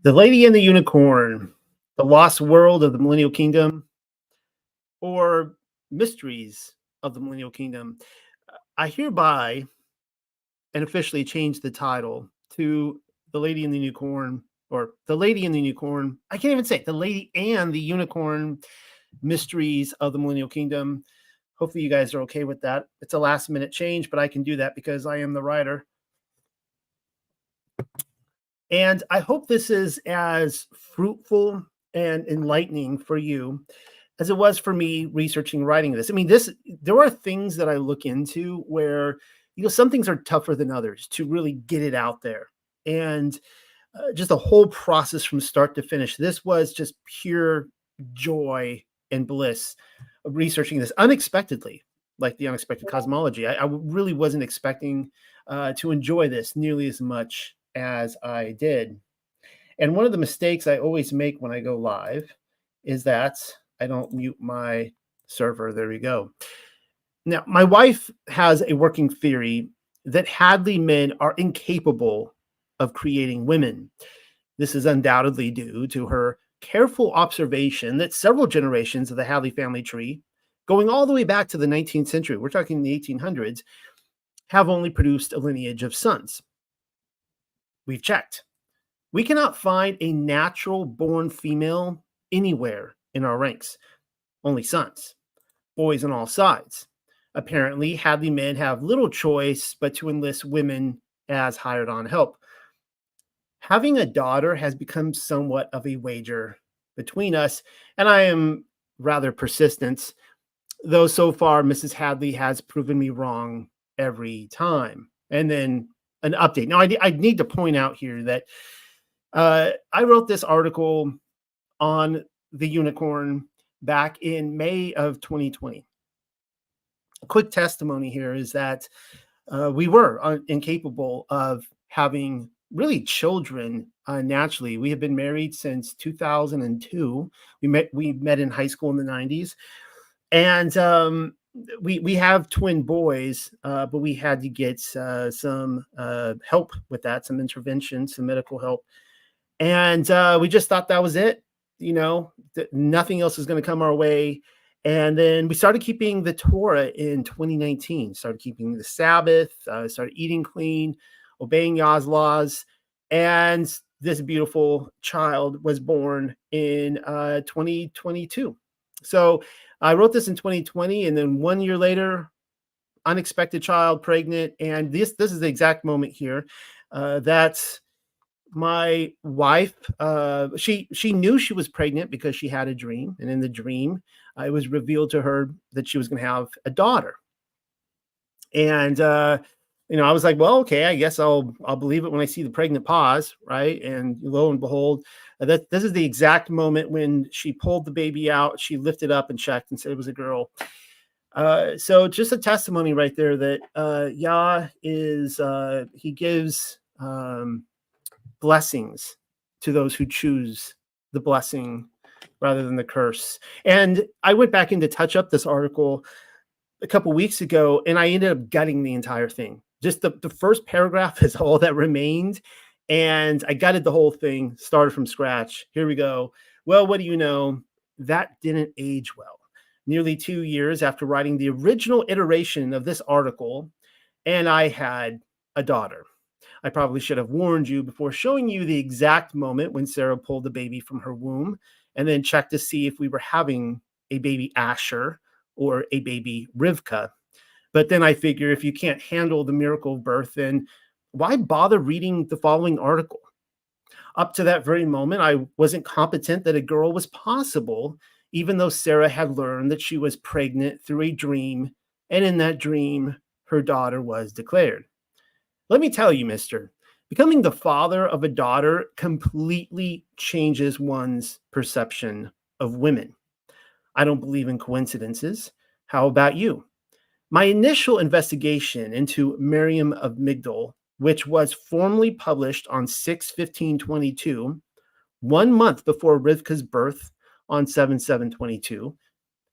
The Lady and the Unicorn, The Lost World of the Millennial Kingdom, or Mysteries of the Millennial Kingdom. I hereby and officially change the title to The Lady and the Unicorn, or The Lady and the Unicorn. I can't even say it, The Lady and the Unicorn, Mysteries of the Millennial Kingdom. Hopefully you guys are okay with that. It's a last minute change, but I can do that because I am the writer. And I hope this is as fruitful and enlightening for you as it was for me researching writing this. I mean, there are things that I look into where, some things are tougher than others to really get it out there. And just the whole process from start to finish, this was just pure joy and bliss of researching this unexpectedly, like the unexpected cosmology. I really wasn't expecting to enjoy this nearly as much as I did. And one of the mistakes I always make when I go live is that I don't mute my server. There we go. Now, my wife has a working theory that Hadley men are incapable of creating women. This is undoubtedly due to her careful observation that several generations of the Hadley family tree, going all the way back to the 19th century, we're talking the 1800s, have only produced a lineage of sons. We've checked. We cannot find a natural born female anywhere in our ranks. Only sons, boys on all sides. Apparently, Hadley men have little choice but to enlist women as hired on help. Having a daughter has become somewhat of a wager between us, and I am rather persistent, though so far Mrs. Hadley has proven me wrong every time. And then an update. Now, I need to point out here that I wrote this article on the unicorn back in May of 2020. A quick testimony here is that we were incapable of having really children naturally. We have been married since 2002. We met in high school in the 90s, and we have twin boys, but we had to get some help with that, some intervention, some medical help. And we just thought that was it, that nothing else is going to come our way. And then we started keeping the Torah in 2019, started keeping the Sabbath, started eating clean, obeying Yah's laws. And this beautiful child was born in 2022. So I wrote this in 2020, and then 1 year later, unexpected child, pregnant. And this is the exact moment here that my wife, she knew she was pregnant because she had a dream, and in the dream, it was revealed to her that she was going to have a daughter. And I was like, well, okay, I guess I'll believe it when I see the pregnant pause, right? And lo and behold, this is the exact moment when she pulled the baby out. She lifted up and checked and said it was a girl. So just a testimony right there that Yah is, he gives blessings to those who choose the blessing rather than the curse. And I went back in to touch up this article a couple weeks ago, and I ended up gutting the entire thing. Just the first paragraph is all that remained, and I gutted the whole thing, started from scratch. Here we go. Well, what do you know? That didn't age well. Nearly 2 years after writing the original iteration of this article, and I had a daughter. I probably should have warned you before showing you the exact moment when Sarah pulled the baby from her womb and then checked to see if we were having a baby Asher or a baby Rivka. But then I figure if you can't handle the miracle of birth, then why bother reading the following article? Up to that very moment, I wasn't competent that a girl was possible, even though Sarah had learned that she was pregnant through a dream, and in that dream, her daughter was declared. Let me tell you, mister, becoming the father of a daughter completely changes one's perception of women. I don't believe in coincidences. How about you? My initial investigation into Miriam of Migdal, which was formally published on 6/15/22, 1 month before Rivka's birth on 7/7/22,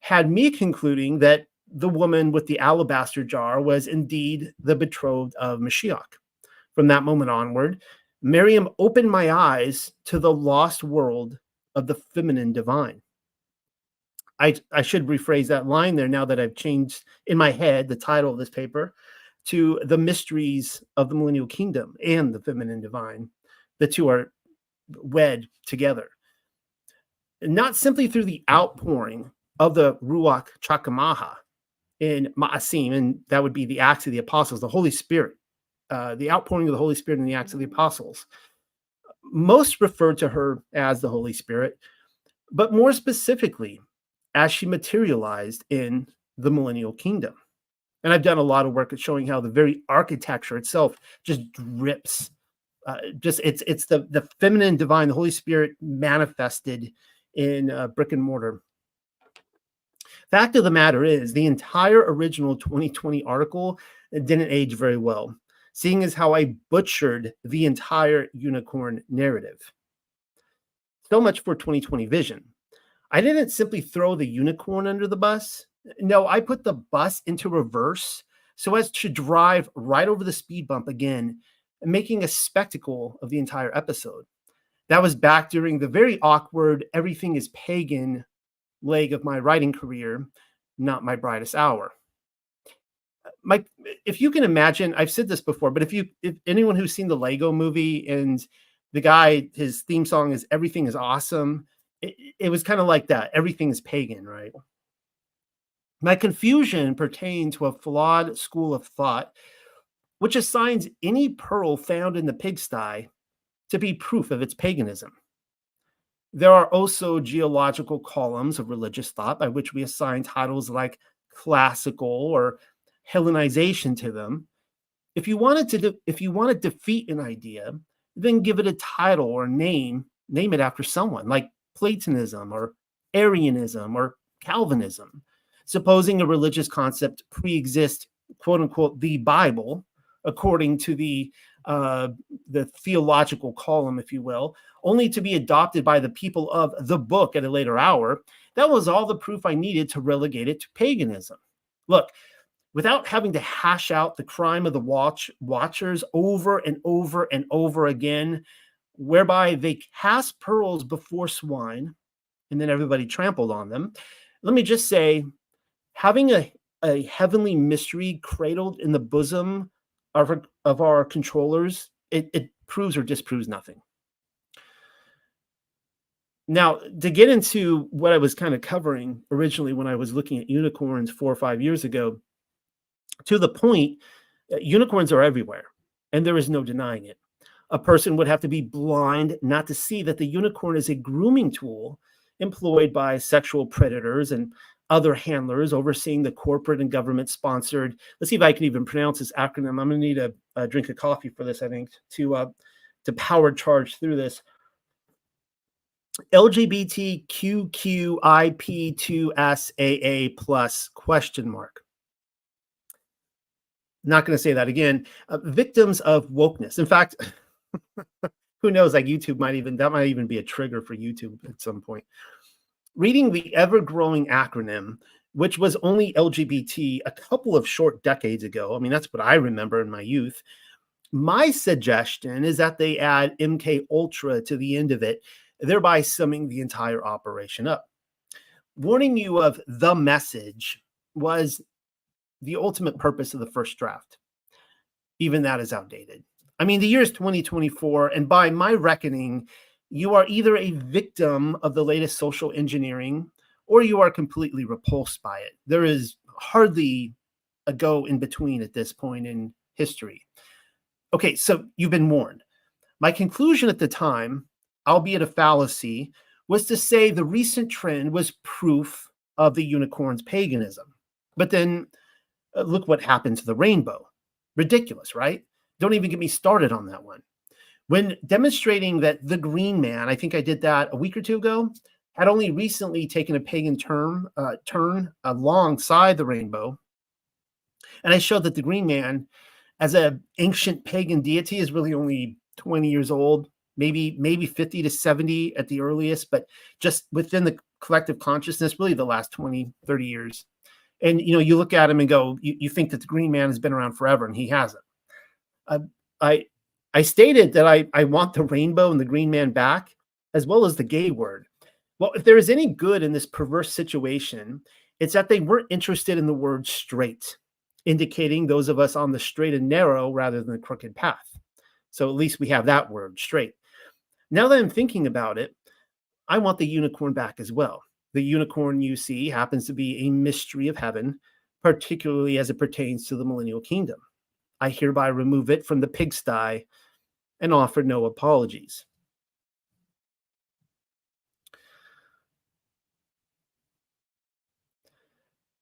had me concluding that the woman with the alabaster jar was indeed the betrothed of Mashiach. From that moment onward, Miriam opened my eyes to the lost world of the feminine divine. I should rephrase that line there now that I've changed in my head the title of this paper to the mysteries of the millennial kingdom and the feminine divine. The two are wed together. Not simply through the outpouring of the Ruach Chakamaha in Ma'asim, and that would be the Acts of the Apostles, the Holy Spirit, the outpouring of the Holy Spirit in the Acts of the Apostles. Most refer to her as the Holy Spirit, but more specifically, as she materialized in the millennial kingdom. And I've done a lot of work at showing how the very architecture itself just drips. It's the feminine divine, the Holy Spirit manifested in brick and mortar. Fact of the matter is, the entire original 2020 article didn't age very well, seeing as how I butchered the entire unicorn narrative. So much for 2020 vision. I didn't simply throw the unicorn under the bus. No, I put the bus into reverse so as to drive right over the speed bump again, making a spectacle of the entire episode. That was back during the very awkward everything is pagan leg of my writing career, not my brightest hour. If you can imagine, I've said this before, but if anyone who's seen the Lego movie and the guy, his theme song is "Everything is Awesome," it was kind of like that. Everything is pagan, right? My confusion pertained to a flawed school of thought, which assigns any pearl found in the pigsty to be proof of its paganism. There are also geological columns of religious thought by which we assign titles like classical or Hellenization to them. If you want to defeat an idea, then give it a title or name it after someone, like Platonism or Arianism or Calvinism. Supposing a religious concept pre-exists, quote unquote, the Bible, according to the theological column, if you will, only to be adopted by the people of the book at a later hour, that was all the proof I needed to relegate it to paganism. Look, without having to hash out the crime of the watchers over and over and over again, whereby they cast pearls before swine and then everybody trampled on them, let me just say, having a heavenly mystery cradled in the bosom of our controllers, it proves or disproves nothing. Now, to get into what I was kind of covering originally when I was looking at unicorns 4 or 5 years ago, to the point, unicorns are everywhere, and there is no denying it. A person would have to be blind not to see that the unicorn is a grooming tool employed by sexual predators and other handlers overseeing the corporate and government-sponsored. Let's see if I can even pronounce this acronym. I'm going to need a drink of coffee for this, I think, to power charge through this. LGBTQQIP2SAA plus question mark. Not going to say that again. Victims of wokeness. In fact, who knows? Like YouTube might even be a trigger for YouTube at some point. Reading the ever-growing acronym, which was only LGBT a couple of short decades ago. I mean, that's what I remember in my youth. My suggestion is that they add MK Ultra to the end of it, thereby summing the entire operation up. Warning you of the message was the ultimate purpose of the first draft. Even that is outdated. I mean, the year is 2024, and by my reckoning, you are either a victim of the latest social engineering or you are completely repulsed by it. There is hardly a go in between at this point in history. Okay, so you've been warned. My conclusion at the time, albeit a fallacy, was to say the recent trend was proof of the unicorn's paganism. But then look what happened to the rainbow. Ridiculous, right? Don't even get me started on that one. When demonstrating that the green man, I think I did that a week or two ago, had only recently taken a pagan turn alongside the rainbow. And I showed that the green man, as an ancient pagan deity, is really only 20 years old, maybe 50 to 70 at the earliest, but just within the collective consciousness, really the last 20, 30 years. And, you look at him and go, you think that the green man has been around forever, and he hasn't. I stated that I want the rainbow and the green man back, as well as the gay word. Well, if there is any good in this perverse situation, it's that they weren't interested in the word straight, indicating those of us on the straight and narrow rather than the crooked path. So at least we have that word, straight. Now that I'm thinking about it, I want the unicorn back as well. The unicorn you see happens to be a mystery of heaven, particularly as it pertains to the millennial kingdom. I hereby remove it from the pigsty and offer no apologies.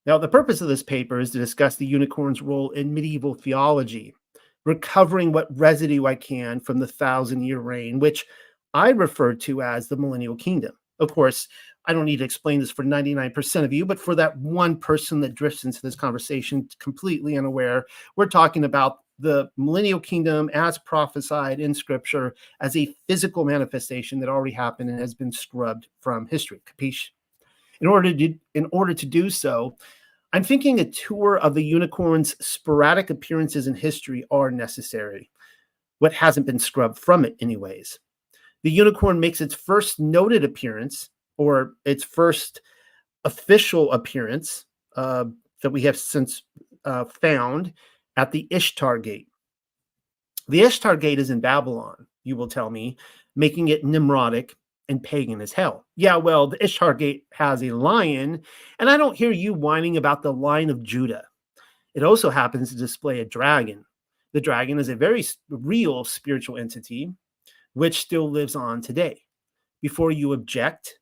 Now, the purpose of this paper is to discuss the unicorn's role in medieval theology, recovering what residue I can from the 1,000-year reign, which I refer to as the millennial kingdom. Of course, I don't need to explain this for 99% of you, but for that one person that drifts into this conversation completely unaware, we're talking about the millennial kingdom as prophesied in scripture as a physical manifestation that already happened and has been scrubbed from history. Capiche? In order to do so, I'm thinking a tour of the unicorn's sporadic appearances in history are necessary. What hasn't been scrubbed from it, anyways. The unicorn makes its first noted appearance, or its first official appearance that we have since found at the Ishtar Gate. The Ishtar Gate is in Babylon, you will tell me, making it Nimrodic and pagan as hell. Yeah, well, the Ishtar Gate has a lion, and I don't hear you whining about the Lion of Judah. It also happens to display a dragon. The dragon is a very real spiritual entity, which still lives on today. Before you object,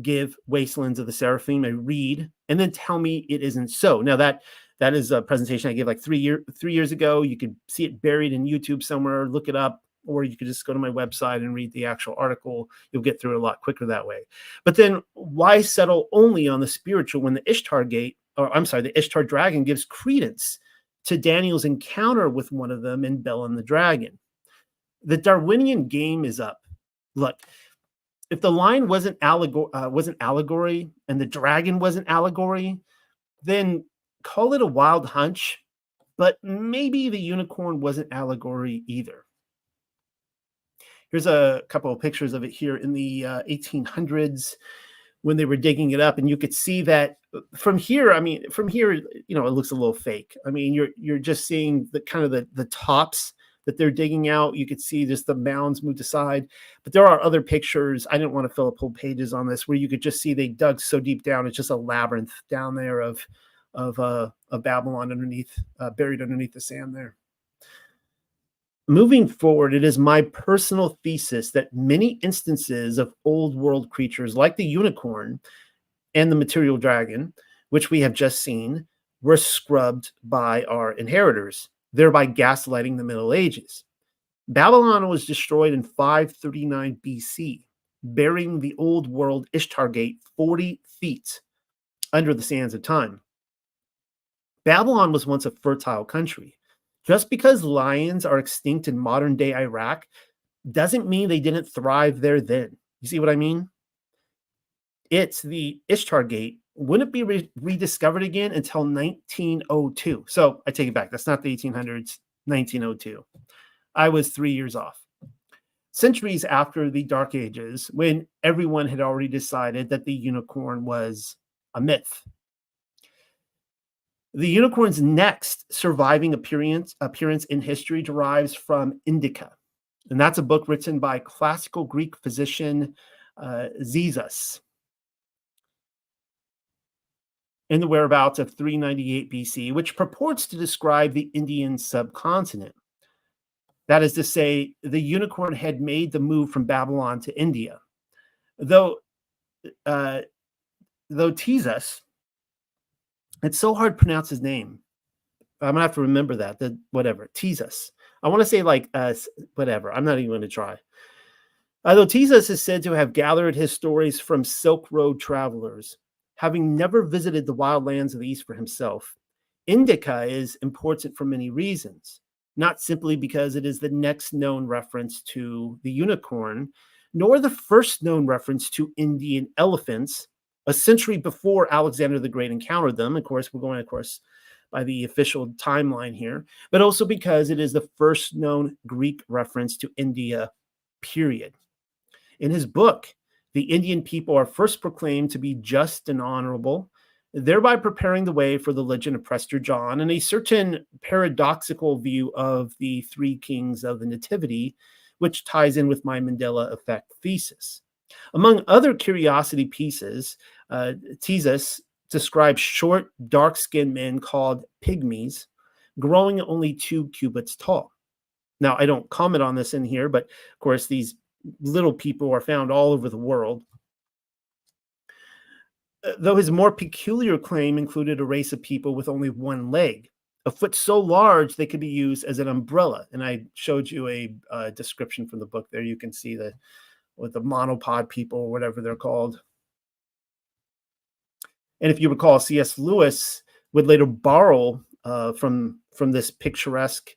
give Wastelands of the Seraphim a read, and then tell me it isn't so. Now, that is a presentation I gave like 3 years ago. You could see it buried in YouTube somewhere, look it up, or you could just go to my website and read the actual article. You'll get through it a lot quicker that way. But then why settle only on the spiritual when the Ishtar Gate, or I'm sorry, the Ishtar dragon gives credence to Daniel's encounter with one of them in Bel and the Dragon? The Darwinian game is up. Look, if the lion wasn't allegory and the dragon wasn't allegory, then call it a wild hunch, but maybe the unicorn wasn't allegory either. Here's a couple of pictures of it here in the 1800s when they were digging it up, and you could see that from here. I mean, from here, it looks a little fake. I mean, you're just seeing the kind of the tops that they're digging out. You could see just the mounds moved aside, but there are other pictures. I didn't want to fill up whole pages on this, where you could just see they dug so deep down. It's just a labyrinth down there of Babylon underneath, buried underneath the sand there. Moving forward, it is my personal thesis that many instances of old world creatures like the unicorn and the material dragon, which we have just seen, were scrubbed by our inheritors, thereby gaslighting the Middle Ages. Babylon was destroyed in 539 BC, burying the old world Ishtar Gate 40 feet under the sands of time. Babylon was once a fertile country. Just because lions are extinct in modern day Iraq doesn't mean they didn't thrive there then. You see what I mean? It's the Ishtar Gate wouldn't be rediscovered again until 1902. So I take it back. That's not the 1800s, 1902. I was 3 years off. Centuries after the Dark Ages, when everyone had already decided that the unicorn was a myth. The unicorn's next surviving appearance in history derives from Indica, and that's a book written by classical Greek physician Zizas in the whereabouts of 398 BC, which purports to describe the Indian subcontinent. That is to say, the unicorn had made the move from Babylon to India. Though Zizas, it's so hard to pronounce his name. I'm gonna have to remember that. Whatever, Zizas. I want to say whatever. I'm not even going to try. Though Zizas is said to have gathered his stories from Silk Road travelers, having never visited the wild lands of the East for himself, Indica is important for many reasons. Not simply because it is the next known reference to the unicorn, nor the first known reference to Indian elephants, a century before Alexander the Great encountered them. Of course, we're going, by the official timeline here, but also because it is the first known Greek reference to India, period. In his book, the Indian people are first proclaimed to be just and honorable, thereby preparing the way for the legend of Prester John and a certain paradoxical view of the three kings of the Nativity, which ties in with my Mandela effect thesis. Among other curiosity pieces, Thesis describes short, dark-skinned men called pygmies, growing only 2 cubits tall. Now, I don't comment on this in here, but of course, these little people are found all over the world. Though his more peculiar claim included a race of people with only one leg, a foot so large they could be used as an umbrella. And I showed you a description from the book there. You can see the monopod people, or whatever they're called. And if you recall, C.S. Lewis would later borrow from this picturesque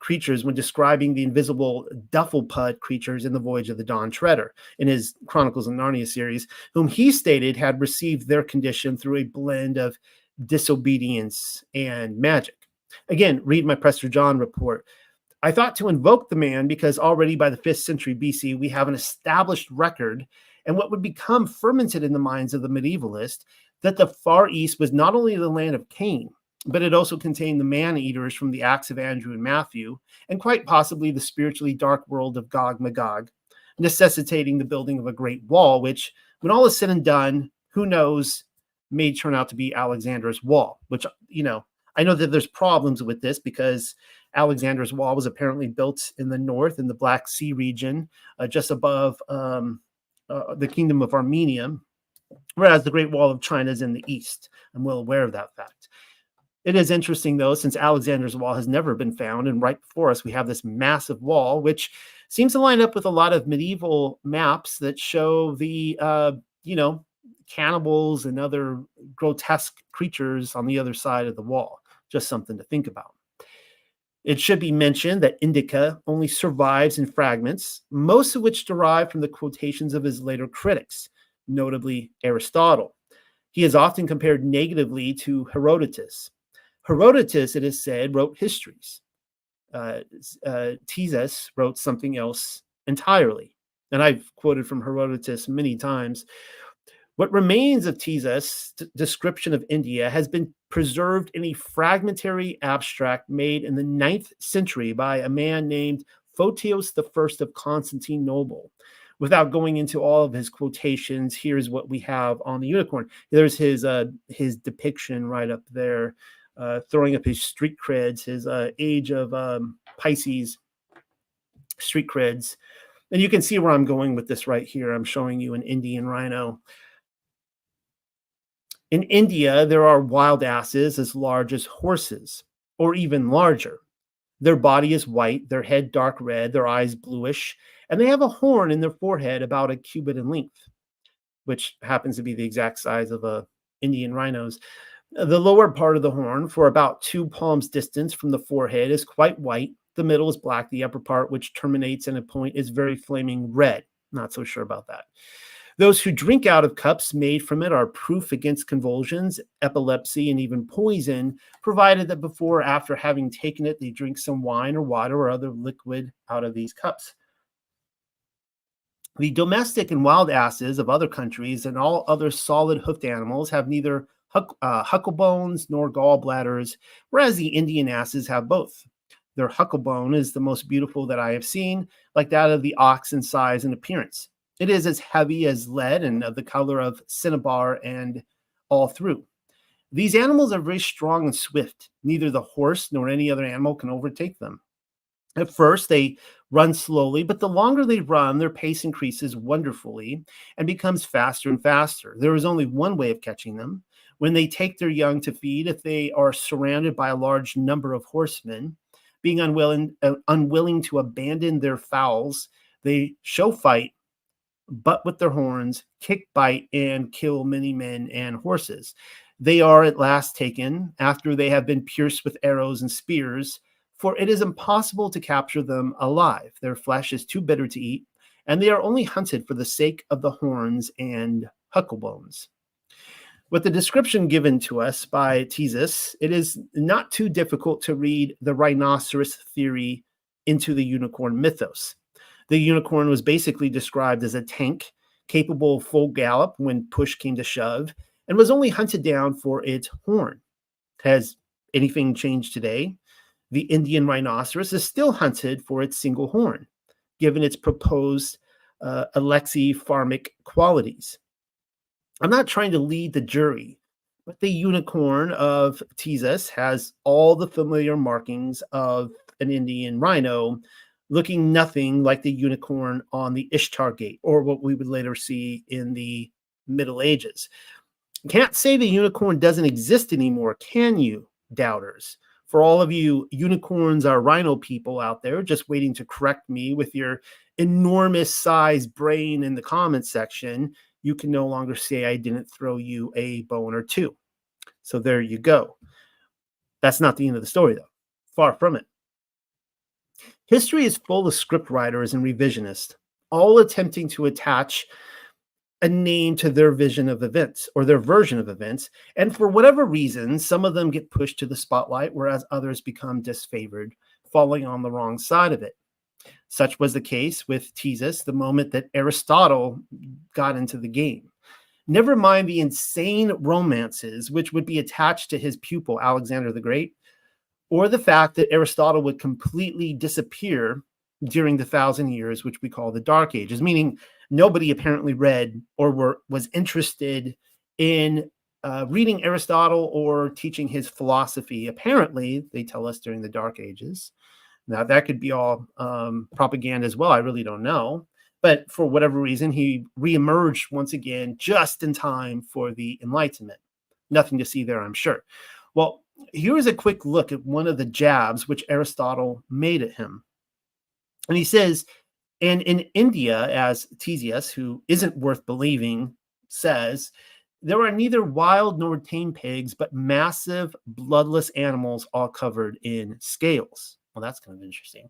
creatures when describing the invisible Dufflepud creatures in The Voyage of the Dawn Treader in his Chronicles of Narnia series, whom he stated had received their condition through a blend of disobedience and magic. Again, read my Prester John report. I thought to invoke the man because already by the 5th century BC, we have an established record and what would become fermented in the minds of the medievalist that the Far East was not only the land of Cain, but it also contained the man-eaters from the Acts of Andrew and Matthew, and quite possibly the spiritually dark world of Gog Magog, necessitating the building of a great wall, which, when all is said and done, who knows, may turn out to be Alexander's wall, which, I know that there's problems with this because Alexander's wall was apparently built in the north, in the Black Sea region, just above the Kingdom of Armenia, whereas the Great Wall of China is in the east. I'm well aware of that fact. It is interesting, though, since Alexander's wall has never been found, and right before us we have this massive wall, which seems to line up with a lot of medieval maps that show the, cannibals and other grotesque creatures on the other side of the wall. Just something to think about. It should be mentioned that Indica only survives in fragments, most of which derive from the quotations of his later critics, notably Aristotle. He is often compared negatively to Herodotus. Herodotus, it is said, wrote histories. Thesis wrote something else entirely. And I've quoted from Herodotus many times. What remains of Thesis' description of India has been preserved in a fragmentary abstract made in the 9th century by a man named Photios I of Constantinople. Without going into all of his quotations, here's what we have on the unicorn. There's his depiction right up there, throwing up his street creds, his age of Pisces street creds. And you can see where I'm going with this right here. I'm showing you an Indian rhino. In India, there are wild asses as large as horses, or even larger. Their body is white, their head dark red, their eyes bluish, and they have a horn in their forehead about a cubit in length, which happens to be the exact size of a Indian rhino's. The lower part of the horn, for about 2 palms distance from the forehead, is quite white. The middle is black. The upper part, which terminates in a point, is very flaming red. Not so sure about that. Those who drink out of cups made from it are proof against convulsions, epilepsy, and even poison, provided that before or after having taken it, they drink some wine or water or other liquid out of these cups. The domestic and wild asses of other countries and all other solid hoofed animals have neither hucklebones nor gallbladders, whereas the Indian asses have both. Their hucklebone is the most beautiful that I have seen, like that of the ox in size and appearance. It is as heavy as lead and of the color of cinnabar and all through. These animals are very strong and swift. Neither the horse nor any other animal can overtake them. At first, they run slowly, but the longer they run, their pace increases wonderfully and becomes faster and faster. There is only one way of catching them. When they take their young to feed, if they are surrounded by a large number of horsemen, being unwilling to abandon their fowls, they show fight, butt with their horns, kick, bite, and kill many men and horses. They are at last taken after they have been pierced with arrows and spears, for it is impossible to capture them alive. Their flesh is too bitter to eat, and they are only hunted for the sake of the horns and hucklebones. With the description given to us by Thesis, it is not too difficult to read the rhinoceros theory into the unicorn mythos. The unicorn was basically described as a tank capable of full gallop when push came to shove, and was only hunted down for its horn. Has anything changed today? The Indian rhinoceros is still hunted for its single horn, given its proposed alexipharmic qualities. I'm not trying to lead the jury, but the unicorn of Thesis has all the familiar markings of an Indian rhino, looking nothing like the unicorn on the Ishtar Gate, or what we would later see in the Middle Ages. Can't say the unicorn doesn't exist anymore, can you, doubters? For all of you unicorns are rhino people out there just waiting to correct me with your enormous sized brain in the comments section, you can no longer say I didn't throw you a bone or two. So there you go. That's not the end of the story, though. Far from it. History is full of script writers and revisionists, all attempting to attach a name to their vision of events or their version of events. And for whatever reason, some of them get pushed to the spotlight, whereas others become disfavored, falling on the wrong side of it. Such was the case with Thesis the moment that Aristotle got into the game. Never mind the insane romances which would be attached to his pupil, Alexander the Great, or the fact that Aristotle would completely disappear during the 1,000 years, which we call the Dark Ages, meaning nobody apparently read or was interested in reading Aristotle or teaching his philosophy. Apparently, they tell us during the Dark Ages. Now, that could be all propaganda as well. I really don't know. But for whatever reason, he reemerged once again just in time for the Enlightenment. Nothing to see there, I'm sure. Well, here's a quick look at one of the jabs which Aristotle made at him. And he says, and in India, as Theseus, who isn't worth believing, says, there are neither wild nor tame pigs, but massive, bloodless animals all covered in scales. Well, that's kind of interesting.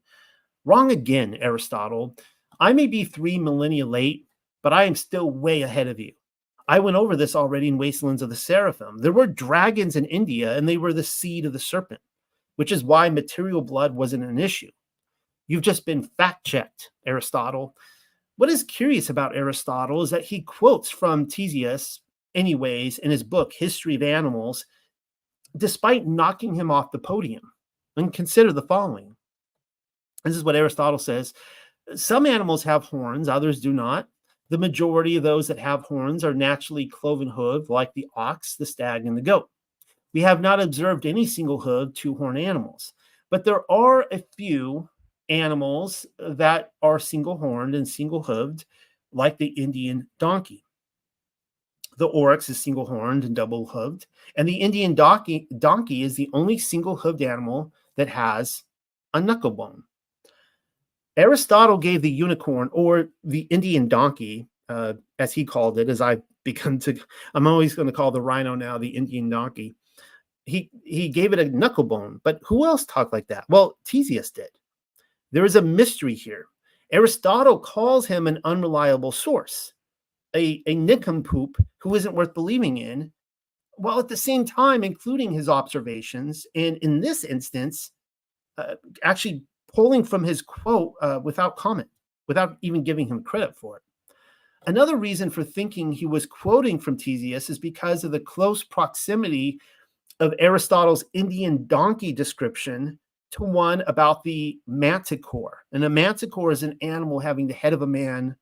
Wrong again, Aristotle. I may be 3 millennia late, but I am still way ahead of you. I went over this already in Wastelands of the Seraphim. There were dragons in India, and they were the seed of the serpent, which is why material blood wasn't an issue. You've just been fact-checked, Aristotle. What is curious about Aristotle is that he quotes from Theseus anyways in his book, History of Animals, despite knocking him off the podium. And consider the following. This is what Aristotle says. Some animals have horns, others do not. The majority of those that have horns are naturally cloven-hooved, like the ox, the stag, and the goat. We have not observed any single-hooved, two-horned animals, but there are a few animals that are single-horned and single-hooved, like the Indian donkey. The oryx is single-horned and double-hooved, and the Indian donkey is the only single-hooved animal that has a knuckle bone. Aristotle gave the unicorn, or the Indian donkey, as he called it, as I've begun to, I'm always going to call the rhino now the Indian donkey. He gave it a knuckle bone, but who else talked like that? Well, Theseus did. There is a mystery here. Aristotle calls him an unreliable source, a nincompoop who isn't worth believing in, while at the same time including his observations, and in this instance, actually pulling from his quote without comment, without even giving him credit for it. Another reason for thinking he was quoting from Theseus is because of the close proximity of Aristotle's Indian donkey description to one about the manticore. And a manticore is an animal having the head of a man,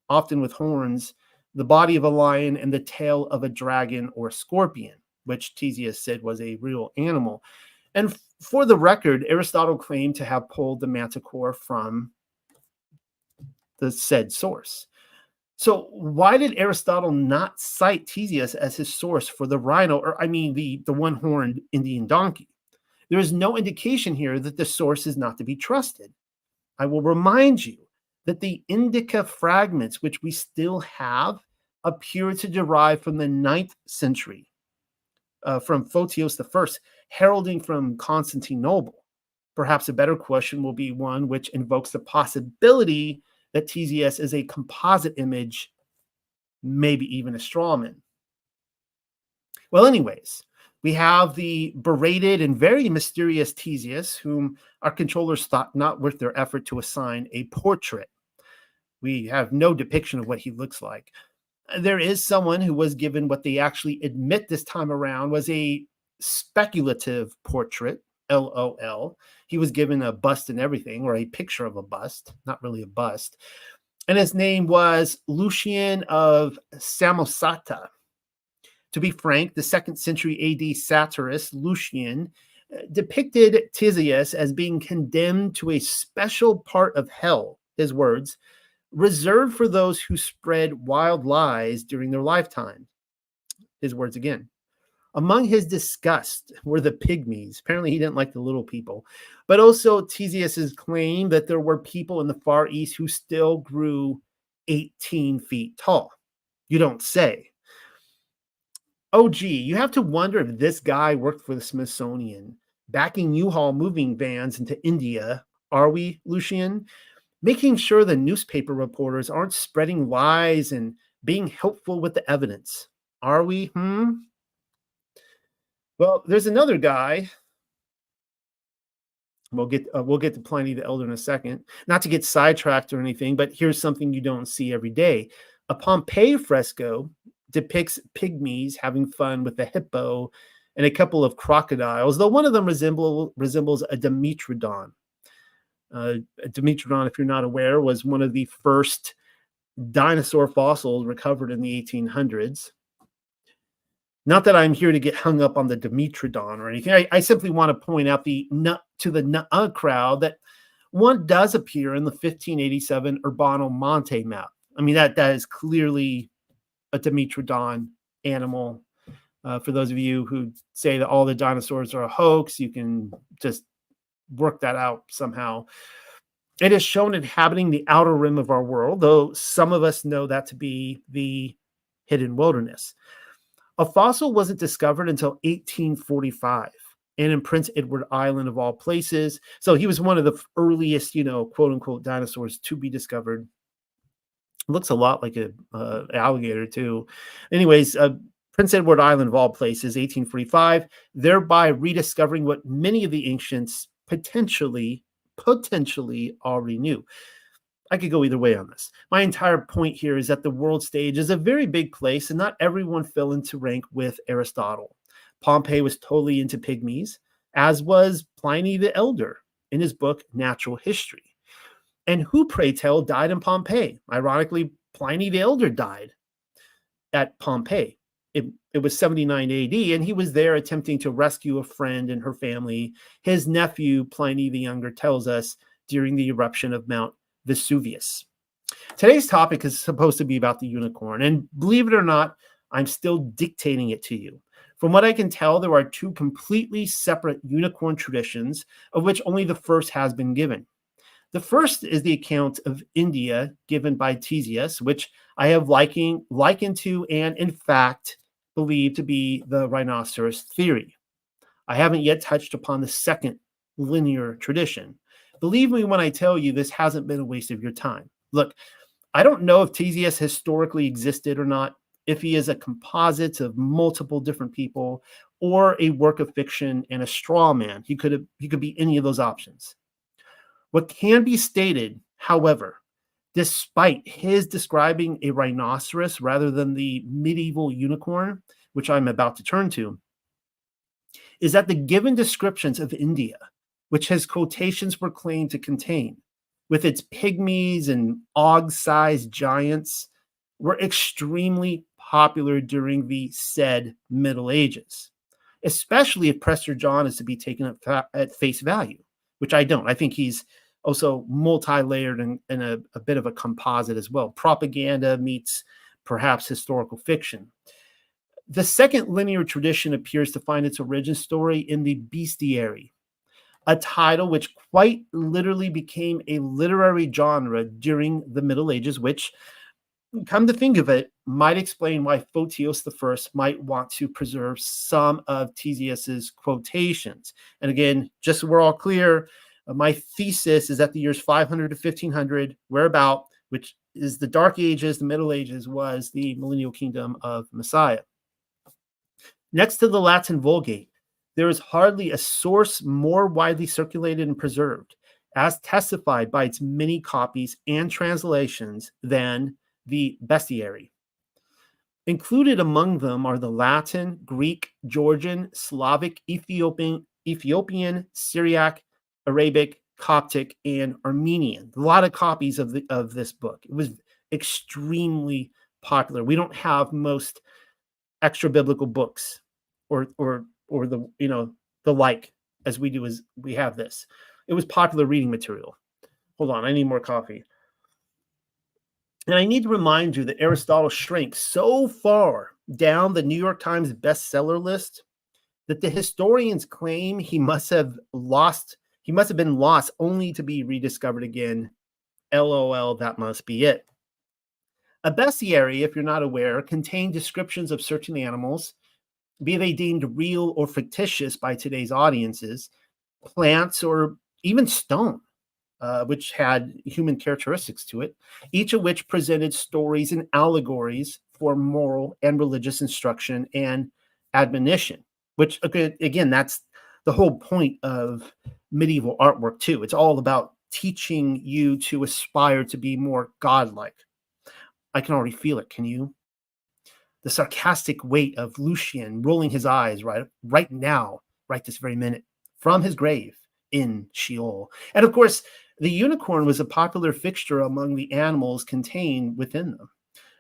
often with horns, the body of a lion, and the tail of a dragon or scorpion, which Theseus said was a real animal. And for the record, Aristotle claimed to have pulled the manticore from the said source. So why did Aristotle not cite Theseus as his source for the rhino, or I mean the one-horned Indian donkey? There is no indication here that the source is not to be trusted. I will remind you that the Indica fragments, which we still have, appear to derive from the 9th century, from Photios I, heralding from Constantinople. Perhaps a better question will be one which invokes the possibility that Theseus is a composite image, maybe even a straw man. Well, anyways, we have the berated and very mysterious Theseus, whom our controllers thought not worth their effort to assign a portrait. We have no depiction of what he looks like. There is someone who was given what they actually admit this time around was a speculative portrait, LOL. He was given a bust and everything, or a picture of a bust, not really a bust. And his name was Lucian of Samosata. To be frank, the 2nd century AD satirist Lucian depicted Theseus as being condemned to a special part of hell, his words, reserved for those who spread wild lies during their lifetime. His words again. Among his disgust were the pygmies. Apparently, he didn't like the little people. But also Theseus's claim that there were people in the Far East who still grew 18 feet tall. You don't say. Oh, gee, you have to wonder if this guy worked for the Smithsonian, backing U-Haul moving vans into India. Are we, Lucian? Making sure the newspaper reporters aren't spreading lies and being helpful with the evidence. Are we? Well, there's another guy. We'll get to Pliny the Elder in a second. Not to get sidetracked or anything, but here's something you don't see every day. A Pompeii fresco depicts pygmies having fun with a hippo and a couple of crocodiles, though one of them resembles a Dimetrodon. Dimetrodon, if you're not aware, was one of the first dinosaur fossils recovered in the 1800s. Not that I'm here to get hung up on the Dimetrodon or anything. I simply want to point out to the nuh crowd that one does appear in the 1587 Urbano Monte map. I mean, that is clearly a Dimetrodon animal. For those of you who say that all the dinosaurs are a hoax, you can just work that out somehow. It is shown inhabiting the outer rim of our world, though some of us know that to be the hidden wilderness. A fossil wasn't discovered until 1845, and in Prince Edward Island of all places. So he was one of the earliest, quote unquote, dinosaurs to be discovered. Looks a lot like an alligator too. Anyways, Prince Edward Island of all places, 1845, thereby rediscovering what many of the ancients potentially already knew. I could go either way on this. My entire point here is that the world stage is a very big place, and not everyone fell into rank with Aristotle. Pompey was totally into pygmies, as was Pliny the Elder in his book Natural History. And who, pray tell, died in Pompeii? Ironically, Pliny the Elder died at Pompeii. It was 79 AD, and he was there attempting to rescue a friend and her family. His nephew, Pliny the Younger, tells us during the eruption of Mount Vesuvius. Today's topic is supposed to be about the unicorn, and believe it or not, I'm still dictating it to you. From what I can tell, there are two completely separate unicorn traditions, of which only the first has been given. The first is the account of India given by Theseus, which I have likened to and, in fact, believe to be the rhinoceros theory. I haven't yet touched upon the second linear tradition. Believe me when I tell you this hasn't been a waste of your time. Look, I don't know if Theseus historically existed or not, if he is a composite of multiple different people, or a work of fiction and a straw man. He could be any of those options. What can be stated, however, despite his describing a rhinoceros rather than the medieval unicorn, which I'm about to turn to, is that the given descriptions of India, which his quotations were claimed to contain, with its pygmies and og-sized giants, were extremely popular during the said Middle Ages, especially if Prester John is to be taken at face value, which I don't. I think he's also multi-layered and a bit of a composite as well. Propaganda meets perhaps historical fiction. The second linear tradition appears to find its origin story in the Bestiaries, a title which quite literally became a literary genre during the Middle Ages, which, come to think of it, might explain why Photios I might want to preserve some of Theseus's quotations. And again, just so we're all clear, my thesis is that the years 500 to 1500, whereabout, which is the Dark Ages, the Middle Ages, was the Millennial Kingdom of Messiah. Next to the Latin Vulgate, there is hardly a source more widely circulated and preserved, as testified by its many copies and translations, than the Bestiary. Included among them are the Latin, Greek, Georgian, Slavic, Ethiopian, Syriac, Arabic, Coptic, and Armenian. A lot of copies of this book. It was extremely popular. We don't have most extra biblical books or the the like as we do, as we have this. It was popular reading material. Hold on, I need more coffee. And I need to remind you that Aristotle shrank so far down the New York Times bestseller list that the historians claim he must have been lost only to be rediscovered again. LOL, that must be it. A bestiary, if you're not aware, contained descriptions of certain animals, be they deemed real or fictitious by today's audiences, plants, or even stone, which had human characteristics to it, each of which presented stories and allegories for moral and religious instruction and admonition, which, again, that's the whole point of medieval artwork too. It's all about teaching you to aspire to be more godlike. I can already feel it. Can you? The sarcastic weight of Lucian rolling his eyes right now, right this very minute, from his grave in Sheol. And of course, the unicorn was a popular fixture among the animals contained within them.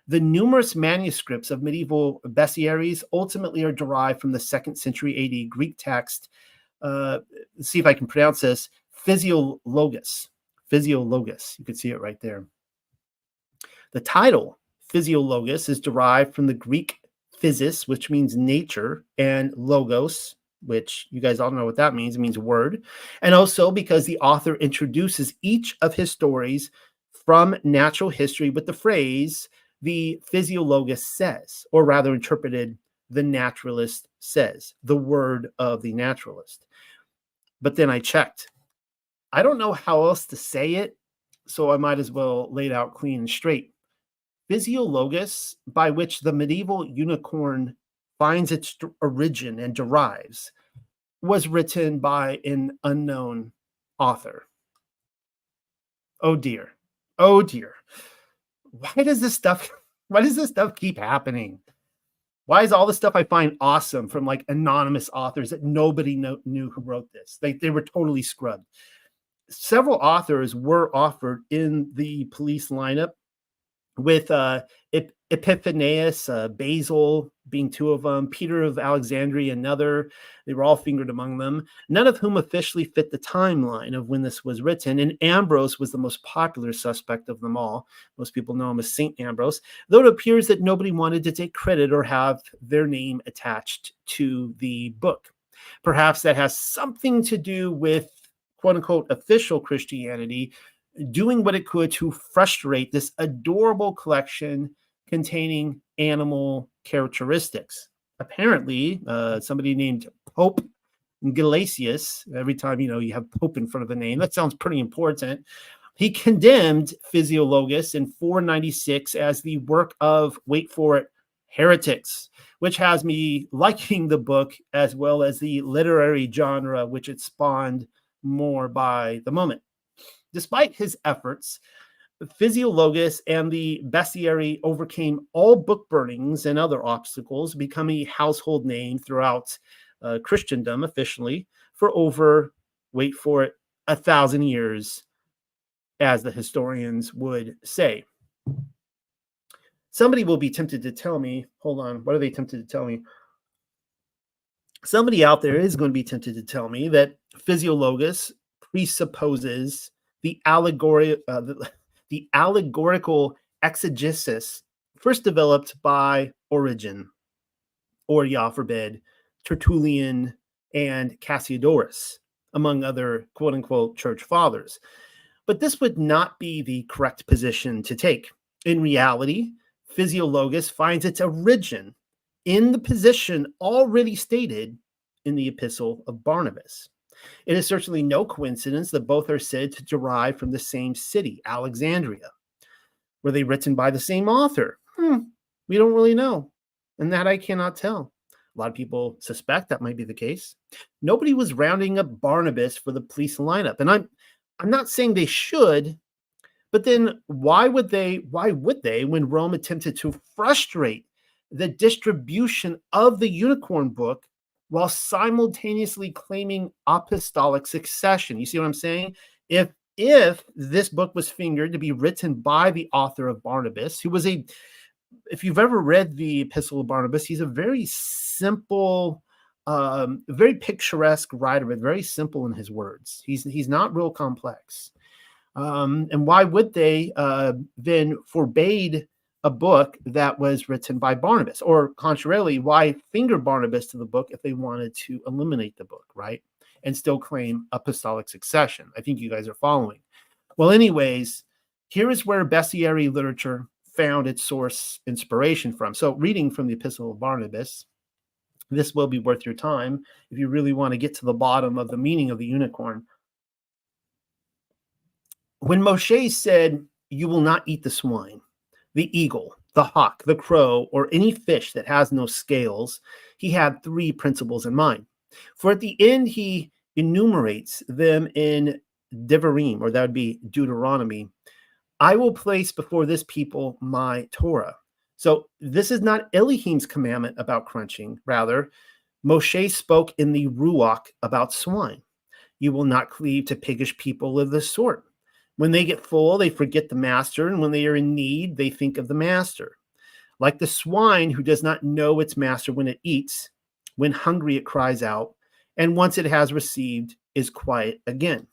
The numerous manuscripts of medieval bestiaries ultimately are derived from the 2nd century AD Greek text. Let's see if I can pronounce this. Physiologus. Physiologus. You can see it right there. The title Physiologus is derived from the Greek physis, which means nature, and logos, which you guys all know what that means. It means word. And also because the author introduces each of his stories from natural history with the phrase, the physiologus says, or rather interpreted, the naturalist says, the word of the naturalist. But then I checked. I don't know how else to say it, so I might as well lay it out clean and straight. Physiologus, by which the medieval unicorn finds its origin and derives, was written by an unknown author. Oh dear. Oh dear. Why does this stuff keep happening? Why is all the stuff I find awesome from like anonymous authors that nobody knew who wrote this? They were totally scrubbed. Several authors were offered in the police lineup, with Epiphanius, Basil being two of them, Peter of Alexandria, another. They were all fingered among them, none of whom officially fit the timeline of when this was written. And Ambrose was the most popular suspect of them all. Most people know him as Saint Ambrose, though it appears that nobody wanted to take credit or have their name attached to the book. Perhaps that has something to do with quote-unquote official Christianity doing what it could to frustrate this adorable collection containing animal characteristics. Apparently, somebody named Pope Gelasius, every time you have Pope in front of the name, that sounds pretty important. He condemned Physiologus in 496 as the work of, wait for it, heretics, which has me liking the book as well as the literary genre which it spawned more by the moment. Despite his efforts, Physiologus and the Bestiary overcame all book burnings and other obstacles, becoming a household name throughout Christendom officially for over, wait for it, 1,000 years, as the historians would say. Somebody will be tempted to tell me, hold on, what are they tempted to tell me? Somebody out there is going to be tempted to tell me that Physiologus presupposes the allegorical exegesis first developed by Origen, or, Yah forbid, Tertullian and Cassiodorus, among other quote-unquote church fathers. But this would not be the correct position to take. In reality, Physiologus finds its origin in the position already stated in the Epistle of Barnabas. It is certainly no coincidence that both are said to derive from the same city, Alexandria. Were they written by the same author? We don't really know, and that I cannot tell. A lot of people suspect that might be the case. Nobody was rounding up Barnabas for the police lineup. And I'm not saying they should, but then why would they, when Rome attempted to frustrate the distribution of the unicorn book while simultaneously claiming apostolic succession? You see what I'm saying? If this book was fingered to be written by the author of Barnabas, who was if you've ever read the Epistle of Barnabas, he's a very simple, very picturesque writer, but very simple in his words. He's not real complex. And why would they then forbade a book that was written by Barnabas? Or contrarily, why finger Barnabas to the book if they wanted to eliminate the book, right? And still claim apostolic succession. I think you guys are following. Well, anyways, here is where bestiary literature found its source inspiration from. So reading from the Epistle of Barnabas, this will be worth your time if you really want to get to the bottom of the meaning of the unicorn. When Moshe said, "You will not eat the swine, the eagle, the hawk, the crow, or any fish that has no scales," he had three principles in mind. For at the end, he enumerates them in Devarim, or that would be Deuteronomy. "I will place before this people my Torah." So this is not Elohim's commandment about crunching. Rather, Moshe spoke in the Ruach about swine. "You will not cleave to piggish people of this sort. When they get full, they forget the master, and when they are in need, they think of the master. Like the swine who does not know its master when it eats, when hungry it cries out, and once it has received, is quiet again.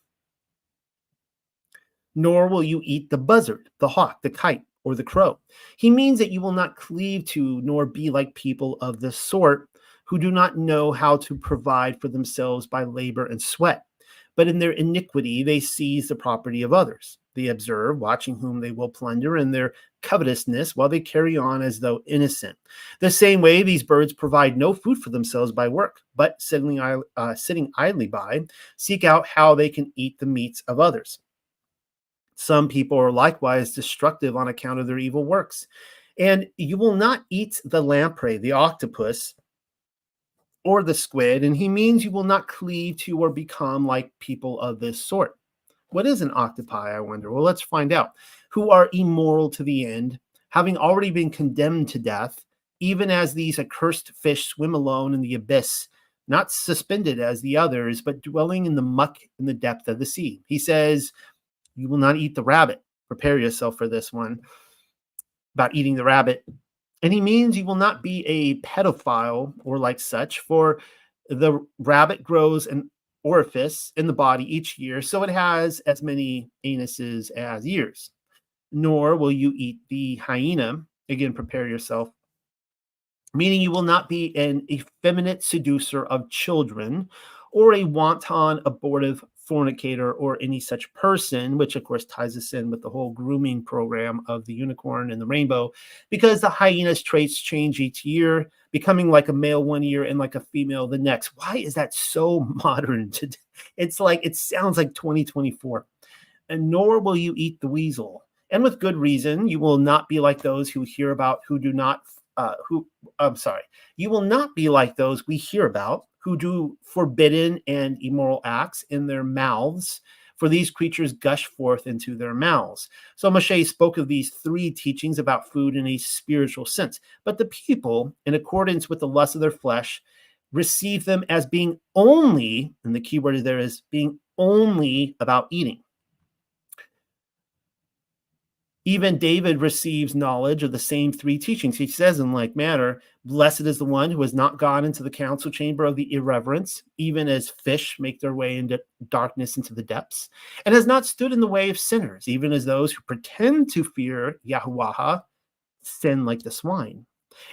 Nor will you eat the buzzard, the hawk, the kite, or the crow." He means that you will not cleave to nor be like people of this sort who do not know how to provide for themselves by labor and sweat. But in their iniquity, they seize the property of others. They observe, watching whom they will plunder, in their covetousness while they carry on as though innocent. The same way, these birds provide no food for themselves by work, but sitting idly by, seek out how they can eat the meats of others. Some people are likewise destructive on account of their evil works. And you will not eat the lamprey, the octopus, or the squid, and he means you will not cleave to or become like people of this sort. What is an octopi, I wonder? Well, let's find out. "Who are immoral to the end, having already been condemned to death, even as these accursed fish swim alone in the abyss, not suspended as the others, but dwelling in the muck in the depth of the sea." He says, you will not eat the rabbit. Prepare yourself for this one about eating the rabbit. And he means you will not be a pedophile or like such, for the rabbit grows an orifice in the body each year, so it has as many anuses as years. Nor will you eat the hyena. Again, prepare yourself. Meaning you will not be an effeminate seducer of children, or a wanton abortive fornicator, or any such person, which of course ties us in with the whole grooming program of the unicorn and the rainbow, because the hyena's traits change each year, becoming like a male one year and like a female the next. Why is that so modern today? It's like, it sounds like 2024. And nor will you eat the weasel. And with good reason, you will not be like those who hear about you will not be like those we hear about who do forbidden and immoral acts in their mouths, for these creatures gush forth into their mouths. So Moshe spoke of these three teachings about food in a spiritual sense, but the people, in accordance with the lust of their flesh, receive them as being only, and the key word there is being only about eating. Even David receives knowledge of the same three teachings. He says in like manner, "Blessed is the one who has not gone into the council chamber of the irreverence, even as fish make their way into darkness into the depths, and has not stood in the way of sinners, even as those who pretend to fear Yahuwah sin like the swine,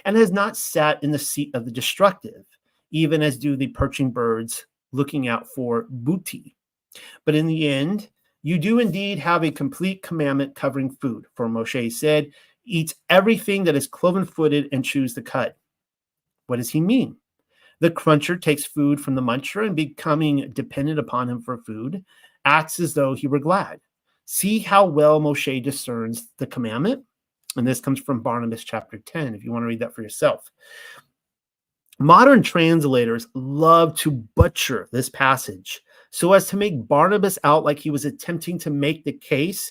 and has not sat in the seat of the destructive, even as do the perching birds looking out for booty. But in the end, you do indeed have a complete commandment covering food. For Moshe said, eat everything that is cloven-footed and chews the cud." What does he mean? The cruncher takes food from the muncher and, becoming dependent upon him for food, acts as though he were glad. See how well Moshe discerns the commandment? And this comes from Barnabas chapter 10, if you want to read that for yourself. Modern translators love to butcher this passage so as to make Barnabas out like he was attempting to make the case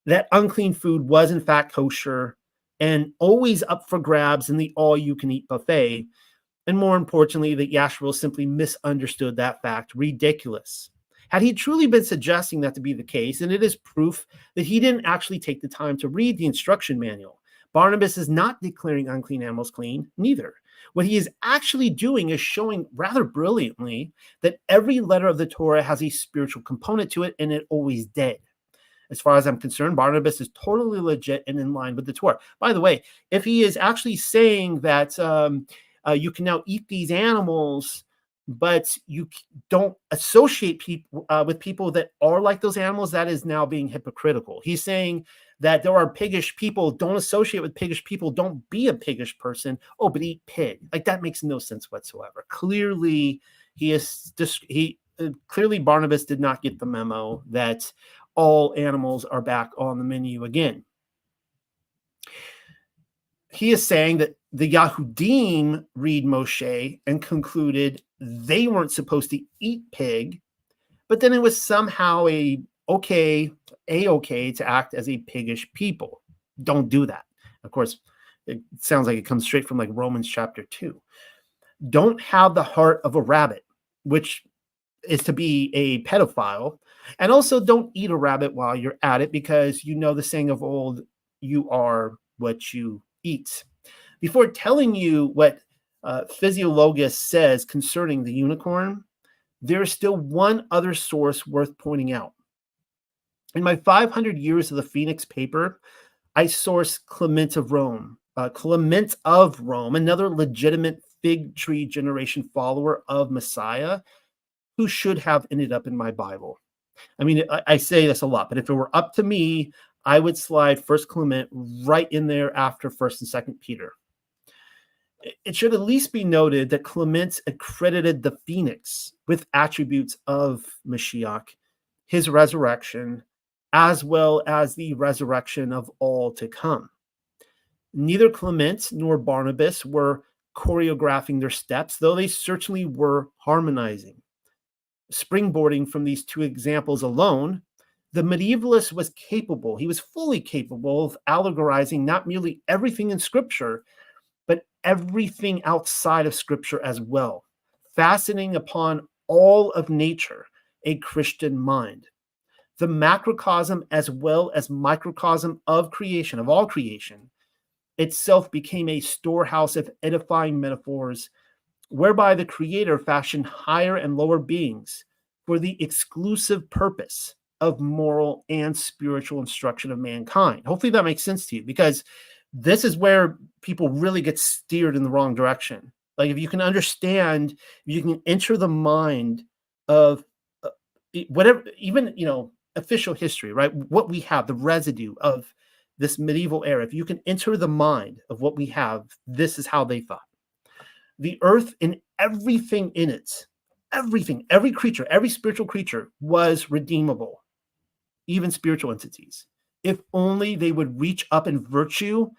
that unclean food was in fact kosher and always up for grabs in the all-you-can-eat buffet, and more importantly, that Yashville simply misunderstood that fact. Ridiculous. Had he truly been suggesting that to be the case, and it is proof that he didn't actually take the time to read the instruction manual. Barnabas is not declaring unclean animals clean, neither. What he is actually doing is showing rather brilliantly that every letter of the Torah has a spiritual component to it, and it always did. As far as I'm concerned, Barnabas is totally legit and in line with the Torah. By the way, if he is actually saying that you can now eat these animals, but you don't associate people with people that are like those animals, that is now being hypocritical. He's saying that there are piggish people, don't associate with piggish people, don't be a piggish person. Oh, but eat pig. Like, that makes no sense whatsoever. Clearly, clearly Barnabas did not get the memo that all animals are back on the menu again. He is saying that the Yahudim read Moshe and concluded they weren't supposed to eat pig, but then it was somehow a-okay to act as a piggish people. Don't do that. Of course, it sounds like it comes straight from like Romans chapter 2. Don't have the heart of a rabbit, which is to be a pedophile. And also don't eat a rabbit while you're at it, because you know the saying of old, you are what you eat. Before telling you what Physiologus says concerning the unicorn, there is still one other source worth pointing out. In my 500 Years of the Phoenix paper, I source Clement of Rome, another legitimate fig tree generation follower of Messiah, who should have ended up in my Bible. I mean, I say this a lot, but if it were up to me, I would slide First Clement right in there after First and Second Peter. It should at least be noted that Clement accredited the phoenix with attributes of Mashiach, his resurrection, as well as the resurrection of all to come. Neither Clement nor Barnabas were choreographing their steps, though they certainly were harmonizing. Springboarding from these two examples alone, the medievalist was capable, he was fully capable of allegorizing not merely everything in Scripture, but everything outside of Scripture as well, fastening upon all of nature a Christian mind. The macrocosm as well as microcosm of creation, of all creation, itself became a storehouse of edifying metaphors, whereby the Creator fashioned higher and lower beings for the exclusive purpose of moral and spiritual instruction of mankind. Hopefully that makes sense to you, because this is where people really get steered in the wrong direction. Like, if you can understand, if you can enter the mind of whatever, even, official history, right? What we have, the residue of this medieval era, if you can enter the mind of what we have, this is how they thought. The earth and everything in it, everything, every creature, every spiritual creature was redeemable, even spiritual entities, if only they would reach up in virtue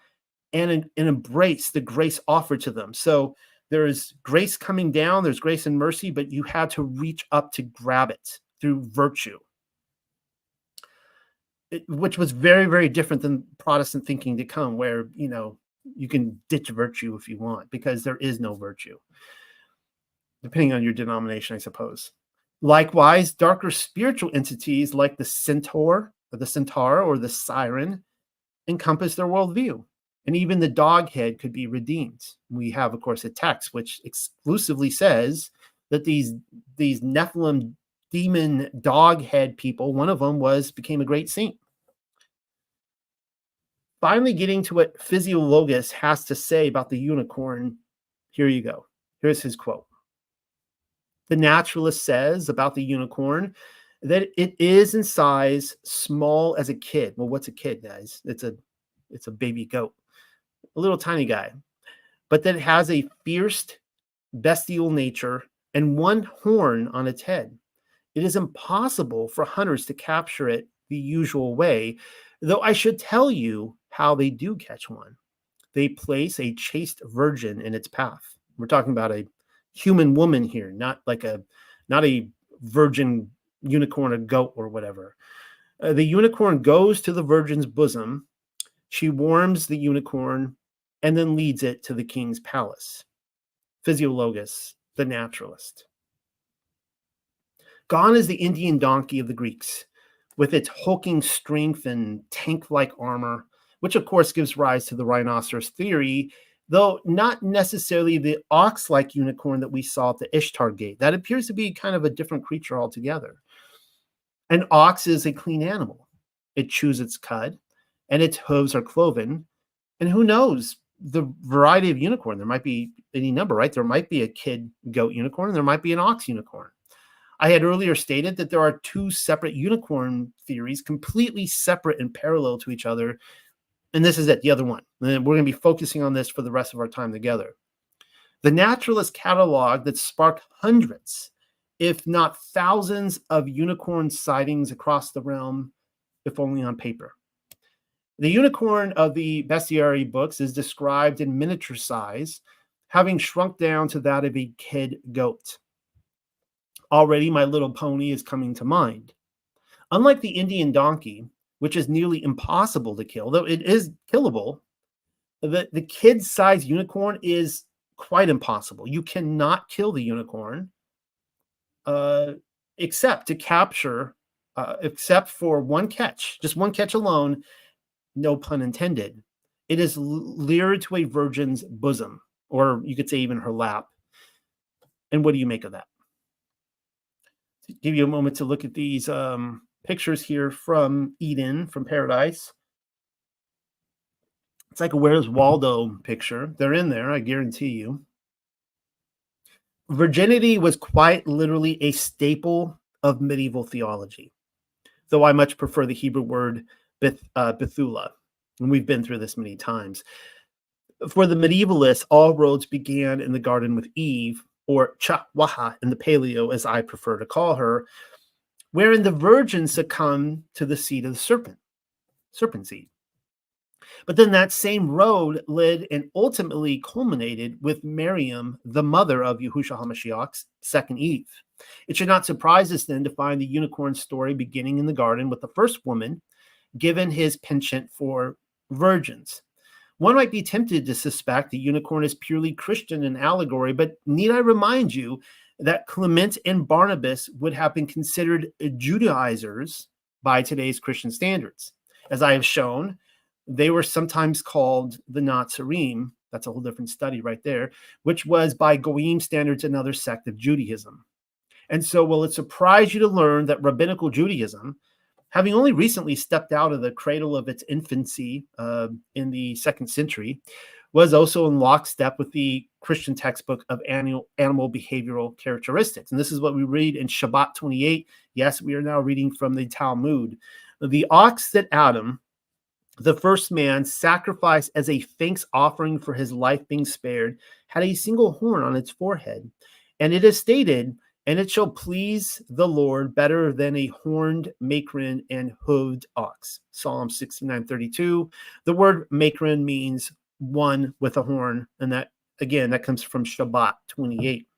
and embrace the grace offered to them. So there is grace coming down, there's grace and mercy, but you had to reach up to grab it through virtue, which was very, very different than Protestant thinking to come, where, you can ditch virtue if you want, because there is no virtue, depending on your denomination, I suppose. Likewise, darker spiritual entities like the centaur or the siren encompass their worldview. And even the dog head could be redeemed. We have, of course, a text which exclusively says that these Nephilim demon dog head people, one of them became a great saint. Finally, getting to what Physiologus has to say about the unicorn, here you go. Here's his quote. The naturalist says about the unicorn that it is in size small as a kid. Well, what's a kid, guys? It's a baby goat, a little tiny guy, but that it has a fierce bestial nature and one horn on its head. It is impossible for hunters to capture it the usual way, though I should tell you how they do catch one. They place a chaste virgin in its path. We're talking about a human woman here, not a virgin unicorn, a goat, or whatever. The unicorn goes to the virgin's bosom. She warms the unicorn and then leads it to the king's palace. Physiologus, the naturalist. Gone is the Indian donkey of the Greeks, with its hulking strength and tank-like armor, which of course gives rise to the rhinoceros theory, though not necessarily the ox-like unicorn that we saw at the Ishtar Gate. That appears to be kind of a different creature altogether. An ox is a clean animal. It chews its cud, and its hooves are cloven. And who knows the variety of unicorn? There might be any number, right? There might be a kid goat unicorn, and there might be an ox unicorn. I had earlier stated that there are two separate unicorn theories, completely separate and parallel to each other. And this is it, the other one. And we're going to be focusing on this for the rest of our time together. The naturalist catalog that sparked hundreds, if not thousands, of unicorn sightings across the realm, if only on paper. The unicorn of the Bestiaries books is described in miniature size, having shrunk down to that of a kid goat. Already, My Little Pony is coming to mind. Unlike the Indian donkey, which is nearly impossible to kill, though it is killable, the kid-sized unicorn is quite impossible. You cannot kill the unicorn except to capture, except for one catch, just one catch alone, no pun intended. It is lured to a virgin's bosom, or you could say even her lap. And what do you make of that? To give you a moment to look at these pictures here from Eden, from paradise. It's like a Where's Waldo picture. They're in there, I guarantee you. Virginity was quite literally a staple of medieval theology, though I much prefer the Hebrew word Bethula, and we've been through this many times. For the medievalists, all roads began in the garden with Eve, or Chawaha in the Paleo, as I prefer to call her, wherein the virgin succumbed to the seed of the serpent seed. But then that same road led and ultimately culminated with Miriam, the mother of Yahushua HaMashiach's second Eve. It should not surprise us then to find the unicorn story beginning in the garden with the first woman given his penchant for virgins. One might be tempted to suspect the unicorn is purely Christian in allegory, but need I remind you that Clement and Barnabas would have been considered Judaizers by today's Christian standards. As I have shown, they were sometimes called the Nazarene. That's a whole different study right there, which was by Goyim standards another sect of Judaism. And so will it surprise you to learn that rabbinical Judaism, having only recently stepped out of the cradle of its infancy in the 2nd century, was also in lockstep with the Christian textbook of animal behavioral characteristics. And this is what we read in Shabbat 28. Yes, we are now reading from the Talmud. The ox that Adam, the first man, sacrificed as a thanks offering for his life being spared, had a single horn on its forehead. And it is stated, and it shall please the Lord better than a horned makron and hooved ox. Psalm 69:32. The word makron means one with a horn. And that, again, that comes from Shabbat 28.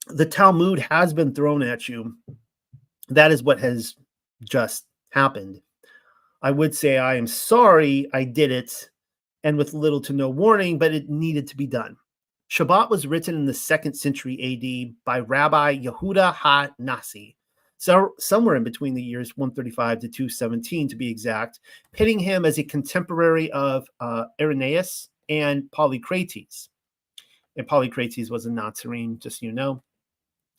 The Talmud has been thrown at you. That is what has just happened. I would say I am sorry I did it, and with little to no warning, but it needed to be done. Shabbat was written in the 2nd century AD by Rabbi Yehuda ha-Nasi, so somewhere in between the years 135 to 217 to be exact, pitting him as a contemporary of Irenaeus and Polycrates. And Polycrates was a Nazarene, just so you know.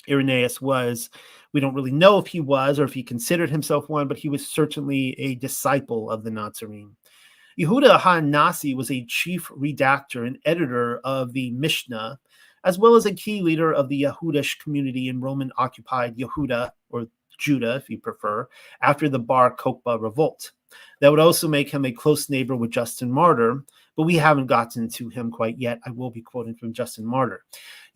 Irenaeus was, we don't really know if he was or if he considered himself one, but he was certainly a disciple of the Nazarene. Yehuda ha-Nasi was a chief redactor and editor of the Mishnah, as well as a key leader of the Yehudish community in Roman-occupied Yehuda, or Judah, if you prefer, after the Bar Kokhba revolt. That would also make him a close neighbor with Justin Martyr, but we haven't gotten to him quite yet. I will be quoting from Justin Martyr.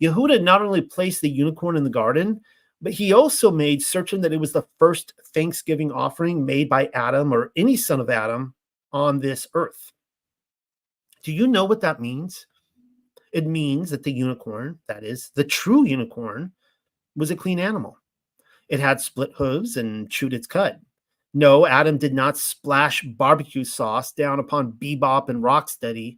Yehuda not only placed the unicorn in the garden, but he also made certain that it was the first Thanksgiving offering made by Adam or any son of Adam on this earth. Do you know what that means? It means that the unicorn, that is, the true unicorn, was a clean animal. It had split hooves and chewed its cud. No, Adam did not splash barbecue sauce down upon Bebop and Rocksteady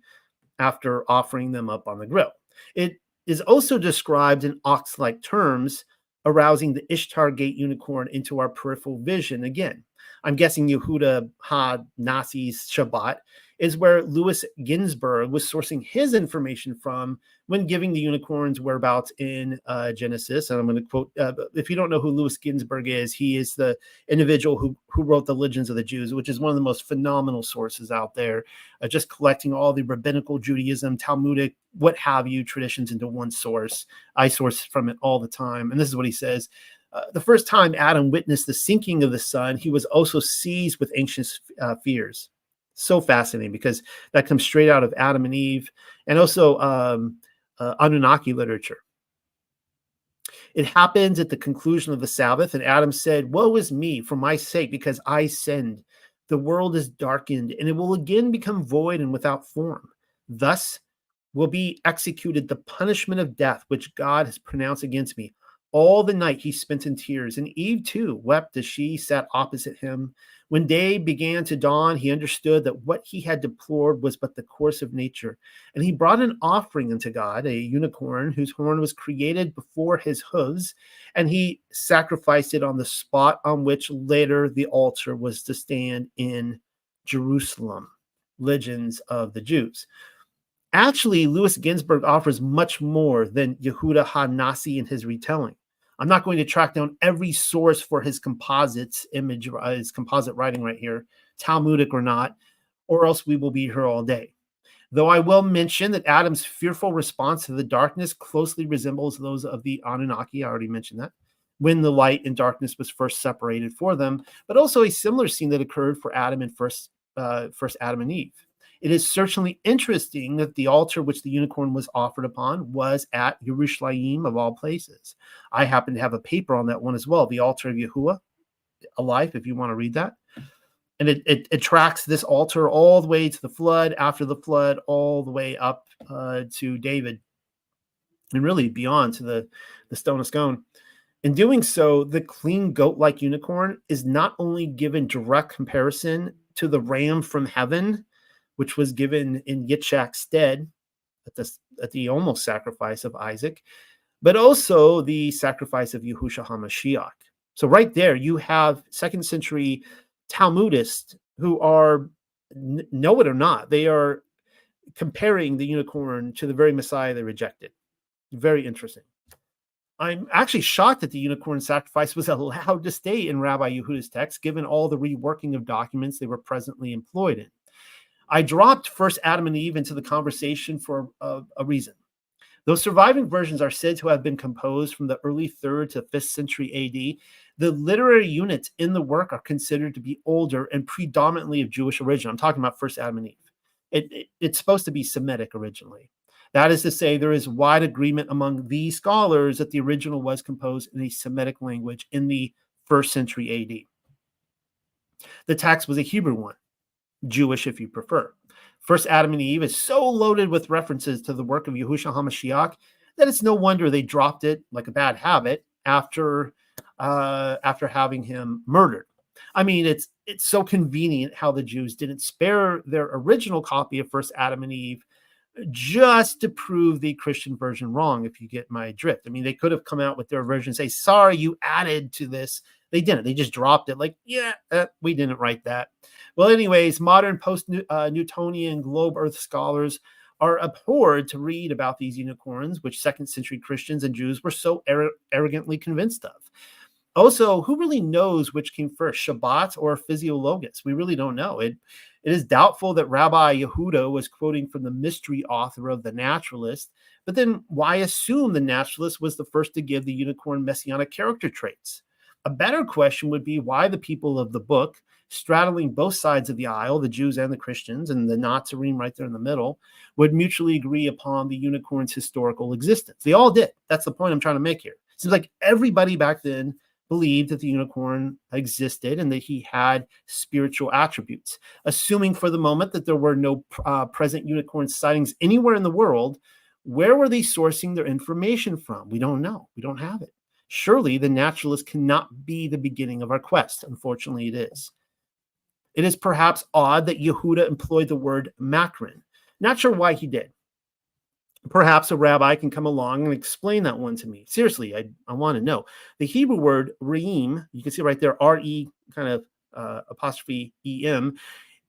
after offering them up on the grill. It is also described in ox-like terms, arousing the Ishtar Gate unicorn into our peripheral vision again. I'm guessing Yehuda Ha-Nasi's Shabbat is where Louis Ginsburg was sourcing his information from when giving the unicorn's whereabouts in Genesis. And I'm going to quote, if you don't know who Louis Ginsburg is, he is the individual who wrote the Legends of the Jews, which is one of the most phenomenal sources out there, just collecting all the rabbinical Judaism, Talmudic, what have you, traditions into one source. I source from it all the time. And this is what he says. The first time Adam witnessed the sinking of the sun, he was also seized with anxious fears. So fascinating, because that comes straight out of Adam and Eve, and also Anunnaki literature. It happens at the conclusion of the Sabbath, and Adam said, "Woe is me for my sake, because I sinned. The world is darkened, and it will again become void and without form. Thus will be executed the punishment of death, which God has pronounced against me." All the night he spent in tears, and Eve too wept as she sat opposite him. When day began to dawn, he understood that what he had deplored was but the course of nature. And he brought an offering unto God, a unicorn whose horn was created before his hooves, and he sacrificed it on the spot on which later the altar was to stand in Jerusalem. Legends of the Jews. Actually, Louis Ginsburg offers much more than Yehuda Ha-Nasi in his retelling. I'm not going to track down every source for his composites image, his composite writing right here, Talmudic or not, or else we will be here all day. Though I will mention that Adam's fearful response to the darkness closely resembles those of the Anunnaki. I already mentioned that, when the light and darkness was first separated for them, but also a similar scene that occurred for Adam and first Adam and Eve. It is certainly interesting that the altar which the unicorn was offered upon was at Yerushalayim, of all places. I happen to have a paper on that one as well, the altar of Yahuwah, alive, if you want to read that. And it tracks this altar all the way to the flood, after the flood, all the way up to David, and really beyond to the stone of scone. In doing so, the clean goat-like unicorn is not only given direct comparison to the ram from heaven, which was given in Yitzchak's stead at the almost sacrifice of Isaac, but also the sacrifice of Yahushua HaMashiach. So right there, you have second century Talmudists who are, know it or not, they are comparing the unicorn to the very Messiah they rejected. Very interesting. I'm actually shocked that the unicorn sacrifice was allowed to stay in Rabbi Yehuda's text, given all the reworking of documents they were presently employed in. I dropped first Adam and Eve into the conversation for a reason. Those surviving versions are said to have been composed from the early 3rd to 5th century AD. The literary units in the work are considered to be older and predominantly of Jewish origin. I'm talking about first Adam and Eve. It's supposed to be Semitic originally. That is to say, there is wide agreement among these scholars that the original was composed in a Semitic language in the 1st century AD. The text was a Hebrew one, Jewish if you prefer. First Adam and Eve is so loaded with references to the work of Yahushua HaMashiach that it's no wonder they dropped it like a bad habit after having him murdered. I mean, it's so convenient how the Jews didn't spare their original copy of First Adam and Eve just to prove the Christian version wrong, if you get my drift. I mean, they could have come out with their version and say, sorry, you added to this. They didn't. They just dropped it like, yeah, we didn't write that. Well, anyways, modern post-Newtonian globe earth scholars are abhorred to read about these unicorns, which second century Christians and Jews were so arrogantly convinced of. Also, who really knows which came first, Shabbat or Physiologus? We really don't know. It is doubtful that Rabbi Yehuda was quoting from the mystery author of The Naturalist, but then why assume the naturalist was the first to give the unicorn messianic character traits? A better question would be why the people of the book, straddling both sides of the aisle, the Jews and the Christians, and the Nazarene right there in the middle, would mutually agree upon the unicorn's historical existence. They all did. That's the point I'm trying to make here. It seems like everybody back then believed that the unicorn existed and that he had spiritual attributes. Assuming for the moment that there were no present unicorn sightings anywhere in the world, Where were they sourcing their information from? We don't know. We don't have it. Surely the naturalist cannot be the beginning of our quest. Unfortunately, it is. It is perhaps odd that Yehuda employed the word makrin. Not sure why he did. Perhaps a rabbi can come along and explain that one to me. Seriously, I want to know. The Hebrew word re'im, you can see right there, R-E kind of apostrophe E-M,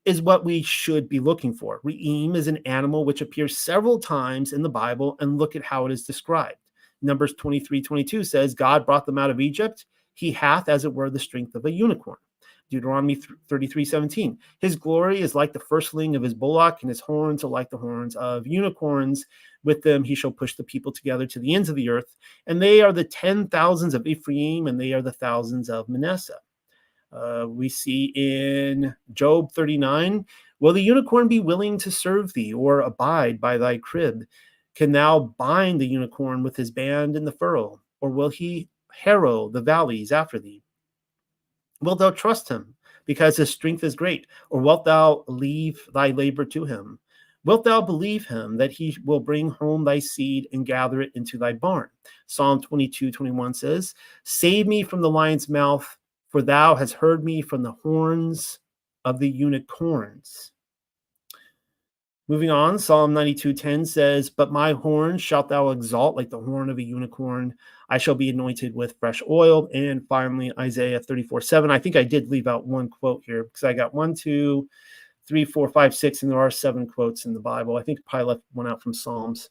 is what we should be looking for. Re'im is an animal which appears several times in the Bible, and look at how it is described. Numbers 23:22 says, God brought them out of Egypt. He hath, as it were, the strength of a unicorn. Deuteronomy 33:17. His glory is like the firstling of his bullock, and his horns are like the horns of unicorns. With them he shall push the people together to the ends of the earth, and they are the 10,000s of Ephraim, and they are the thousands of Manasseh. We see in Job 39, will the unicorn be willing to serve thee, or abide by thy crib? Can thou bind the unicorn with his band in the furrow, or will he harrow the valleys after thee? Wilt thou trust him, because his strength is great, or wilt thou leave thy labor to him? Wilt thou believe him, that he will bring home thy seed and gather it into thy barn? Psalm 22:21 says, save me from the lion's mouth, for thou hast heard me from the horns of the unicorns. Moving on, Psalm 92:10 says, but my horn shalt thou exalt like the horn of a unicorn. I shall be anointed with fresh oil. And finally, Isaiah 34:7. I think I did leave out one quote here because I got 1, 2, 3, 4, 5, 6, and there are 7 quotes in the Bible. I think I probably left one out from Psalms.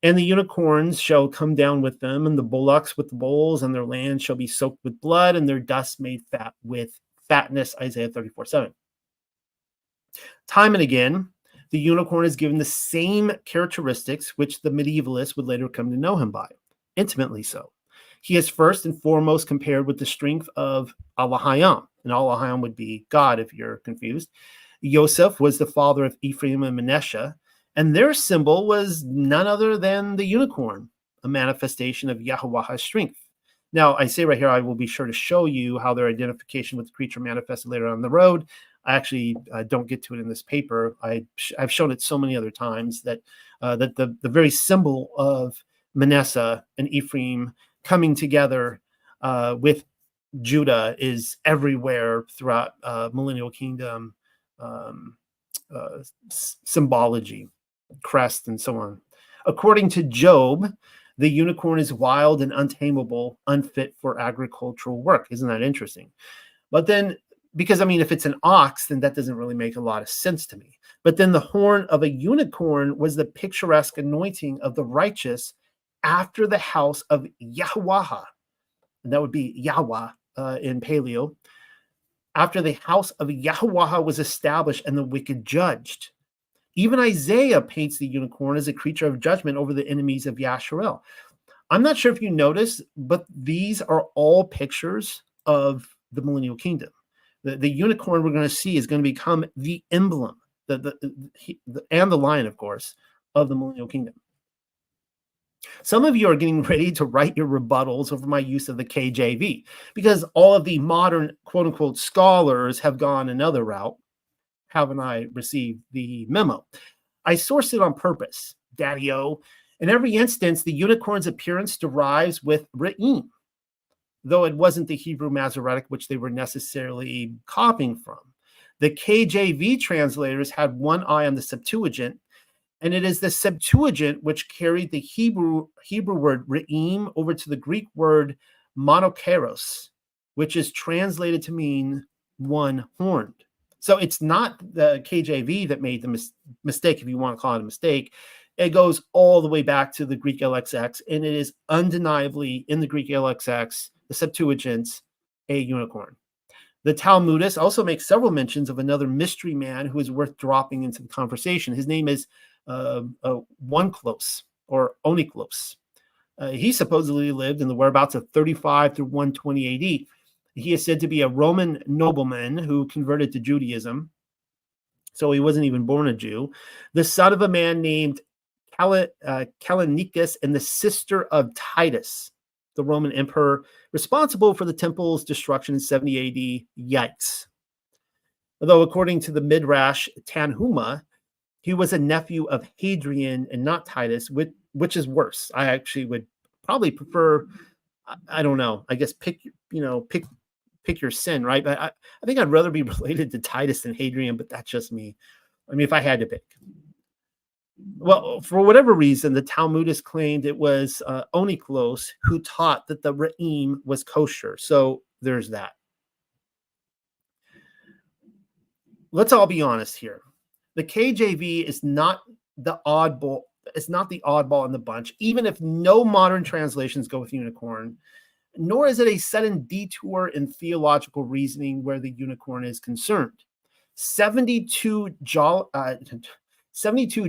And the unicorns shall come down with them, and the bullocks with the bulls, and their land shall be soaked with blood, and their dust made fat with fatness. Isaiah 34:7. Time and again, the unicorn is given the same characteristics which the medievalists would later come to know him by, intimately so. He is first and foremost compared with the strength of Allahayam, and Allahayam would be God if you're confused. Yosef was the father of Ephraim and Manasseh, and their symbol was none other than the unicorn, a manifestation of Yahweh's strength. Now, I say right here, I will be sure to show you how their identification with the creature manifested later on the road. I actually don't get to it in this paper. I've shown it so many other times that that the very symbol of Manasseh and Ephraim coming together with Judah is everywhere throughout Millennial Kingdom symbology, crest, and so on. According to Job, the unicorn is wild and untamable, unfit for agricultural work. Isn't that interesting? But then, because I mean, if it's an ox, then that doesn't really make a lot of sense to me. But then the horn of a unicorn was the picturesque anointing of the righteous after the house of Yahweh. And that would be Yahweh in Paleo. After the house of Yahweh was established and the wicked judged. Even Isaiah paints the unicorn as a creature of judgment over the enemies of Yasharel. I'm not sure if you noticed, but these are all pictures of the Millennial Kingdom. The unicorn we're going to see is going to become the emblem, and the lion, of course, of the Millennial Kingdom. Some of you are getting ready to write your rebuttals over my use of the KJV because all of the modern quote-unquote scholars have gone another route. Haven't I received the memo? I sourced it on purpose, Daddy-O. In every instance, the unicorn's appearance derives with Re'im, though it wasn't the Hebrew Masoretic which they were necessarily copying from. The KJV translators had one eye on the Septuagint, and it is the Septuagint which carried the Hebrew word Re'im over to the Greek word monokeros, which is translated to mean one-horned. So it's not the KJV that made the mistake, if you want to call it a mistake. It goes all the way back to the Greek LXX, and it is undeniably in the Greek LXX, the Septuagint, a unicorn. The Talmudists also make several mentions of another mystery man who is worth dropping into the conversation. His name is Onklos or Oniklos. He supposedly lived in the whereabouts of 35 through 120 AD. He is said to be a Roman nobleman who converted to Judaism. So he wasn't even born a Jew. The son of a man named Callinicus and the sister of Titus, the Roman emperor, responsible for the temple's destruction in 70 AD. Yikes. Although according to the Midrash Tanhuma, He was a nephew of Hadrian and not Titus, which is worse. I actually would probably prefer, I don't know, I guess pick your sin, right? But I think I'd rather be related to Titus than Hadrian, but that's just me. I mean, if I had to pick. Well, for whatever reason, the Talmudists claimed it was Oniklos who taught that the Re'im was kosher. So there's that. Let's all be honest here. The KJV is not the oddball. It's not the oddball in the bunch, even if no modern translations go with unicorn, nor is it a sudden detour in theological reasoning where the unicorn is concerned. 72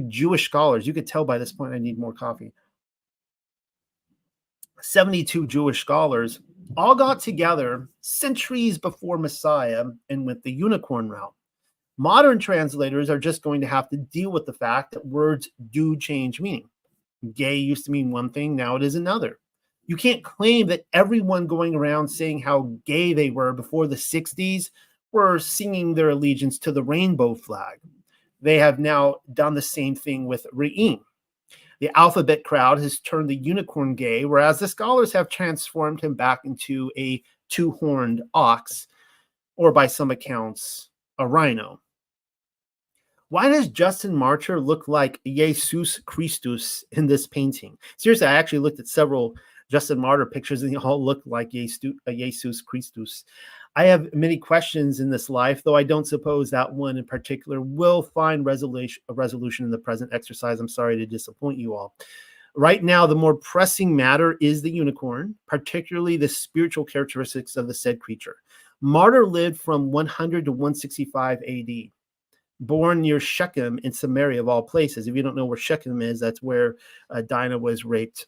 Jewish scholars, you could tell by this point I need more coffee. 72 Jewish scholars all got together centuries before Messiah and went the unicorn route. Modern translators are just going to have to deal with the fact that words do change meaning. Gay used to mean one thing, now it is another. You can't claim that everyone going around saying how gay they were before the 60s were singing their allegiance to the rainbow flag. They have now done the same thing with Re'im. The alphabet crowd has turned the unicorn gay, whereas the scholars have transformed him back into a two-horned ox, or by some accounts, a rhino. Why does Justin Martyr look like Jesus Christus in this painting? Seriously, I actually looked at several Justin Martyr pictures and they all look like Jesus Christus. I have many questions in this life, though I don't suppose that one in particular will find a resolution in the present exercise. I'm sorry to disappoint you all. Right now, the more pressing matter is the unicorn, particularly the spiritual characteristics of the said creature. Martyr lived from 100 to 165 AD. Born near Shechem in Samaria, of all places. If you don't know where Shechem is, that's where Dinah was raped,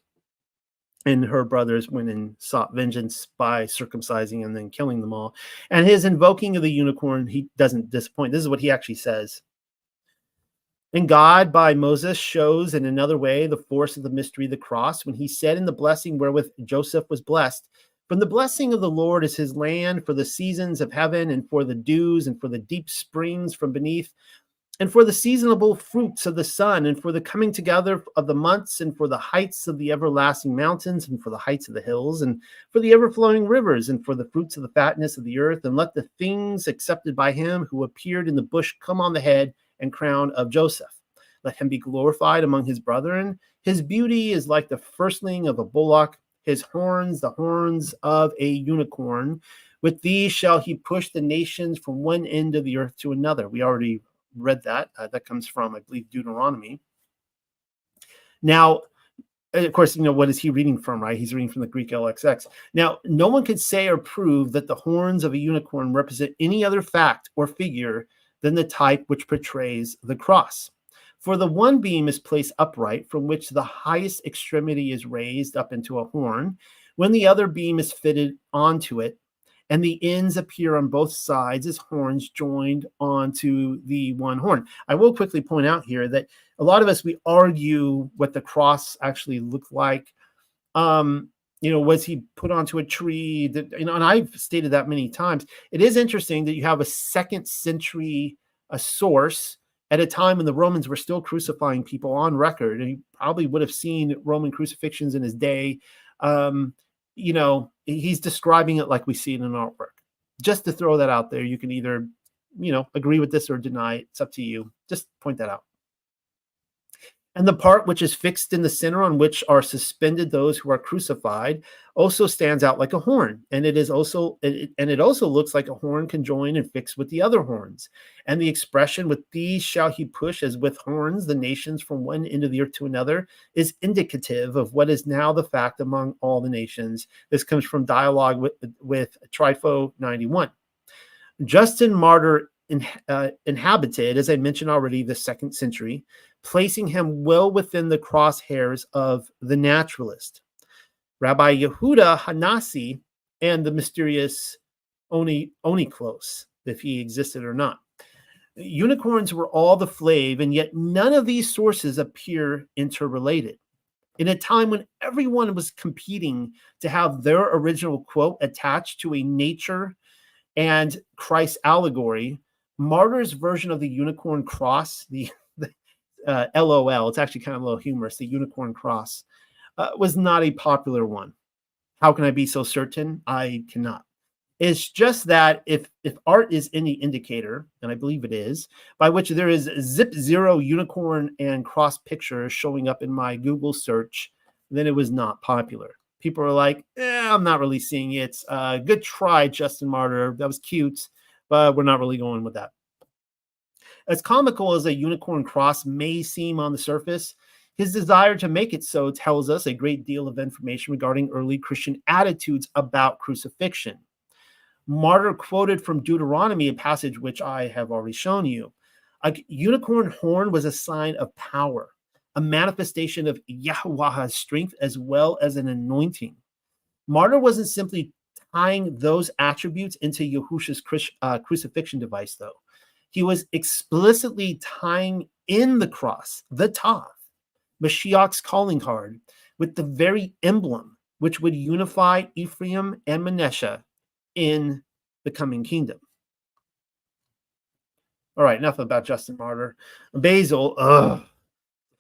and her brothers went and sought vengeance by circumcising and then killing them all. And his invoking of the unicorn, he doesn't disappoint. This is what he actually says. And God, by Moses, shows in another way the force of the mystery of the cross when he said in the blessing wherewith Joseph was blessed, from the blessing of the Lord is his land for the seasons of heaven and for the dews and for the deep springs from beneath and for the seasonable fruits of the sun and for the coming together of the months and for the heights of the everlasting mountains and for the heights of the hills and for the ever-flowing rivers and for the fruits of the fatness of the earth. And let the things accepted by him who appeared in the bush come on the head and crown of Joseph. Let him be glorified among his brethren. His beauty is like the firstling of a bullock, his horns, the horns of a unicorn. With these shall he push the nations from one end of the earth to another. We already read that. That comes from, I believe, Deuteronomy. Now, of course, what is he reading from, right? He's reading from the Greek LXX. Now, no one could say or prove that the horns of a unicorn represent any other fact or figure than the type which portrays the cross. For the one beam is placed upright, from which the highest extremity is raised up into a horn, when the other beam is fitted onto it, and the ends appear on both sides as horns joined onto the one horn. I will quickly point out here that a lot of us, we argue what the cross actually looked like. Was he put onto a tree? And I've stated that many times. It is interesting that you have a second century source at a time when the Romans were still crucifying people on record, and he probably would have seen Roman crucifixions in his day. He's describing it like we see it in artwork. Just to throw that out there, you can either, agree with this or deny it. It's up to you. Just point that out. And the part which is fixed in the center on which are suspended those who are crucified also stands out like a horn. And it also looks like a horn conjoined and fixed with the other horns. And the expression with these shall he push as with horns the nations from one end of the earth to another is indicative of what is now the fact among all the nations. This comes from Dialogue with Trifo 91. Justin Martyr inhabited, as I mentioned already, the 2nd century, placing him well within the crosshairs of the naturalist. Rabbi Yehuda Hanasi and the mysterious Oniklos, if he existed or not. Unicorns were all the flave, and yet none of these sources appear interrelated. In a time when everyone was competing to have their original quote attached to a nature and Christ allegory, Martyr's version of the unicorn cross, LOL, it's actually kind of a little humorous, the unicorn cross, was not a popular one. How can I be so certain? I cannot. It's just that if art is any indicator, and I believe it is, by which there is zip zero unicorn and cross pictures showing up in my Google search, then it was not popular. People are like, I'm not really seeing it. Good try, Justin Martyr. That was cute, but we're not really going with that. As comical as a unicorn cross may seem on the surface, his desire to make it so tells us a great deal of information regarding early Christian attitudes about crucifixion. Martyr quoted from Deuteronomy, a passage which I have already shown you. A unicorn horn was a sign of power, a manifestation of Yahweh's strength as well as an anointing. Martyr wasn't simply tying those attributes into Yahushua's crucifixion device, though. He was explicitly tying in the cross, the Tav, Mashiach's calling card, with the very emblem which would unify Ephraim and Manasseh in the coming kingdom. All right, enough about Justin Martyr. Basil,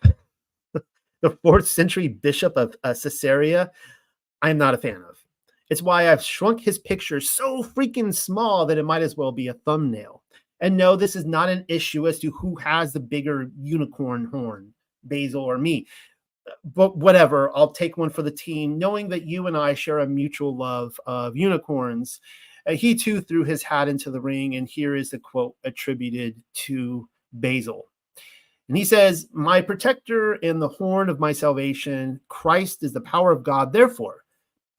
the 4th century bishop of Caesarea, I'm not a fan of. It's why I've shrunk his picture so freaking small that it might as well be a thumbnail. And no, this is not an issue as to who has the bigger unicorn horn, Basil or me. But whatever, I'll take one for the team, knowing that you and I share a mutual love of unicorns. He too threw his hat into the ring, and here is the quote attributed to Basil. And he says, "My protector and the horn of my salvation, Christ is the power of God. Therefore,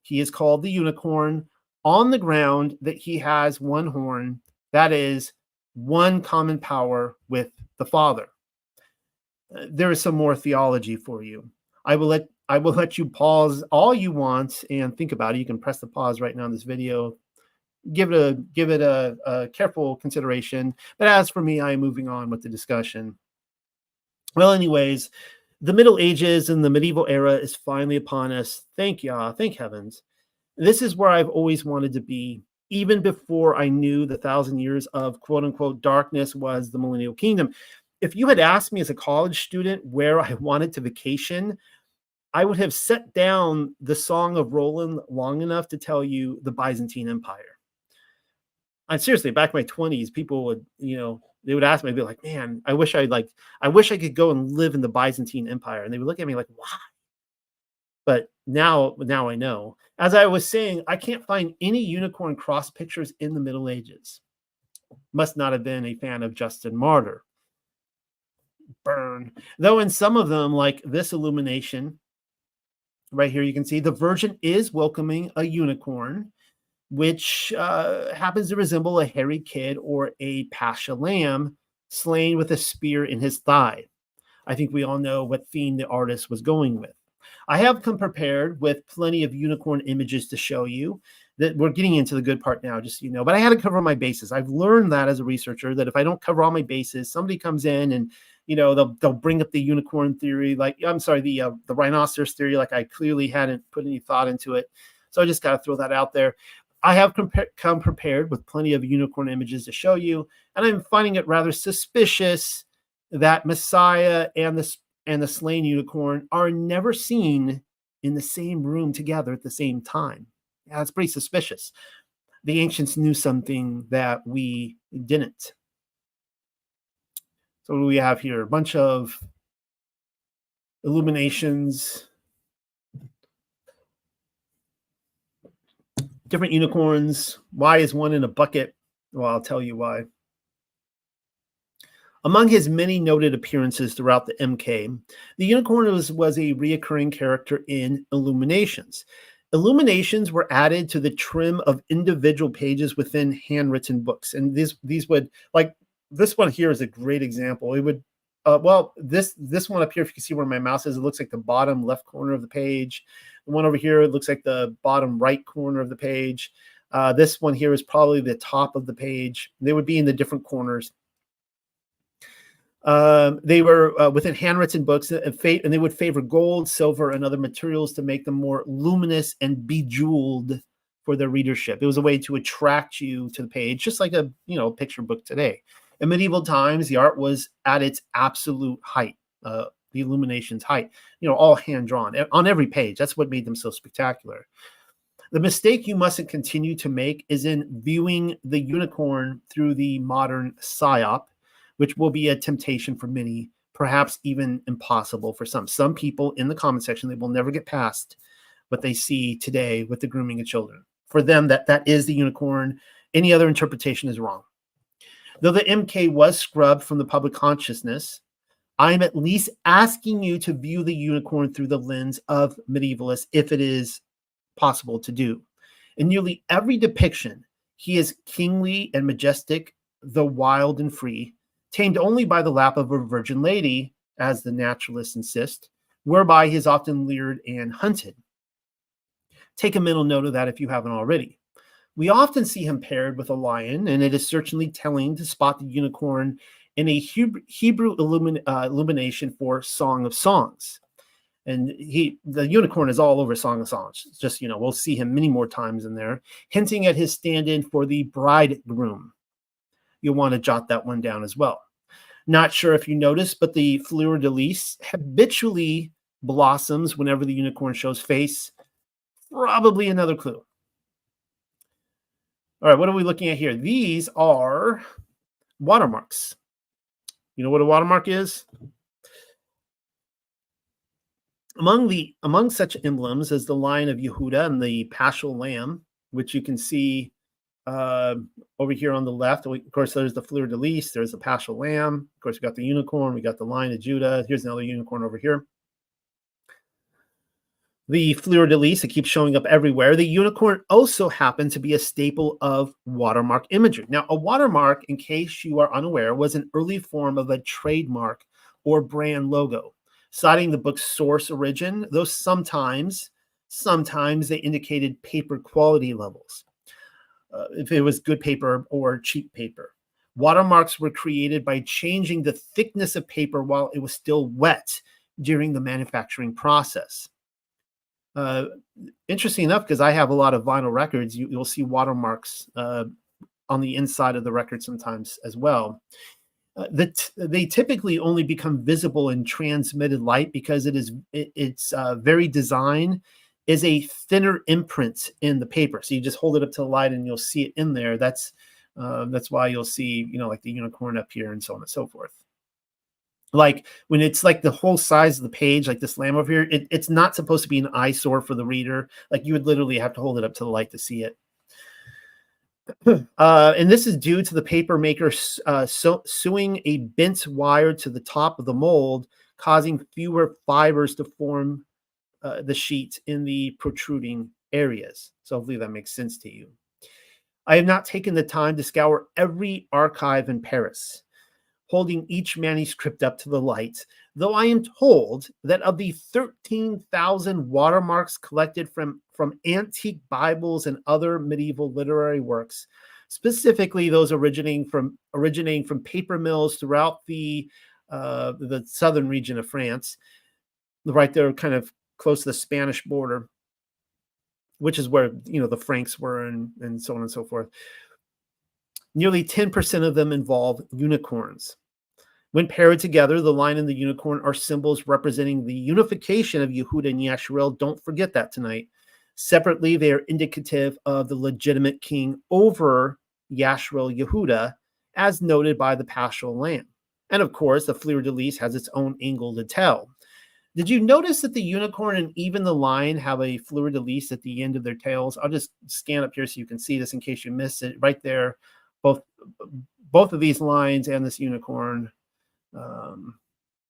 he is called the unicorn on the ground that he has one horn, that is, one common power with the Father." There is some more theology for you. I will let you pause all you want and think about it. You can press the pause right now in this video. Give it a careful consideration. But as for me, I am moving on with the discussion. Well, anyways, the Middle Ages and the medieval era is finally upon us. Thank Yah, thank heavens. This is where I've always wanted to be, even before I knew the 1,000 years of quote-unquote darkness was the millennial kingdom. If you had asked me as a college student where I wanted to vacation, I would have set down the Song of Roland long enough to tell you the Byzantine Empire. And seriously, back in my 20s, people would, they would ask me, they'd be like, man, I wish I could go and live in the Byzantine Empire. And they would look at me like, why? But now I know. As I was saying, I can't find any unicorn cross pictures in the Middle Ages. Must not have been a fan of Justin Martyr. Burn. Though in some of them, like this illumination, right here, you can see the Virgin is welcoming a unicorn, which happens to resemble a hairy kid or a pascha lamb slain with a spear in his thigh. I think we all know what theme the artist was going with. I have come prepared with plenty of unicorn images to show you. That we're getting into the good part now, just so you know. But I had to cover my bases. I've learned that as a researcher, that if I don't cover all my bases, somebody comes in and they'll bring up the unicorn theory, the rhinoceros theory, like I clearly hadn't put any thought into it. So I just got to throw that out there. I have come prepared with plenty of unicorn images to show you, and I'm finding it rather suspicious that Messiah and the slain unicorn are never seen in the same room together at the same time. Yeah, that's pretty suspicious. The ancients knew something that we didn't. So what do we have here? A bunch of illuminations, different unicorns. Why is one in a bucket? Well, I'll tell you why. Among his many noted appearances throughout the MK, the unicorn was a reoccurring character in illuminations. Illuminations were added to the trim of individual pages within handwritten books. And these would, like this one here is a great example. It would, this one up here, if you can see where my mouse is, it looks like the bottom left corner of the page. The one over here, it looks like the bottom right corner of the page. This one here is probably the top of the page. They would be in the different corners. They were within handwritten books, and they would favor gold, silver, and other materials to make them more luminous and bejeweled for their readership. It was a way to attract you to the page, just like a picture book today. In medieval times, the art was at its absolute height. the illuminations height, all hand drawn on every page. That's what made them so spectacular. The mistake you mustn't continue to make is in viewing the unicorn through the modern psyop, which will be a temptation for many, perhaps even impossible for some. Some people in the comment section, they will never get past what they see today with the grooming of children. For them, that is the unicorn. Any other interpretation is wrong. Though the MK was scrubbed from the public consciousness, I'm at least asking you to view the unicorn through the lens of medievalists, if it is possible to do. In nearly every depiction, he is kingly and majestic, though wild and free, tamed only by the lap of a virgin lady, as the naturalists insist, whereby he is often lured and hunted. Take a mental note of that if you haven't already. We often see him paired with a lion, and it is certainly telling to spot the unicorn in a Hebrew illumination for Song of Songs. And the unicorn is all over Song of Songs. It's just, we'll see him many more times in there, hinting at his stand-in for the bridegroom. You'll want to jot that one down as well. Not sure if you noticed, but the fleur-de-lis habitually blossoms whenever the unicorn shows face. Probably another clue. All right, what are we looking at here? These are watermarks. You know what a watermark is? Among such emblems as the Lion of Yehuda and the Paschal Lamb, which you can see over here on the left. Of course, there's the fleur-de-lis. There's the Paschal Lamb. Of course, we got the unicorn. We got the Lion of Judah. Here's another unicorn over here. The fleur-de-lis, it keeps showing up everywhere. The unicorn also happened to be a staple of watermark imagery. Now, a watermark, in case you are unaware, was an early form of a trademark or brand logo, citing the book's source origin, though sometimes they indicated paper quality levels, if it was good paper or cheap paper. Watermarks were created by changing the thickness of paper while it was still wet during the manufacturing process. Interesting enough, because I have a lot of vinyl records, you'll see watermarks on the inside of the record sometimes as well. They typically only become visible in transmitted light because its very design is a thinner imprint in the paper. So you just hold it up to the light and you'll see it in there. That's why you'll see, like the unicorn up here and so on and so forth. Like when it's like the whole size of the page, like this lamb over here, it's not supposed to be an eyesore for the reader. Like you would literally have to hold it up to the light to see it. And this is due to the paper maker sewing a bent wire to the top of the mold, causing fewer fibers to form the sheet in the protruding areas. So hopefully that makes sense to you. I have not taken the time to scour every archive in Paris, holding each manuscript up to the light, though I am told that of the 13,000 watermarks collected from antique Bibles and other medieval literary works, specifically those originating from paper mills throughout the southern region of France, right there, kind of close to the Spanish border, which is where the Franks were and so on and so forth. Nearly 10% of them involve unicorns. When paired together, the lion and the unicorn are symbols representing the unification of Yehuda and Yasharel. Don't forget that tonight. Separately, they are indicative of the legitimate king over Yasharel Yehuda, as noted by the Paschal Lamb. And of course, the fleur-de-lis has its own angle to tell. Did you notice that the unicorn and even the lion have a fleur-de-lis at the end of their tails? I'll just scan up here so you can see this in case you missed it. Right there, both of these lions and this unicorn,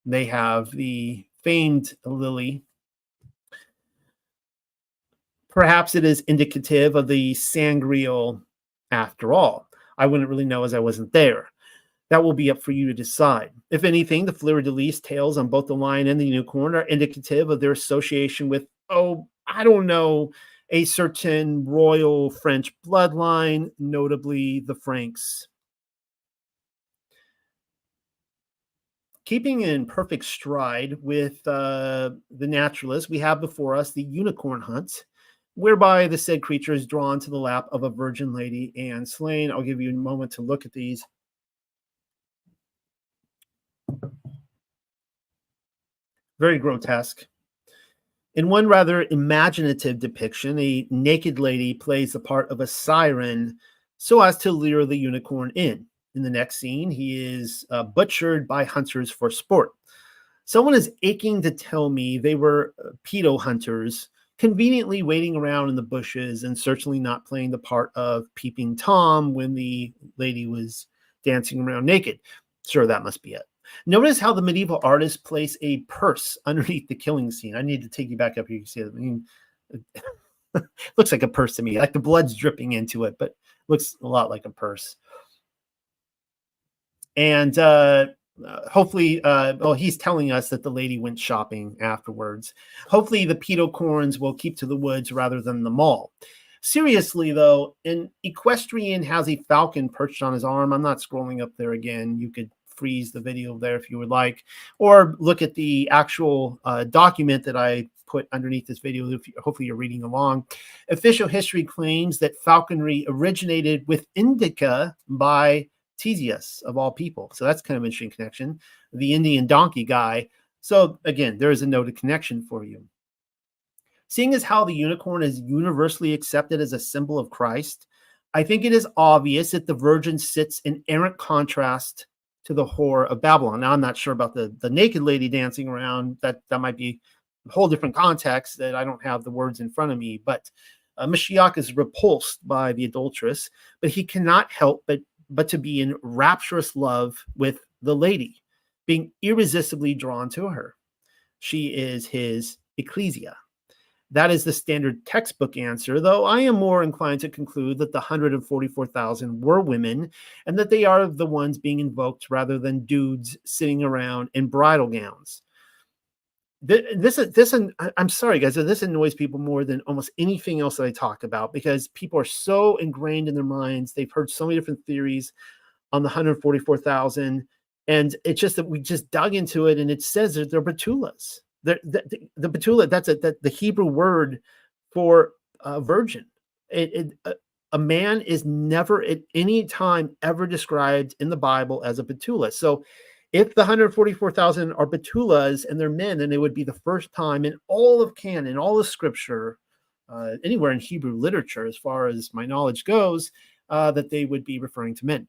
they have the famed lily. Perhaps it is indicative of the sangreal after all. I wouldn't really know as I wasn't there. That will be up for you to decide. If anything, the fleur-de-lis tails on both the lion and the unicorn are indicative of their association with, I don't know, a certain royal French bloodline, notably the Franks. Keeping in perfect stride with the naturalists, we have before us the unicorn hunt, whereby the said creature is drawn to the lap of a virgin lady and slain. I'll give you a moment to look at these. very grotesque. In one rather imaginative depiction, a naked lady plays the part of a siren so as to lure the unicorn in. In the next scene, he is butchered by hunters for sport. Someone is aching to tell me they were pedo hunters, conveniently waiting around in the bushes and certainly not playing the part of peeping Tom when the lady was dancing around naked. Sure, that must be it. Notice how the medieval artists place a purse underneath the killing scene. I need to take you back up here. You can see it. I mean, it looks like a purse to me, like the blood's dripping into it, but looks a lot like a purse. And hopefully, he's telling us that the lady went shopping afterwards. Hopefully the pedo corns will keep to the woods rather than the mall. Seriously, though, an equestrian has a falcon perched on his arm. I'm not scrolling up there again. You could freeze the video there if you would like, or look at the actual document that I put underneath this video. Hopefully you're reading along. Official history claims that falconry originated with Indica by Theseus, of all people. So that's kind of an interesting connection. The Indian donkey guy. So again, there is a noted connection for you. Seeing as how the unicorn is universally accepted as a symbol of Christ, I think it is obvious that the virgin sits in errant contrast to the whore of Babylon. Now, I'm not sure about the naked lady dancing around. That might be a whole different context that I don't have the words in front of me. But Mashiach is repulsed by the adulteress, but he cannot help but to be in rapturous love with the lady, being irresistibly drawn to her. She is his ecclesia. That is the standard textbook answer, though I am more inclined to conclude that the 144,000 were women and that they are the ones being invoked rather than dudes sitting around in bridal gowns. I'm sorry, guys, this annoys people more than almost anything else that I talk about, because people are so ingrained in their minds. They've heard so many different theories on the 144,000, and it's just that we just dug into it, and it says that they're betulas. The betula, that's the Hebrew word for virgin. A man is never at any time ever described in the Bible as a betula. So if the 144,000 are betulas and they're men, then it would be the first time in all of canon, all of scripture, anywhere in Hebrew literature, as far as my knowledge goes, that they would be referring to men.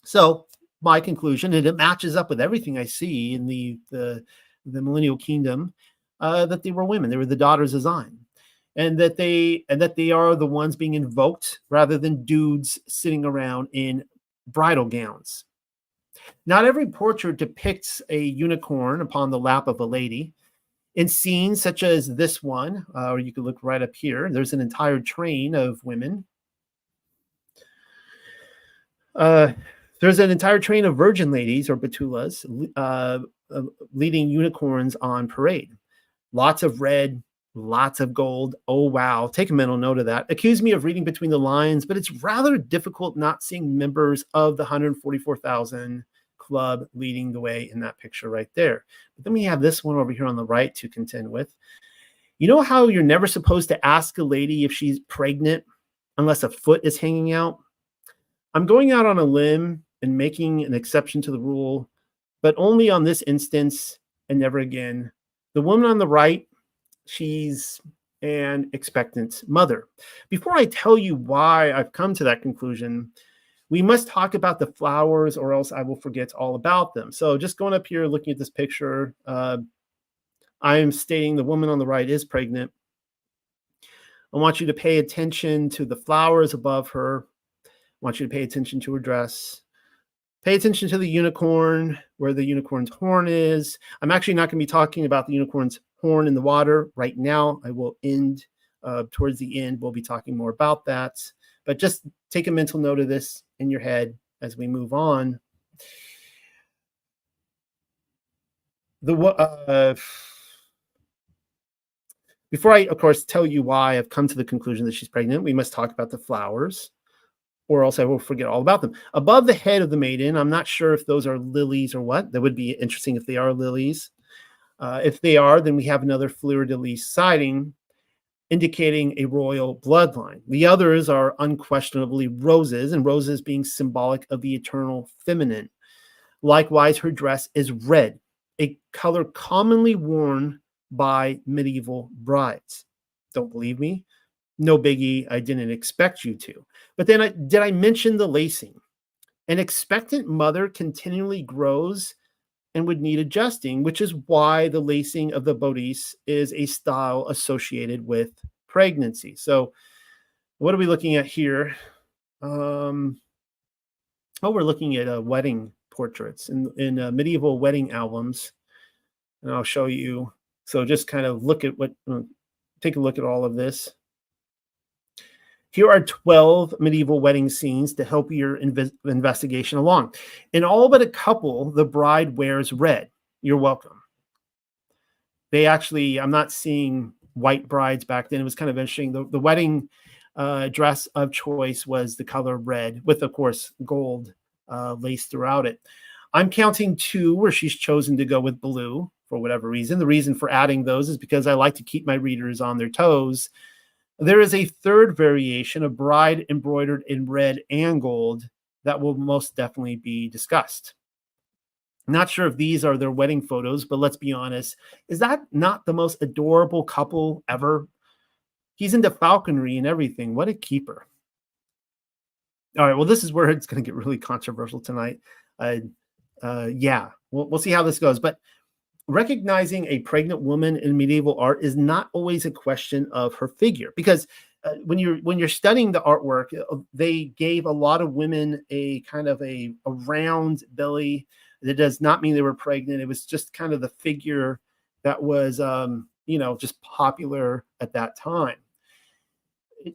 So my conclusion, and it matches up with everything I see in the millennial kingdom, that they were women. They were the daughters of Zion, and that they are the ones being invoked rather than dudes sitting around in bridal gowns. Not every portrait depicts a unicorn upon the lap of a lady. In scenes such as this one, or you could look right up here, there's an entire train of women. There's an entire train of virgin ladies or betulas leading unicorns on parade. Lots of red, lots of gold. Oh, wow. Take a mental note of that. Accuse me of reading between the lines, but it's rather difficult not seeing members of the 144,000 club leading the way in that picture right there. But then we have this one over here on the right to contend with. You know how you're never supposed to ask a lady if she's pregnant unless a foot is hanging out? I'm going out on a limb and making an exception to the rule, but only on this instance and never again. The woman on the right, she's an expectant mother. Before I tell you why I've come to that conclusion, we must talk about the flowers, or else I will forget all about them. So just going up here, looking at this picture, I am stating the woman on the right is pregnant. I want you to pay attention to the flowers above her. I want you to pay attention to her dress. Pay attention to the unicorn, where the unicorn's horn is. I'm actually not going to be talking about the unicorn's horn in the water right now. I will end towards the end. We'll be talking more about that. But just take a mental note of this in your head as we move on. Before I, of course, tell you why I've come to the conclusion that she's pregnant, we must talk about the flowers, or else I will forget all about them. Above the head of the maiden, I'm not sure if those are lilies or what. That would be interesting if they are lilies. If they are, then we have another fleur-de-lis sighting, indicating a royal bloodline. The others are unquestionably roses, and roses being symbolic of the eternal feminine. Likewise, her dress is red, a color commonly worn by medieval brides. Don't believe me? No biggie. I didn't expect you to. But then did I mention the lacing? An expectant mother continually grows and would need adjusting, which is why the lacing of the bodice is a style associated with pregnancy. So what are we looking at here? We're looking at wedding portraits in medieval wedding albums. And I'll show you. So just kind of take a look at all of this. Here are 12 medieval wedding scenes to help your investigation along. In all but a couple, the bride wears red. You're welcome. I'm not seeing white brides back then. It was kind of interesting. The wedding dress of choice was the color red with, of course, gold lace throughout it. I'm counting 2 where she's chosen to go with blue for whatever reason. The reason for adding those is because I like to keep my readers on their toes. There is a third variation, a bride embroidered in red and gold, that will most definitely be discussed. Not sure if these are their wedding photos, but let's be honest. Is that not the most adorable couple ever? He's into falconry and everything. What a keeper. All right, well, this is where it's going to get really controversial tonight. Yeah, we'll see how this goes. But recognizing a pregnant woman in medieval art is not always a question of her figure, because when you're studying the artwork, they gave a lot of women a kind of a round belly. That does not mean they were pregnant. It was just kind of the figure that was, just popular at that time.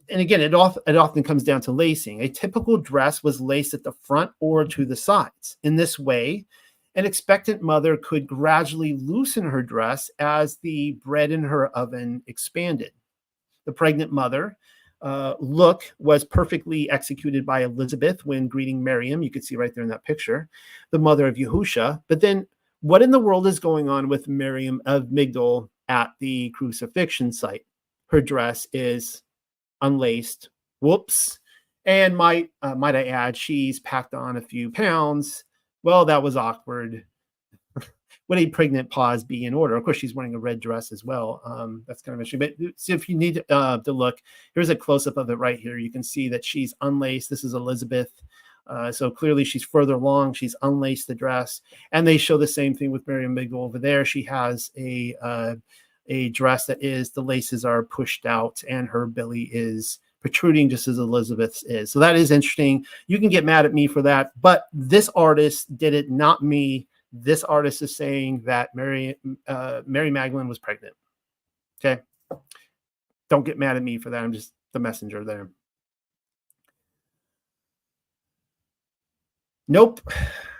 And again, it often comes down to lacing. A typical dress was laced at the front or to the sides. In this way, an expectant mother could gradually loosen her dress as the bread in her oven expanded. The pregnant mother look was perfectly executed by Elizabeth when greeting Miriam. You can see right there in that picture, the mother of Yahusha. But then what in the world is going on with Miriam of Migdal at the crucifixion site? Her dress is unlaced. Whoops. And might I add, she's packed on a few pounds. Well, that was awkward. Would a pregnant pause be in order? Of course, she's wearing a red dress as well. That's kind of interesting. But see, if you need to look, here's a close-up of it right here. You can see that she's unlaced. This is Elizabeth. So clearly she's further along. She's unlaced the dress. And they show the same thing with Miriam Migdal over there. She has a dress that is, the laces are pushed out and her belly is protruding just as Elizabeth's is. So that is interesting. You can get mad at me for that, but this artist did it, not me. This artist is saying that Mary Magdalene was pregnant. Okay. Don't get mad at me for that. I'm just the messenger there. Nope.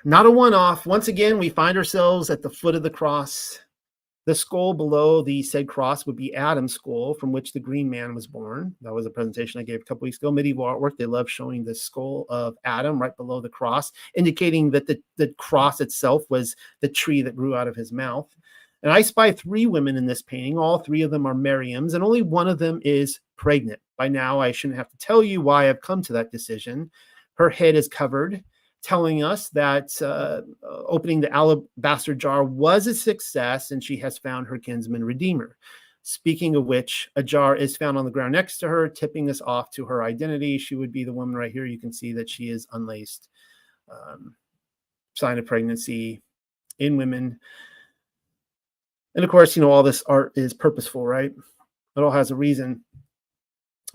Not a one-off. Once again, we find ourselves at the foot of the cross. The skull below the said cross would be Adam's skull, from which the green man was born. That was a presentation I gave a couple weeks ago. Medieval artwork, they love showing the skull of Adam right below the cross, indicating that the cross itself was the tree that grew out of his mouth. And I spy 3 women in this painting. All 3 of them are Miriam's, and only one of them is pregnant. By now, I shouldn't have to tell you why I've come to that decision. Her head is covered, telling us that opening the alabaster jar was a success and she has found her kinsman redeemer. Speaking of which, a jar is found on the ground next to her, tipping us off to her identity. She would be the woman right here. You can see that she is unlaced. Sign of pregnancy in women. And of course, all this art is purposeful, right? It all has a reason.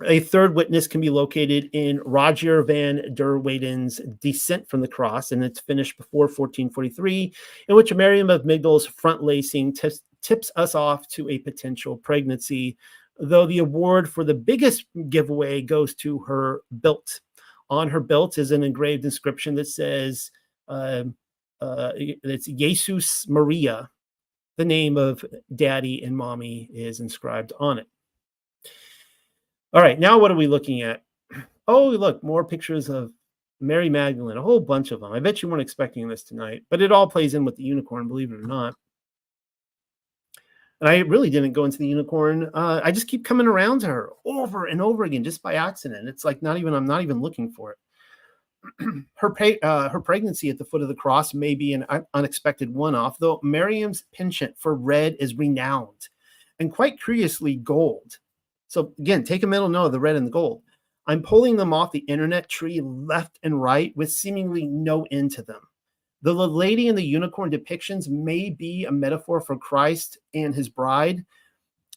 A third witness can be located in Roger van der Weyden's Descent from the Cross, and it's finished before 1443, in which Miriam of Migdal's front lacing tips us off to a potential pregnancy, though the award for the biggest giveaway goes to her bilt. On her bilt is an engraved inscription that says, it's Jesus Maria. The name of daddy and mommy is inscribed on it. All right, now what are we looking at? Oh, look, more pictures of Mary Magdalene, a whole bunch of them. I bet you weren't expecting this tonight, but it all plays in with the unicorn, believe it or not. And I really didn't go into the unicorn. I just keep coming around to her over and over again, just by accident. It's like I'm not even looking for it. Her pregnancy at the foot of the cross may be an unexpected one-off, though Miriam's penchant for red is renowned, and quite curiously, gold. So again, take a mental note of the red and the gold. I'm pulling them off the internet tree left and right with seemingly no end to them. The lady and the unicorn depictions may be a metaphor for Christ and his bride.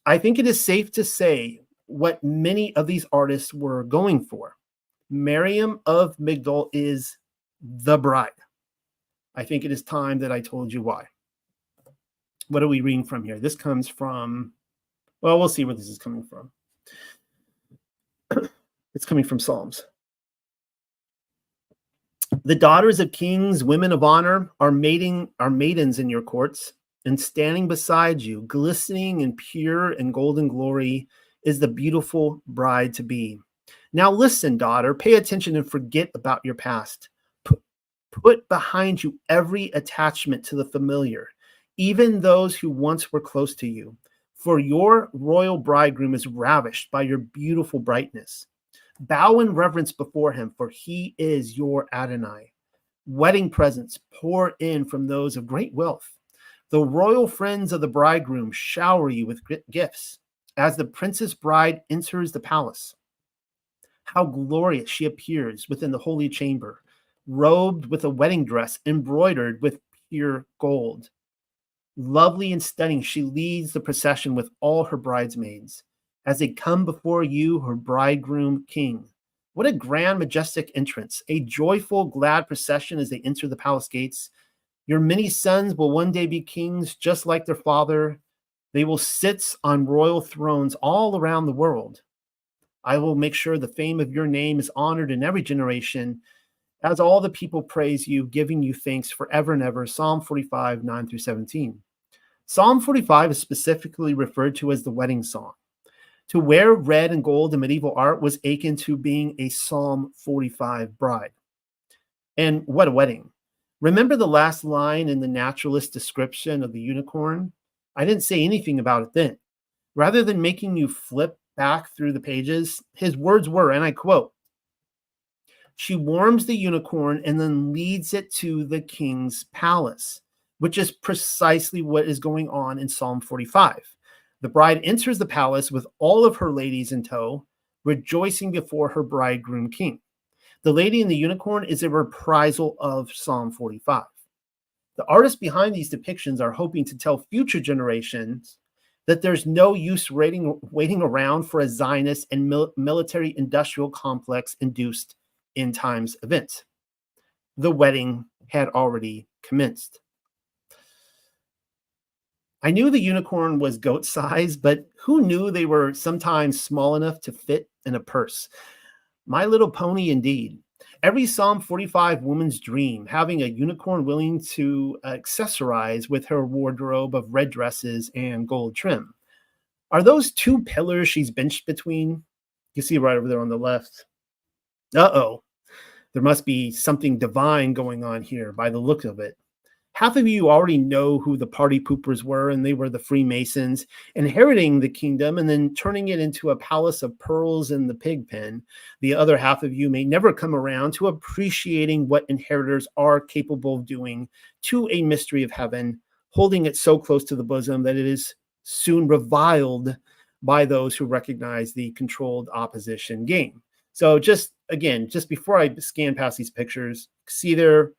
I think it is safe to say what many of these artists were going for. Miriam of Magdalene is the bride. I think it is time that I told you why. What are we reading from here? This comes from, well, we'll see where this is coming from. It's coming from Psalms. The daughters of kings, women of honor, are maidens in your courts, and standing beside you, glistening in pure and golden glory, is the beautiful bride to be. Now listen, daughter, pay attention and forget about your past. Put behind you every attachment to the familiar, even those who once were close to you. For your royal bridegroom is ravished by your beautiful brightness. Bow in reverence before him, for he is your Adonai. Wedding presents pour in from those of great wealth. The royal friends of the bridegroom shower you with gifts as the princess bride enters the palace. How glorious she appears within the holy chamber, robed with a wedding dress embroidered with pure gold. Lovely and stunning, she leads the procession with all her bridesmaids as they come before you, her bridegroom king. What a grand, majestic entrance, a joyful, glad procession as they enter the palace gates. Your many sons will one day be kings just like their father. They will sit on royal thrones all around the world. I will make sure the fame of your name is honored in every generation as all the people praise you, giving you thanks forever and ever. Psalm 45, 9 through 17. Psalm 45 is specifically referred to as the wedding song. To wear red and gold in medieval art was akin to being a Psalm 45 bride. And what a wedding. Remember the last line in the naturalist description of the unicorn? I didn't say anything about it then. Rather than making you flip back through the pages, his words were, and I quote, "She warms the unicorn and then leads it to the king's palace," which is precisely what is going on in Psalm 45. The bride enters the palace with all of her ladies in tow, rejoicing before her bridegroom king. The lady and the unicorn is a reprisal of Psalm 45. The artists behind these depictions are hoping to tell future generations that there's no use waiting around for a Zionist and military industrial complex induced end times events. The wedding had already commenced. I knew the unicorn was goat size, but who knew they were sometimes small enough to fit in a purse? My Little Pony, indeed. Every Psalm 45 woman's dream, having a unicorn willing to accessorize with her wardrobe of red dresses and gold trim. Are those two pillars she's benched between? You see right over there on the left. Uh-oh. There must be something divine going on here by the look of it. Half of you already know who the party poopers were, and they were the Freemasons, inheriting the kingdom and then turning it into a palace of pearls in the pig pen. The other half of you may never come around to appreciating what inheritors are capable of doing to a mystery of heaven, holding it so close to the bosom that it is soon reviled by those who recognize the controlled opposition game. So just before I scan past these pictures, see there,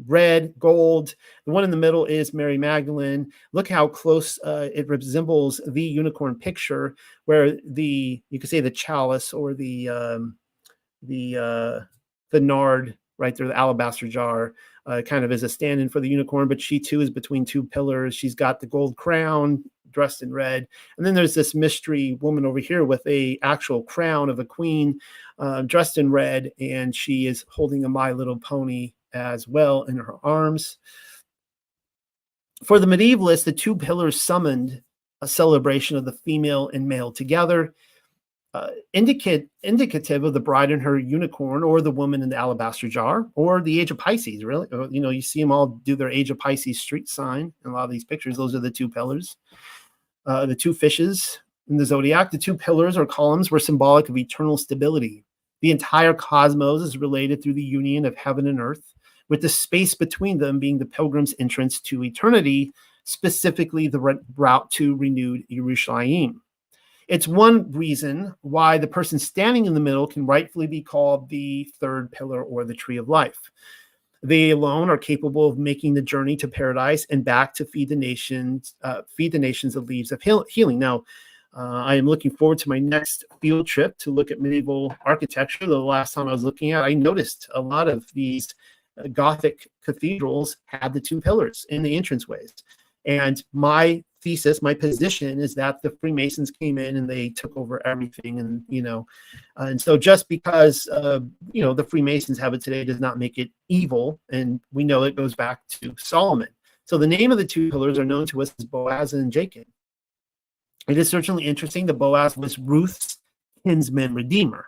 red, gold. The one in the middle is Mary Magdalene. Look how close it resembles the unicorn picture, where you could say the chalice or the nard right there, the alabaster jar, kind of is a stand-in for the unicorn, but she too is between two pillars. She's got the gold crown, dressed in red, and then there's this mystery woman over here with a actual crown of a queen, dressed in red, and she is holding a My Little Pony as well in her arms. For the medievalists, the two pillars summoned a celebration of the female and male together, indicative of the bride and her unicorn, or the woman in the alabaster jar, or the Age of Pisces. Really, you see them all do their Age of Pisces street sign in a lot of these pictures. Those are the two pillars. The two fishes in the zodiac. The two pillars or columns were symbolic of eternal stability. The entire cosmos is related through the union of heaven and earth, with the space between them being the pilgrim's entrance to eternity, specifically the route to renewed Yerushalayim. It's one reason why the person standing in the middle can rightfully be called the third pillar or the tree of life. They alone are capable of making the journey to paradise and back to feed the nations the leaves of healing. Now, I am looking forward to my next field trip to look at medieval architecture. The last time I was looking at, I noticed a lot of these Gothic cathedrals had the two pillars in the entranceways. And my thesis, my position is that the Freemasons came in and they took over everything. And, and so just because, the Freemasons have it today does not make it evil. And we know it goes back to Solomon. So the name of the two pillars are known to us as Boaz and Jacob. It is certainly interesting that Boaz was Ruth's kinsman redeemer.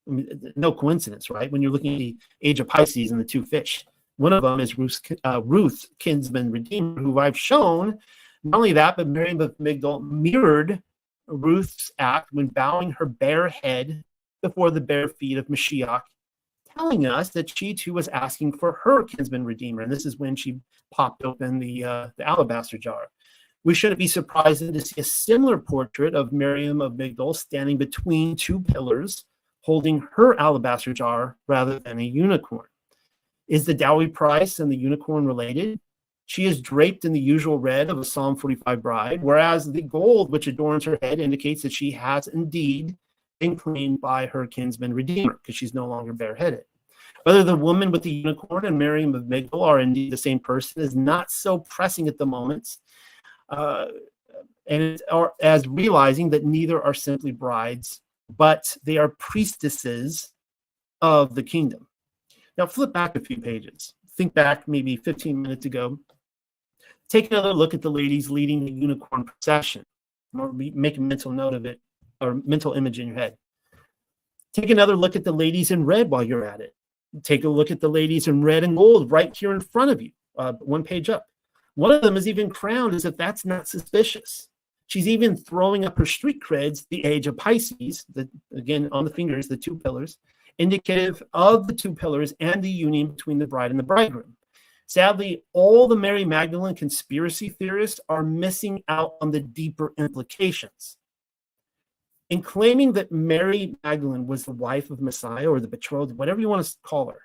I mean, no coincidence, right? When you're looking at the age of Pisces and the two fish. One of them is Ruth's kinsman redeemer, who I've shown. Not only that, but Miriam of Magdalene mirrored Ruth's act when bowing her bare head before the bare feet of Mashiach, telling us that she too was asking for her kinsman redeemer. And this is when she popped open the alabaster jar. We shouldn't be surprised to see a similar portrait of Miriam of Magdalene standing between two pillars, holding her alabaster jar rather than a unicorn. Is the dowry price and the unicorn related? She is draped in the usual red of a Psalm 45 bride, whereas the gold which adorns her head indicates that she has indeed been claimed by her kinsman redeemer, because she's no longer bareheaded. Whether the woman with the unicorn and Miriam of Magdalene are indeed the same person is not so pressing at the moment, as realizing that neither are simply brides, but they are priestesses of the kingdom. Now flip back a few pages. Think back maybe 15 minutes ago. Take another look at the ladies leading the unicorn procession. Or make a mental note of it, or mental image in your head. Take another look at the ladies in red while you're at it. Take a look at the ladies in red and gold right here in front of you, one page up. One of them is even crowned as if that's not suspicious. She's even throwing up her street creds, the age of Pisces, again on the fingers, the two pillars, indicative of the two pillars and the union between the bride and the bridegroom. Sadly, all the Mary Magdalene conspiracy theorists are missing out on the deeper implications. In claiming that Mary Magdalene was the wife of Messiah, or the betrothed, whatever you want to call her,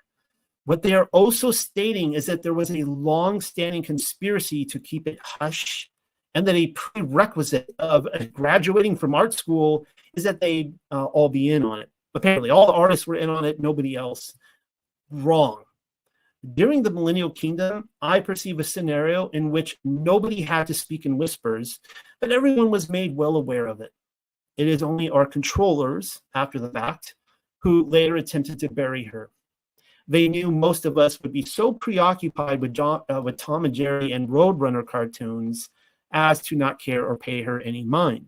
what they are also stating is that there was a long-standing conspiracy to keep it hush, and that a prerequisite of graduating from art school is that they all be in on it. Apparently, all the artists were in on it, nobody else. Wrong. During the Millennial Kingdom, I perceive a scenario in which nobody had to speak in whispers, but everyone was made well aware of it. It is only our controllers, after the fact, who later attempted to bury her. They knew most of us would be so preoccupied with Tom and Jerry and Roadrunner cartoons as to not care or pay her any mind.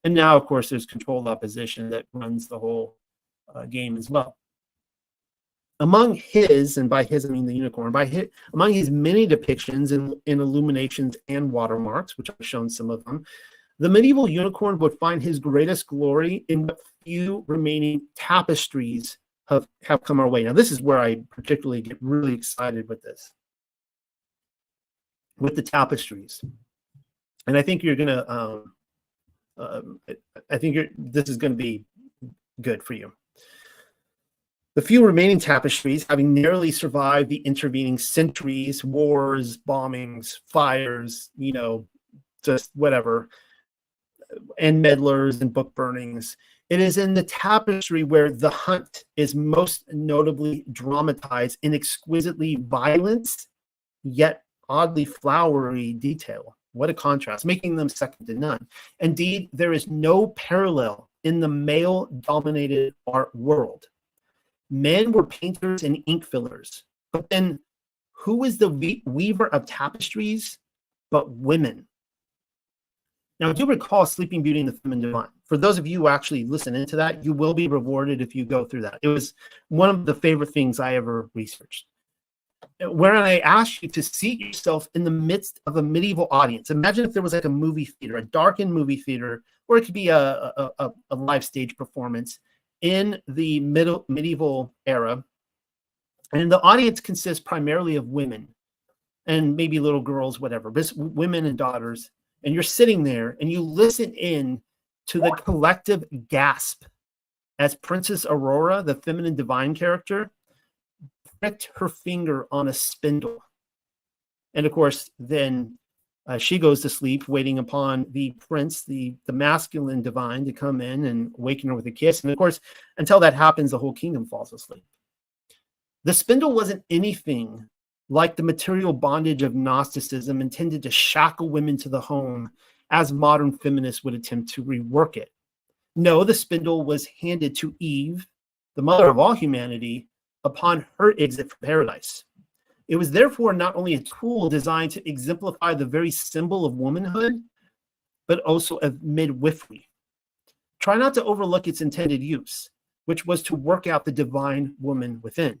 And now, of course, there's controlled opposition that runs the whole game as well. Among his, and by his I mean the unicorn, among his many depictions in illuminations and watermarks, which I've shown some of them, the medieval unicorn would find his greatest glory in what few remaining tapestries have come our way. Now, this is where I particularly get really excited with this, with the tapestries. And I think you're going to, this is going to be good for you. The few remaining tapestries, having narrowly survived the intervening centuries, wars, bombings, fires, just whatever, and meddlers and book burnings, it is in the tapestry where the hunt is most notably dramatized in exquisitely violent, yet oddly flowery detail. What a contrast, making them second to none. Indeed, there is no parallel in the male-dominated art world. Men were painters and ink fillers, but then who is the weaver of tapestries but women? Now, do recall Sleeping Beauty and the Feminine Divine. For those of you who actually listen into that, you will be rewarded if you go through that. It was one of the favorite things I ever researched, wherein I asked you to seat yourself in the midst of a medieval audience. Imagine if there was like a movie theater, a darkened movie theater, or it could be a live stage performance, in the medieval era, and the audience consists primarily of women and maybe little girls, whatever, but women and daughters. And you're sitting there and you listen in to the collective gasp as Princess Aurora, the feminine divine character, pricked her finger on a spindle. And of course, then she goes to sleep, waiting upon the prince, the masculine divine, to come in and waken her with a kiss. And of course, until that happens, the whole kingdom falls asleep. The spindle wasn't anything like the material bondage of Gnosticism intended to shackle women to the home, as modern feminists would attempt to rework it. No, the spindle was handed to Eve, the mother of all humanity, upon her exit from paradise. It was therefore not only a tool designed to exemplify the very symbol of womanhood, but also of midwifery. Try not to overlook its intended use, which was to work out the divine woman within.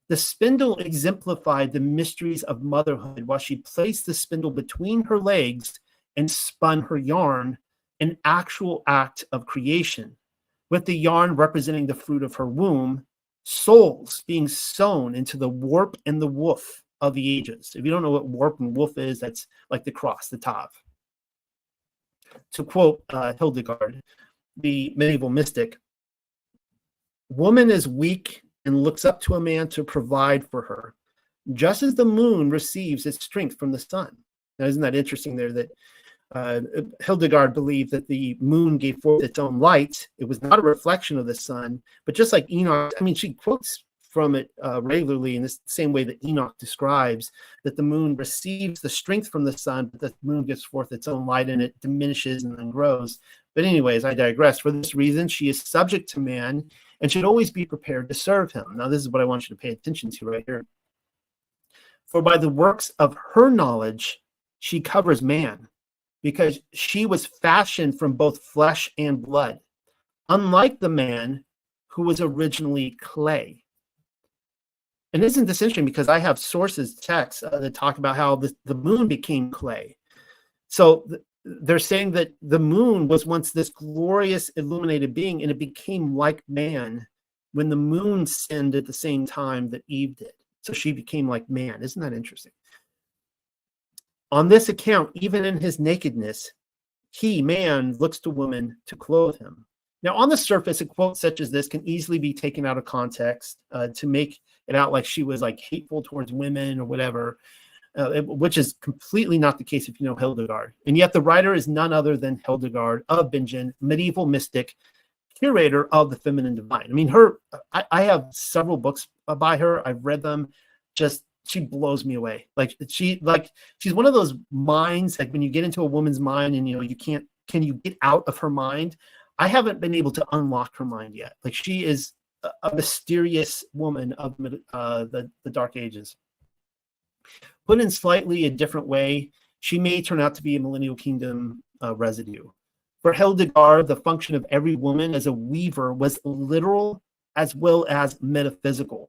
The spindle exemplified the mysteries of motherhood while she placed the spindle between her legs and spun her yarn, an actual act of creation, with the yarn representing the fruit of her womb, souls being sewn into the warp and the woof of the ages. If you don't know what warp and woof is, that's like the cross, the Tav. To quote Hildegard, the medieval mystic, "Woman is weak and looks up to a man to provide for her, just as the moon receives its strength from the sun." Now, isn't that interesting there that Hildegard believed that the moon gave forth its own light. It was not a reflection of the sun, but just like Enoch, I mean, she quotes from it regularly in the same way that Enoch describes that the moon receives the strength from the sun, but the moon gives forth its own light and it diminishes and then grows. But anyways, I digress. For this reason, she is subject to man and should always be prepared to serve him. Now, this is what I want you to pay attention to right here. For by the works of her knowledge, she covers man, because she was fashioned from both flesh and blood, unlike the man who was originally clay. And isn't this interesting? Because I have sources, texts that talk about how the moon became clay. So they're saying that the moon was once this glorious illuminated being, and it became like man when the moon sinned at the same time that Eve did. So she became like man. Isn't that interesting? On this account, even in his nakedness, he, man, looks to woman to clothe him. Now, on the surface, a quote such as this can easily be taken out of context to make it out like she was like hateful towards women or whatever, which is completely not the case if you know Hildegard. And yet the writer is none other than Hildegard of Bingen, medieval mystic, curator of the feminine divine. I mean, I have several books by her. I've read them. Just she blows me away. She's one of those minds, like when you get into a woman's mind and you can't, can you get out of her mind? I haven't been able to unlock her mind yet. Like, she is a mysterious woman of the Dark Ages. Put in slightly a different way, she may turn out to be a millennial kingdom residue. For Hildegard, the function of every woman as a weaver was literal as well as metaphysical.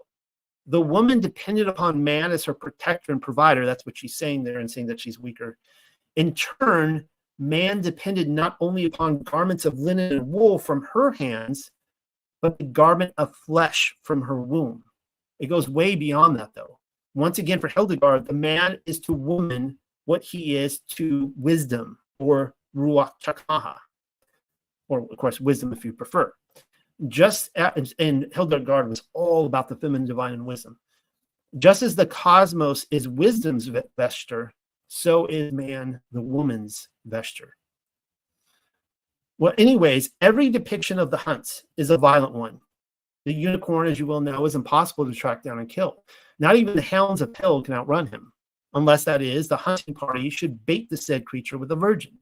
The woman depended upon man as her protector and provider. That's what she's saying there, and saying that she's weaker. In turn, man depended not only upon garments of linen and wool from her hands, but the garment of flesh from her womb. It goes way beyond that, though. Once again, for Hildegard, the man is to woman what he is to wisdom, or ruach chakmaha, or of course, wisdom if you prefer. And Hildegard was all about the feminine divine and wisdom. Just as the cosmos is wisdom's vesture, so is man the woman's vesture. Well, anyways, every depiction of the hunts is a violent one. The unicorn, as you well know, is impossible to track down and kill. Not even the hounds of hell can outrun him, unless that is, the hunting party should bait the said creature with a virgin.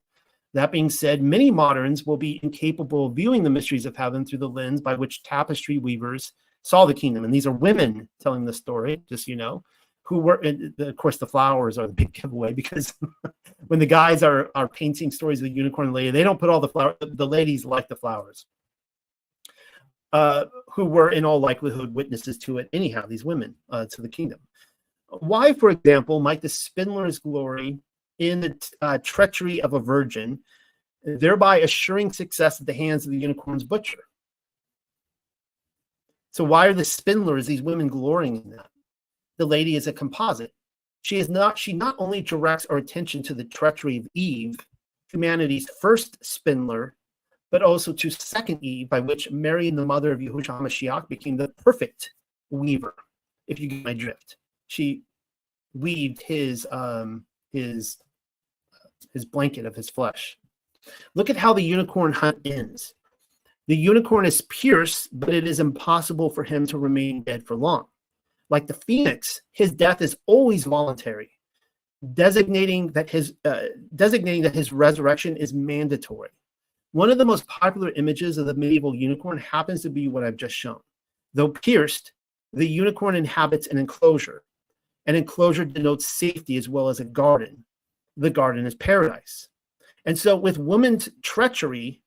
That being said, many moderns will be incapable of viewing the mysteries of heaven through the lens by which tapestry weavers saw the kingdom. And these are women telling the story, just so you know, who were, of course, the flowers are the big giveaway, because when the guys are painting stories of the unicorn lady, they don't put all the flowers, the ladies like the flowers, who were in all likelihood witnesses to it anyhow, these women, to the kingdom. Why, for example, might the spindler's glory in the treachery of a virgin, thereby assuring success at the hands of the unicorn's butcher? So why are the spindlers, these women, glorying in that? The lady is a composite. She not only directs our attention to the treachery of Eve, humanity's first spindler, but also to second Eve, by which Mary, the mother of Yahushua HaMashiach, became the perfect weaver, if you get my drift. She weaved his blanket of his flesh. Look at how the unicorn hunt ends. The unicorn is pierced, but it is impossible for him to remain dead for long. Like the phoenix, his death is always voluntary, designating that his resurrection is mandatory. One of the most popular images of the medieval unicorn happens to be what I've just shown. Though pierced, the unicorn inhabits an enclosure. An enclosure denotes safety as well as a garden. The garden is paradise. And so with woman's treachery,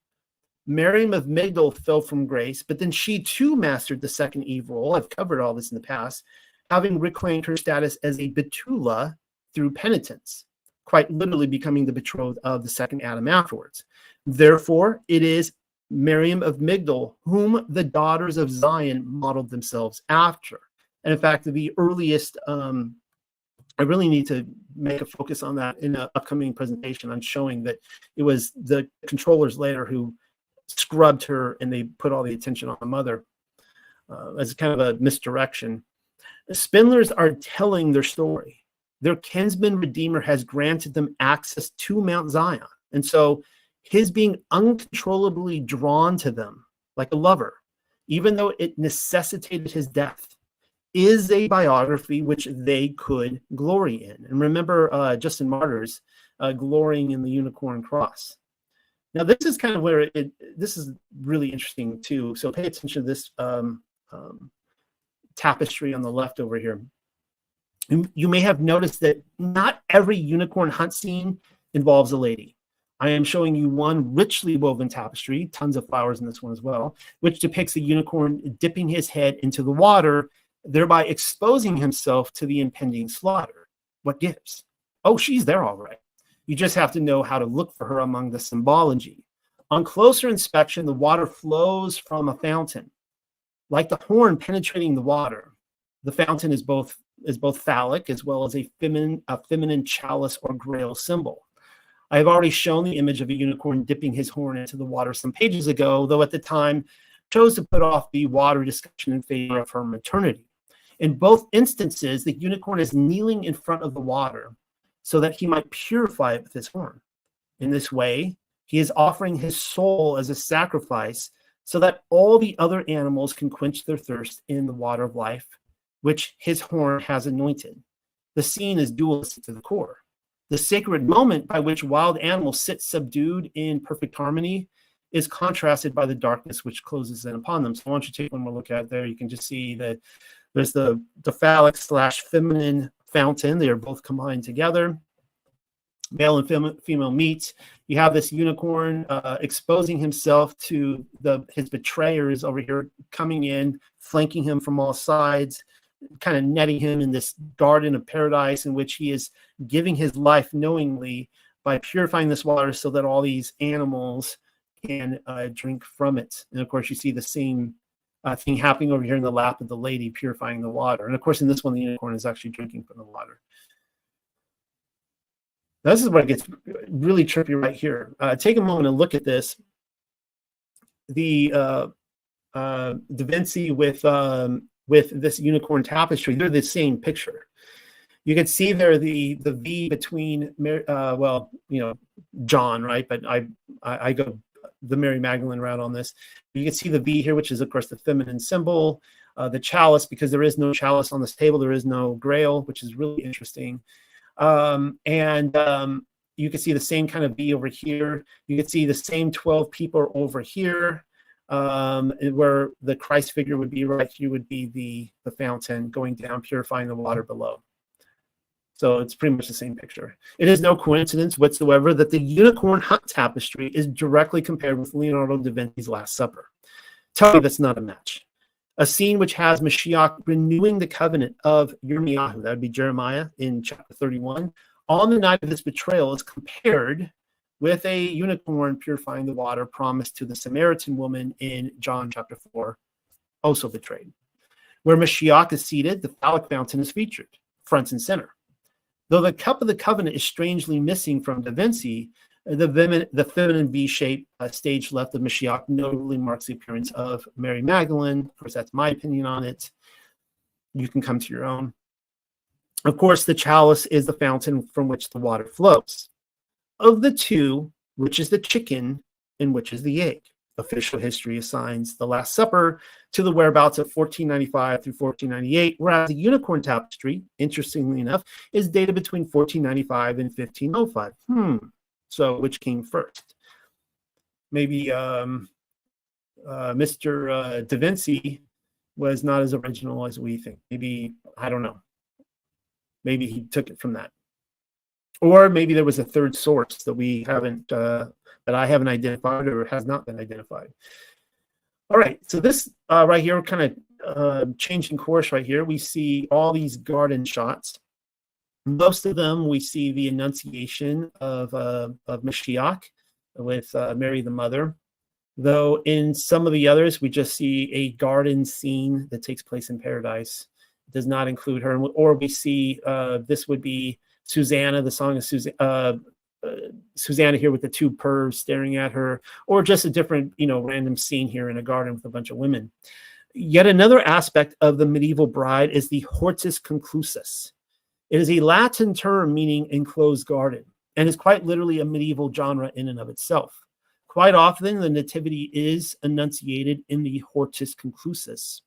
Miriam of Magdalene fell from grace, but then she too mastered the second Eve role. I've covered all this in the past, having reclaimed her status as a betula through penitence, quite literally becoming the betrothed of the second Adam afterwards. Therefore, it is Miriam of Magdalene whom the daughters of Zion modeled themselves after. And in fact, the earliest, I really need to make a focus on that in an upcoming presentation on showing that it was the controllers later who scrubbed her and they put all the attention on the mother as kind of a misdirection. The spindlers are telling their story. Their kinsman redeemer has granted them access to Mount Zion. And so his being uncontrollably drawn to them like a lover, even though it necessitated his death, is a biography which they could glory in. And remember Justin Martyr's glorying in the unicorn cross. Now, this is kind of where this is really interesting too. So pay attention to this tapestry on the left over here. You may have noticed that not every unicorn hunt scene involves a lady. I am showing you one richly woven tapestry, tons of flowers in this one as well, which depicts a unicorn dipping his head into the water, thereby exposing himself to the impending slaughter. What gives? Oh, she's there all right. You just have to know how to look for her among the symbology. On closer inspection, the water flows from a fountain. Like the horn penetrating the water, the fountain is both phallic as well as a feminine chalice or grail symbol. I have already shown the image of a unicorn dipping his horn into the water some pages ago, though at the time chose to put off the water discussion in favor of her maternity. In both instances, the unicorn is kneeling in front of the water so that he might purify it with his horn. In this way, he is offering his soul as a sacrifice so that all the other animals can quench their thirst in the water of life, which his horn has anointed. The scene is dualistic to the core. The sacred moment by which wild animals sit subdued in perfect harmony is contrasted by the darkness which closes in upon them. So why don't you take one more look at it there? You can just see that there's the phallic / feminine fountain. They are both combined together. Male and female meet. You have this unicorn exposing himself to his betrayers over here, coming in, flanking him from all sides, kind of netting him in this garden of paradise in which he is giving his life knowingly by purifying this water so that all these animals can drink from it. And of course, you see the same thing happening over here in the lap of the lady purifying the water. And of course, in this one, the unicorn is actually drinking from the water. Now, this is where it gets really trippy right here. Take a moment and look at this. The Da Vinci with this unicorn tapestry, they're the same picture. You can see there the V between, John, right? But I go the Mary Magdalene route on this. You can see the V here, which is, of course, the feminine symbol. The chalice, because there is no chalice on this table, there is no grail, which is really interesting. You can see the same kind of V over here. You can see the same 12 people over here, where the Christ figure would be right here would be the fountain going down, purifying the water below. So it's pretty much the same picture. It is no coincidence whatsoever that the unicorn hunt tapestry is directly compared with Leonardo da Vinci's Last Supper. Tell me that's not a match. A scene which has Mashiach renewing the covenant of Yirmiyahu, that would be Jeremiah in chapter 31, on the night of his betrayal is compared with a unicorn purifying the water promised to the Samaritan woman in John chapter 4, also betrayed. Where Mashiach is seated, the phallic fountain is featured, front and center. Though the cup of the covenant is strangely missing from Da Vinci, the feminine V-shaped stage left of Mashiach notably marks the appearance of Mary Magdalene. Of course, that's my opinion on it. You can come to your own. Of course, the chalice is the fountain from which the water flows. Of the two, which is the chicken and which is the egg? Official history assigns the Last Supper to the whereabouts of 1495 through 1498, whereas the unicorn tapestry, interestingly enough, is dated between 1495 and 1505. So which came first? Maybe Mr. Da Vinci was not as original as we think. Maybe, I don't know. Maybe he took it from that. Or maybe there was a third source that we haven't, that I haven't identified or has not been identified. All right, so this right here, kind of changing course right here, we see all these garden shots. Most of them, we see the Annunciation of Mashiach with Mary the Mother. Though in some of the others, we just see a garden scene that takes place in paradise. It does not include her. Or we see, this would be Susanna, the song of Susanna here with the two pervs staring at her, or just a different, random scene here in a garden with a bunch of women. Yet another aspect of the medieval bride is the hortus conclusus. It is a Latin term meaning enclosed garden, and is quite literally a medieval genre in and of itself. Quite often, the nativity is annunciated in the hortus conclusus,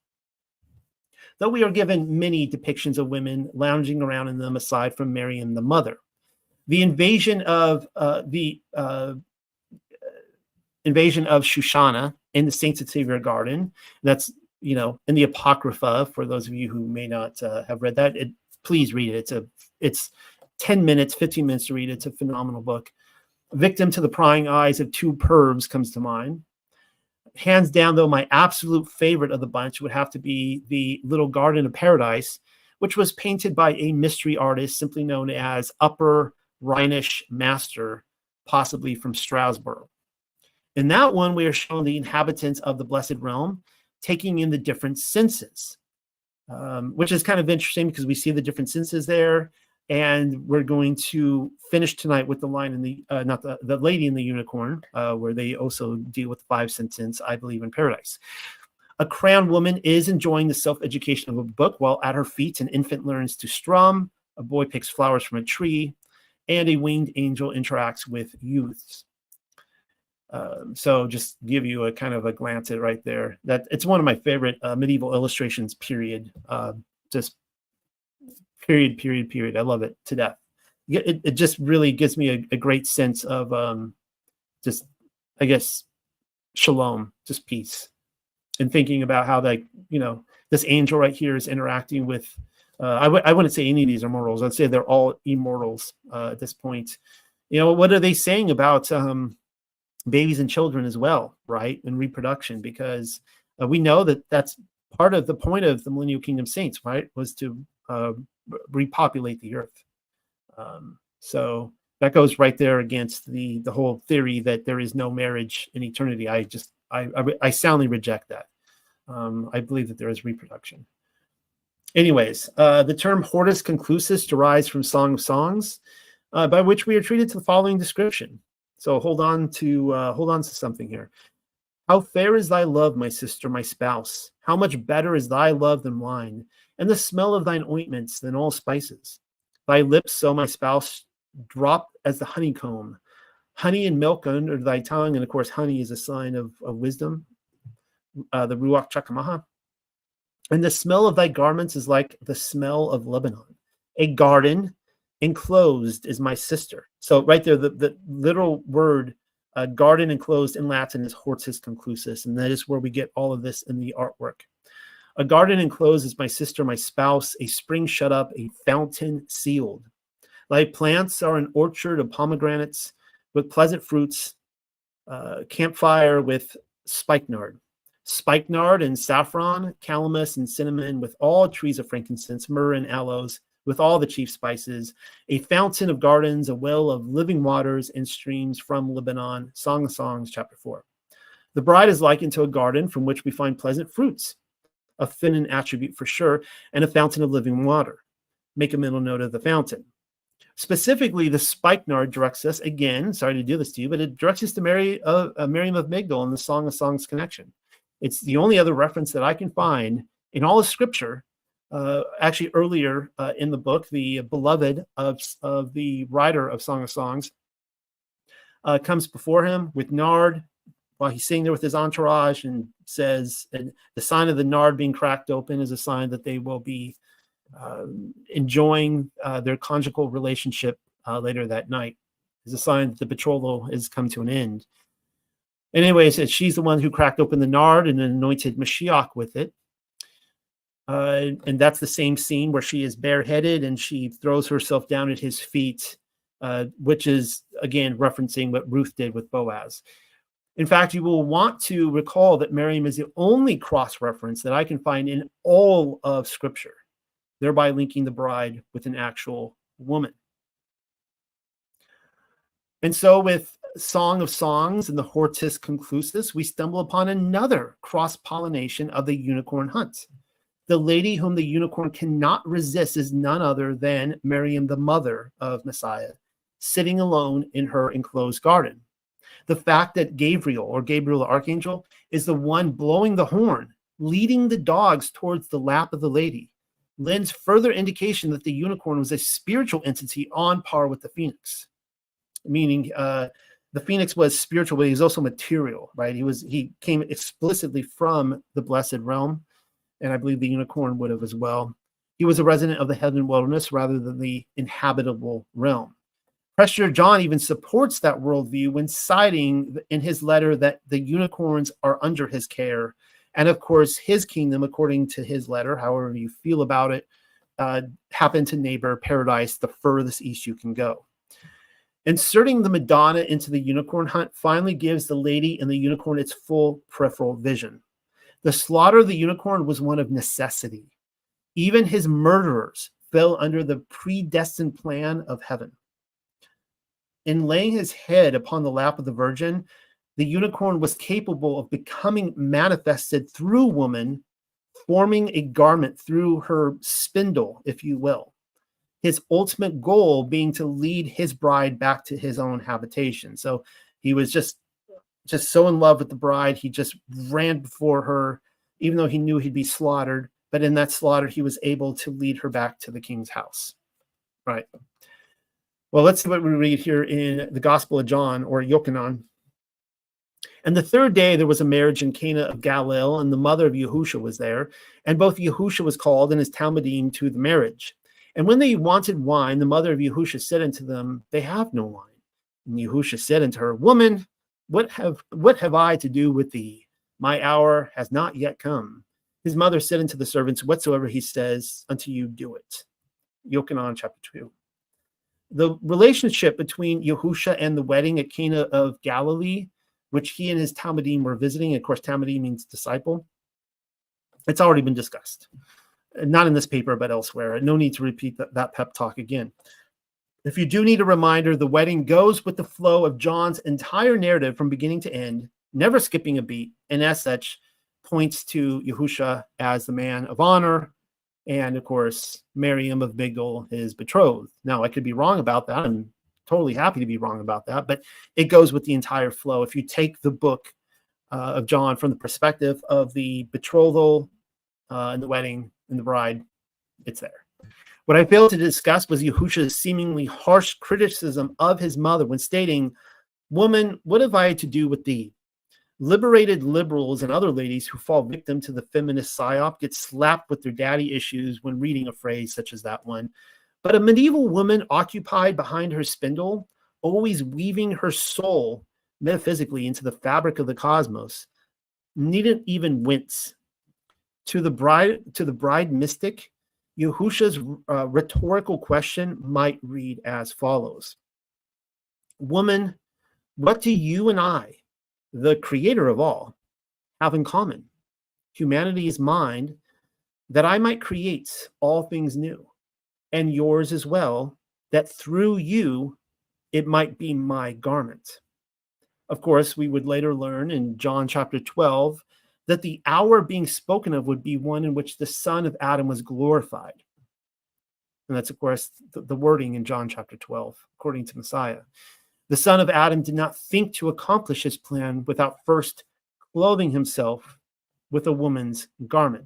though we are given many depictions of women lounging around in them aside from Mary and the Mother. The invasion of Shoshana in the Saints of Savior Garden, that's, in the Apocrypha, for those of you who may not have read that, please read it. It's 10 minutes, 15 minutes to read it. It's a phenomenal book. Victim to the prying eyes of two pervs comes to mind. Hands down, though, my absolute favorite of the bunch would have to be the Little Garden of Paradise, which was painted by a mystery artist simply known as Upper Rhinish Master, possibly from Strasbourg. In that one, we are shown the inhabitants of the Blessed Realm taking in the different senses, which is kind of interesting because we see the different senses there. And we're going to finish tonight with the line in the, not the Lady in the Unicorn, where they also deal with 5 senses, I believe, in paradise. A crowned woman is enjoying the self-education of a book, while at her feet an infant learns to strum, a boy picks flowers from a tree, and a winged angel interacts with youths. So just give you a kind of a glance at it right there. That it's one of my favorite medieval illustrations, period. Just period. I love it to death. It just really gives me a great sense of just, I guess, shalom, just peace. And thinking about how this angel right here is interacting with, I wouldn't say any of these are mortals. I'd say they're all immortals at this point. What are they saying about babies and children as well, right? And reproduction, because we know that that's part of the point of the Millennial Kingdom Saints, right? Was to repopulate the earth. So that goes right there against the whole theory that there is no marriage in eternity. I soundly reject that. I believe that there is reproduction. Anyways, the term hortus conclusus derives from Song of Songs, by which we are treated to the following description. So hold on to something here. How fair is thy love, my sister, my spouse! How much better is thy love than wine, and the smell of thine ointments than all spices. Thy lips, so my spouse, drop as the honeycomb. Honey and milk under thy tongue, and of course, honey is a sign of wisdom, the Ruach Chakamaha. And the smell of thy garments is like the smell of Lebanon. A garden enclosed is my sister. So right there, the literal word garden enclosed in Latin is hortus conclusus, and that is where we get all of this in the artwork. A garden enclosed is my sister, my spouse, a spring shut up, a fountain sealed. Thy plants are an orchard of pomegranates with pleasant fruits, campfire with spikenard. Spikenard and saffron, calamus and cinnamon, with all trees of frankincense, myrrh and aloes, with all the chief spices, a fountain of gardens, a well of living waters and streams from Lebanon. Song of Songs, chapter 4. The bride is likened to a garden from which we find pleasant fruits. a feminine attribute for sure, and a fountain of living water. Make a mental note of the fountain. Specifically, the spikenard directs us, again, sorry to do this to you, but it directs us to Miriam of Magdalene in the Song of Songs connection. It's the only other reference that I can find in all of Scripture. Actually, earlier in the book, the beloved of the writer of Song of Songs comes before him with nard while he's sitting there with his entourage and says, and the sign of the nard being cracked open is a sign that they will be enjoying their conjugal relationship later that night. Is a sign that the betrothal has come to an end. And anyway, it says she's the one who cracked open the nard and anointed Mashiach with it. And that's the same scene where she is bareheaded and she throws herself down at his feet, which is, again, referencing what Ruth did with Boaz. In fact, you will want to recall that Miriam is the only cross-reference that I can find in all of Scripture, thereby linking the bride with an actual woman. And so with Song of Songs and the Hortus Conclusus, we stumble upon another cross-pollination of the unicorn hunt. The lady whom the unicorn cannot resist is none other than Miriam, the mother of Messiah, sitting alone in her enclosed garden. The fact that Gabriel the archangel is the one blowing the horn, leading the dogs towards the lap of the lady, lends further indication that the unicorn was a spiritual entity on par with the phoenix. Meaning the phoenix was spiritual, but he was also material, right? He came explicitly from the blessed realm, and I believe the unicorn would have as well. He was a resident of the heaven wilderness rather than the inhabitable realm. Prester John even supports that worldview when citing in his letter that the unicorns are under his care. And of course, his kingdom, according to his letter, however you feel about it, happened to neighbor paradise, the furthest east you can go. Inserting the Madonna into the unicorn hunt finally gives the lady and the unicorn its full peripheral vision. The slaughter of the unicorn was one of necessity. Even his murderers fell under the predestined plan of heaven. In laying his head upon the lap of the virgin, the unicorn was capable of becoming manifested through woman, forming a garment through her spindle, if you will. His ultimate goal being to lead his bride back to his own habitation. So he was just so in love with the bride, he just ran before her, even though he knew he'd be slaughtered. But in that slaughter, he was able to lead her back to the king's house. Right. Well, let's see what we read here in the Gospel of John, or Yochanan. And the third day there was a marriage in Cana of Galilee, and the mother of Yahusha was there. And both Yahusha was called and his Talmudim to the marriage. And when they wanted wine, the mother of Yahusha said unto them, they have no wine. And Yahusha said unto her, Woman, what have I to do with thee? My hour has not yet come. His mother said unto the servants, Whatsoever he says unto you, do it. Yochanan chapter 2. The relationship between Yahusha and the wedding at Cana of Galilee, which he and his Talmudim were visiting, of course, Talmudim means disciple, it's already been discussed. Not in this paper, but elsewhere. No need to repeat that pep talk again. If you do need a reminder, the wedding goes with the flow of John's entire narrative from beginning to end, never skipping a beat, and as such, points to Yahusha as the man of honor, and of course, Miriam of Magdalene, his betrothed. Now, I could be wrong about that. I'm totally happy to be wrong about that, but it goes with the entire flow. If you take the book of John from the perspective of the betrothal and the wedding and the bride, it's there. What I failed to discuss was Yahusha's seemingly harsh criticism of his mother when stating, Woman, what have I to do with thee? Liberated liberals and other ladies who fall victim to the feminist psyop get slapped with their daddy issues when reading a phrase such as that one. But a medieval woman occupied behind her spindle, always weaving her soul metaphysically into the fabric of the cosmos, needn't even wince. To the bride mystic, Yahusha's rhetorical question might read as follows. Woman, what do you and I, the creator of all, have in common? Humanity is mine, that I might create all things new, and yours as well, that through you it might be my garment. Of course, we would later learn in John chapter 12 that the hour being spoken of would be one in which the son of Adam was glorified. And that's, of course, the wording in John chapter 12, according to Messiah. The son of Adam did not think to accomplish his plan without first clothing himself with a woman's garment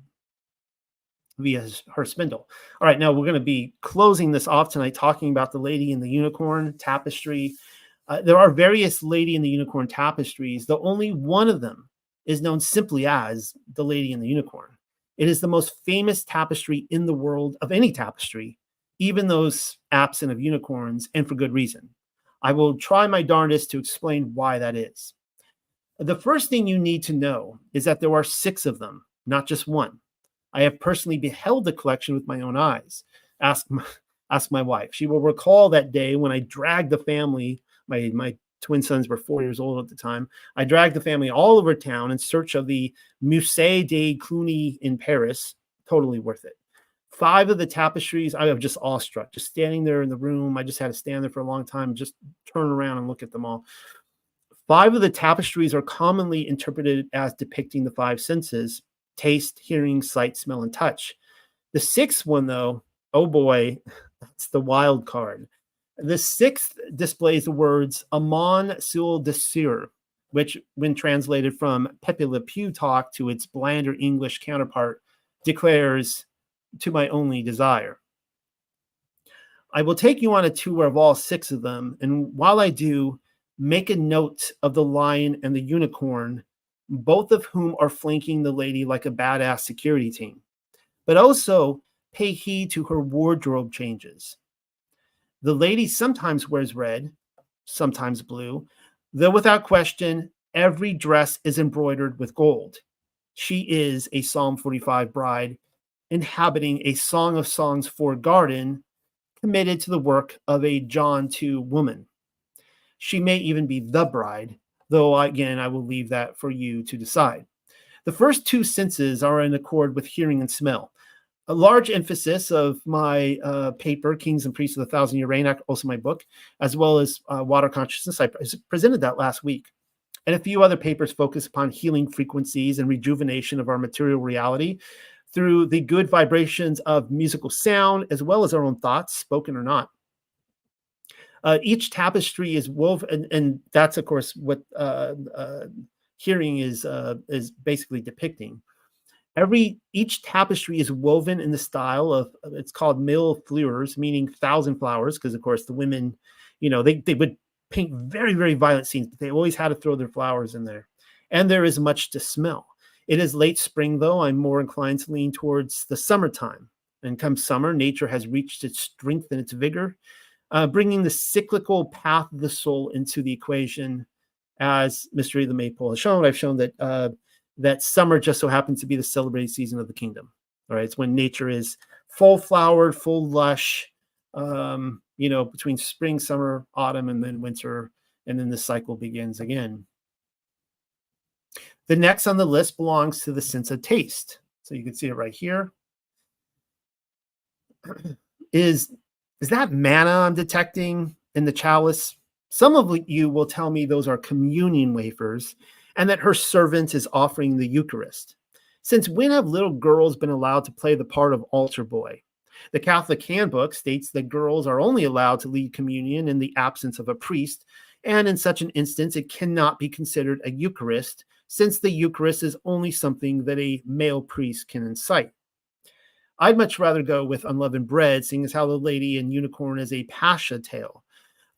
via her spindle. All right, now we're going to be closing this off tonight, talking about the Lady and the Unicorn tapestry. There are various Lady and the Unicorn tapestries, though only one of them is known simply as the Lady and the Unicorn. It is the most famous tapestry in the world of any tapestry, even those absent of unicorns, and for good reason. I will try my darndest to explain why that is. The first thing you need to know is that there are 6 of them, not just one. I have personally beheld the collection with my own eyes. Ask my wife. She will recall that day when I dragged the family. My twin sons were 4 years old at the time. I dragged the family all over town in search of the Musée de Cluny in Paris. Totally worth it. 5 of the tapestries, I was just awestruck, just standing there in the room. I just had to stand there for a long time, just turn around and look at them all. 5 of the tapestries are commonly interpreted as depicting the 5 senses: taste, hearing, sight, smell, and touch. The 6th one, though, oh boy, that's the wild card. The 6th displays the words "Amon sul desir," which, when translated from Pepe Le Pew talk to its blander English counterpart, declares, "To my only desire." I will take you on a tour of all 6 of them, and while I do, make a note of the lion and the unicorn, both of whom are flanking the lady like a badass security team. But also pay heed to her wardrobe changes. The lady sometimes wears red, sometimes blue, though without question, every dress is embroidered with gold. She is a Psalm 45 bride, inhabiting a Song of Songs 4 garden, committed to the work of a John 2 woman. She may even be the bride, though again, I will leave that for you to decide. The first 2 senses are in accord with hearing and smell. A large emphasis of my paper, Kings and Priests of the Thousand Year Reign, also my book, as well as Water Consciousness. I presented that last week. And a few other papers focus upon healing frequencies and rejuvenation of our material reality through the good vibrations of musical sound, as well as our own thoughts, spoken or not. Each tapestry is woven, and that's, of course, what hearing is basically depicting. Each tapestry is woven in the style of, it's called mille fleurs, meaning 1,000 flowers, because of course the women, they would paint very, very violent scenes, but they always had to throw their flowers in there. And there is much to smell. It is late spring, though. I'm more inclined to lean towards the summertime. And come summer, nature has reached its strength and its vigor, bringing the cyclical path of the soul into the equation. As Mystery of the Maypole has shown, I've shown that that summer just so happens to be the celebrated season of the kingdom. All right, it's when nature is full flowered, full lush, between spring, summer, autumn, and then winter, and then the cycle begins again. The next on the list belongs to the sense of taste. So you can see it right here. Is that manna I'm detecting in the chalice? Some of you will tell me those are communion wafers, and that her servant is offering the Eucharist. Since when have little girls been allowed to play the part of altar boy? The Catholic handbook states that girls are only allowed to lead communion in the absence of a priest, and in such an instance, it cannot be considered a Eucharist, since the Eucharist is only something that a male priest can incite. I'd much rather go with unleavened bread, seeing as how the Lady and Unicorn is a Pascha tale.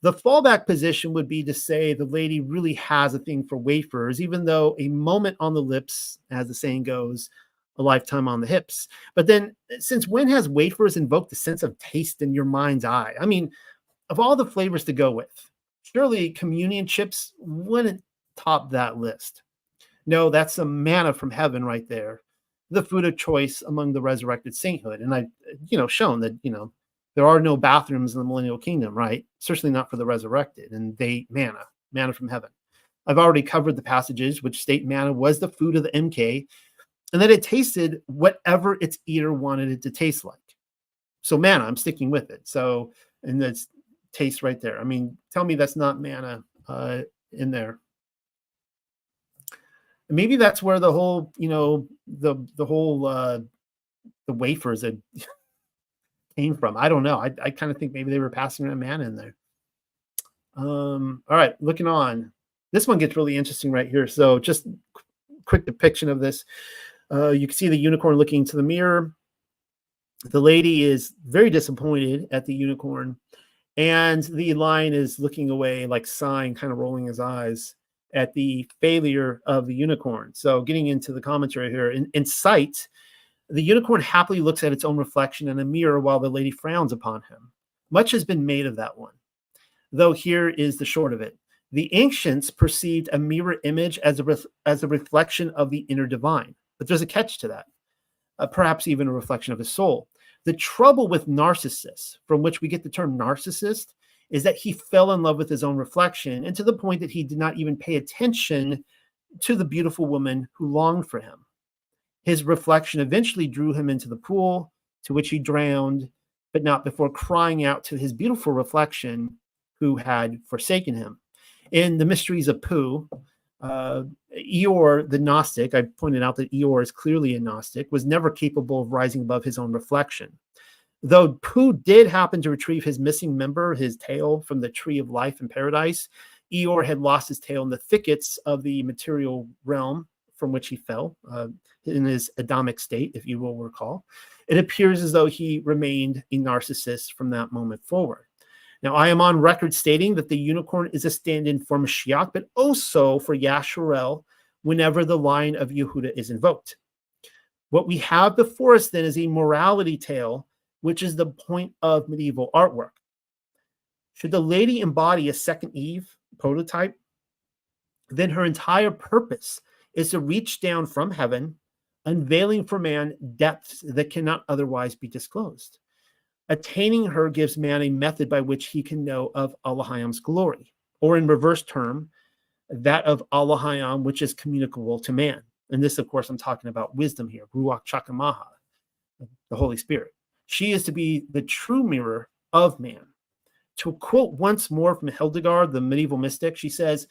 The fallback position would be to say the lady really has a thing for wafers, even though a moment on the lips, as the saying goes, a lifetime on the hips. But then, since when has wafers invoked the sense of taste in your mind's eye? I mean, of all the flavors to go with, surely communion chips wouldn't top that list. No, that's some manna from heaven right there, the food of choice among the resurrected sainthood. And I've, shown that, there are no bathrooms in the millennial kingdom, right? Certainly not for the resurrected. And manna from heaven. I've already covered the passages which state manna was the food of the MK, and that it tasted whatever its eater wanted it to taste like. So manna, I'm sticking with it. So, and that's taste right there. I mean, tell me that's not manna in there. And maybe that's where the whole, the whole the wafers that came from. I don't know. I kind of think maybe they were passing a man in there. All right, looking on. This one gets really interesting right here. So just quick depiction of this. You can see the unicorn looking into the mirror. The lady is very disappointed at the unicorn, and the lion is looking away, like sighing, kind of rolling his eyes at the failure of the unicorn. So getting into the commentary here, in sight, the unicorn happily looks at its own reflection in a mirror while the lady frowns upon him. Much has been made of that one, though here is the short of it. The ancients perceived a mirror image as a reflection of the inner divine, but there's a catch to that, perhaps even a reflection of his soul. The trouble with Narcissus, from which we get the term narcissist, is that he fell in love with his own reflection, and to the point that he did not even pay attention to the beautiful woman who longed for him. His reflection eventually drew him into the pool, to which he drowned, but not before crying out to his beautiful reflection who had forsaken him. In the Mysteries of Pooh, Eeyore the Gnostic, I pointed out that Eeyore is clearly a Gnostic, was never capable of rising above his own reflection. Though Pooh did happen to retrieve his missing member, his tail, from the tree of life in paradise, Eeyore had lost his tail in the thickets of the material realm from which he fell, in his Adamic state, if you will recall. It appears as though he remained a narcissist from that moment forward. Now, I am on record stating that the unicorn is a stand-in for Mashiach, but also for Yasharel whenever the line of Yehuda is invoked. What we have before us then is a morality tale, which is the point of medieval artwork. Should the lady embody a second Eve prototype, then her entire purpose is to reach down from heaven, unveiling for man depths that cannot otherwise be disclosed. Attaining her gives man a method by which he can know of Allahayam's glory, or in reverse term, that of Allahayam, which is communicable to man. And this, of course, I'm talking about wisdom here, Ruach Chakamaha, the Holy Spirit. She is to be the true mirror of man. To quote once more from Hildegard, the medieval mystic, she says,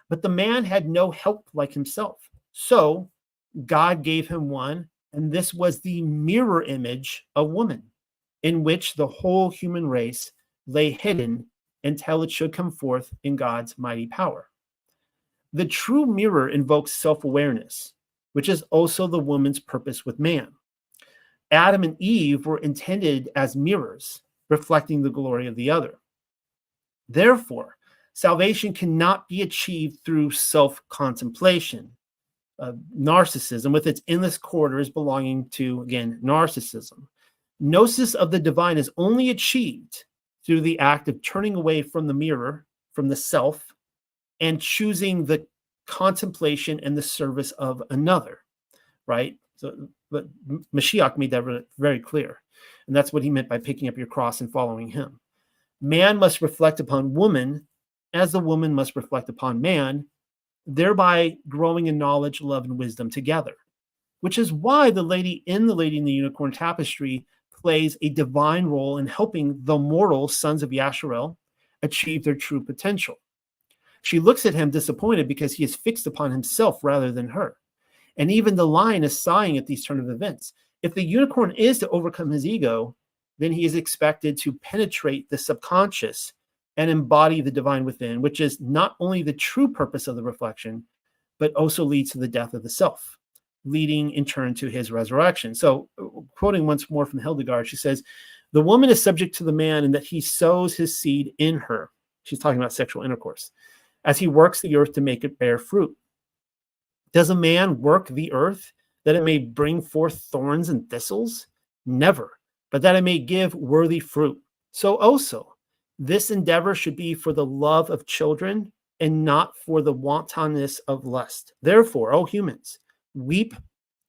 "But the man had no help like himself. So God gave him one, and this was the mirror image of woman, in which the whole human race lay hidden until it should come forth in God's mighty power." The true mirror invokes self-awareness, which is also the woman's purpose with man. Adam and Eve were intended as mirrors, reflecting the glory of the other. Therefore, salvation cannot be achieved through self-contemplation. Narcissism, with its endless quarters belonging to, again, narcissism. Gnosis of the divine is only achieved through the act of turning away from the mirror, from the self, and choosing the contemplation and the service of another, right? So, but Mashiach made that very clear. And that's what he meant by picking up your cross and following him. Man must reflect upon woman as the woman must reflect upon man, thereby growing in knowledge, love, and wisdom together. Which is why the Lady in the Unicorn Tapestry plays a divine role in helping the mortal sons of Yasharel achieve their true potential. She looks at him disappointed because he is fixed upon himself rather than her. And even the lion is sighing at these turn of events. If the unicorn is to overcome his ego, then he is expected to penetrate the subconscious and embody the divine within, which is not only the true purpose of the reflection, but also leads to the death of the self, leading in turn to his resurrection. So, quoting once more from Hildegard, she says, "The woman is subject to the man in that he sows his seed in her." She's talking about sexual intercourse. "As he works the earth to make it bear fruit. Does a man work the earth that it may bring forth thorns and thistles? Never, but that it may give worthy fruit. So also, this endeavor should be for the love of children and not for the wantonness of lust. Therefore, O humans, weep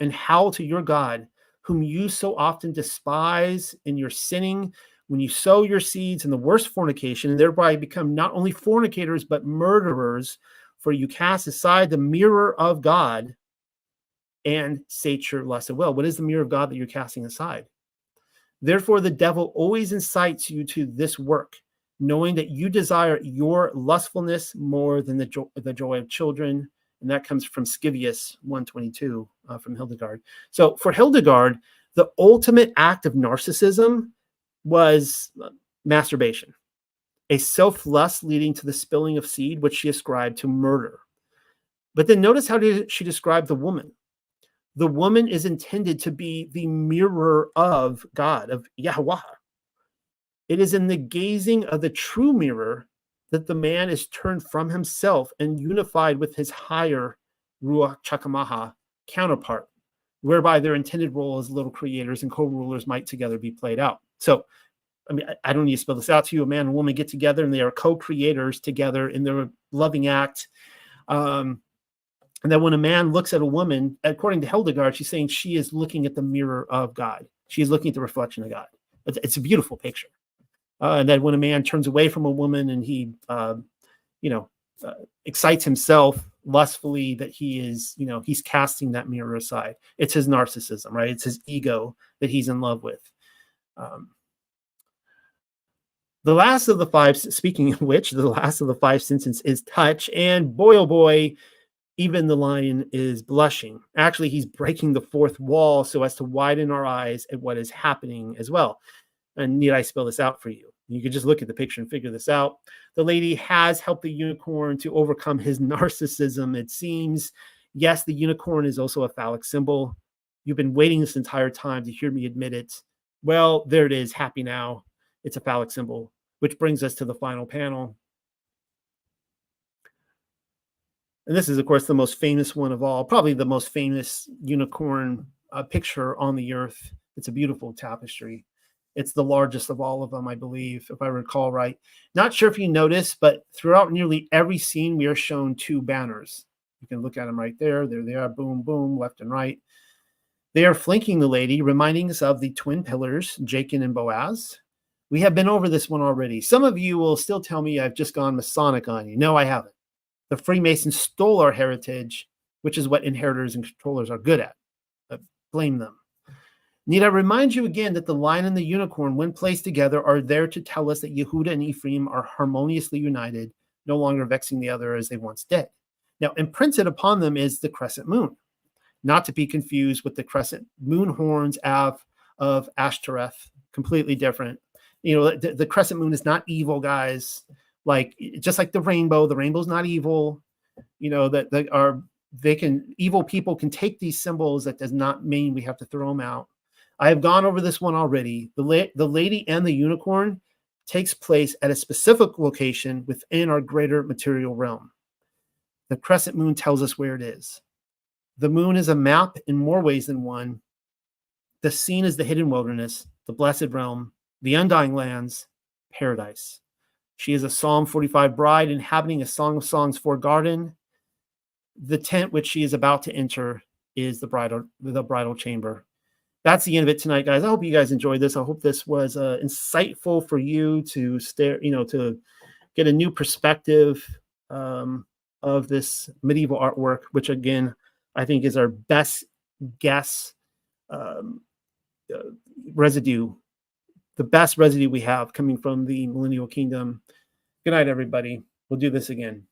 and howl to your God, whom you so often despise in your sinning, when you sow your seeds in the worst fornication, and thereby become not only fornicators, but murderers, for you cast aside the mirror of God and sate your lust of will." What is the mirror of God that you're casting aside? "Therefore, the devil always incites you to this work, knowing that you desire your lustfulness more than the joy of children And that comes from Scivius 122 from Hildegard. So for Hildegard, the ultimate act of narcissism was masturbation, a self-lust leading to the spilling of seed, which she ascribed to murder. But then notice how she described the woman. The woman is intended to be the mirror of God, of Yahweh. It is in the gazing of the true mirror that the man is turned from himself and unified with his higher Ruach Chakamaha counterpart, whereby their intended role as little creators and co-rulers might together be played out. So, I mean, I don't need to spell this out to you. A man and woman get together and they are co-creators together in their loving act. And that when a man looks at a woman, according to Hildegard, she's saying she is looking at the mirror of God. She is looking at the reflection of God. It's a beautiful picture. And then when a man turns away from a woman and he, excites himself lustfully, that he is, he's casting that mirror aside. It's his narcissism, right? It's his ego that he's in love with. The last of the five, speaking of which, the last of the five senses is touch. And boy, oh boy, even the lion is blushing. Actually, he's breaking the fourth wall so as to widen our eyes at what is happening as well. And need I spell this out for you? You could just look at the picture and figure this out. The lady has helped the unicorn to overcome his narcissism, it seems. Yes, the unicorn is also a phallic symbol. You've been waiting this entire time to hear me admit it. Well, there it is. Happy now. It's a phallic symbol, which brings us to the final panel. And this is, of course, the most famous one of all, probably the most famous unicorn picture on the earth. It's a beautiful tapestry. It's the largest of all of them, I believe, if I recall right. Not sure if you noticed, but throughout nearly every scene, we are shown two banners. You can look at them right there. There they are, boom, boom, left and right. They are flanking the lady, reminding us of the twin pillars, Jachin and Boaz. We have been over this one already. Some of you will still tell me I've just gone Masonic on you. No, I haven't. The Freemasons stole our heritage, which is what inheritors and controllers are good at. Blame them. Need I remind you again that the lion and the unicorn, when placed together, are there to tell us that Yehuda and Ephraim are harmoniously united, no longer vexing the other as they once did. Now, imprinted upon them is the crescent moon, not to be confused with the crescent moon horns of Ashtoreth, completely different. The crescent moon is not evil, guys. Like, just like the rainbow's not evil. Evil people can take these symbols. That does not mean we have to throw them out. I have gone over this one already. The lady and the unicorn takes place at a specific location within our greater material realm. The crescent moon tells us where it is. The moon is a map in more ways than one. The scene is the hidden wilderness, the blessed realm, the undying lands, paradise. She is a Psalm 45 bride inhabiting a Song of Songs 4 garden. The tent which she is about to enter is the bridal chamber. That's the end of it tonight, guys. I hope you guys enjoyed this. I hope this was insightful for you to to get a new perspective of this medieval artwork, which again, I think is our best guess residue, the best residue we have coming from the Millennial Kingdom. Good night, everybody. We'll do this again.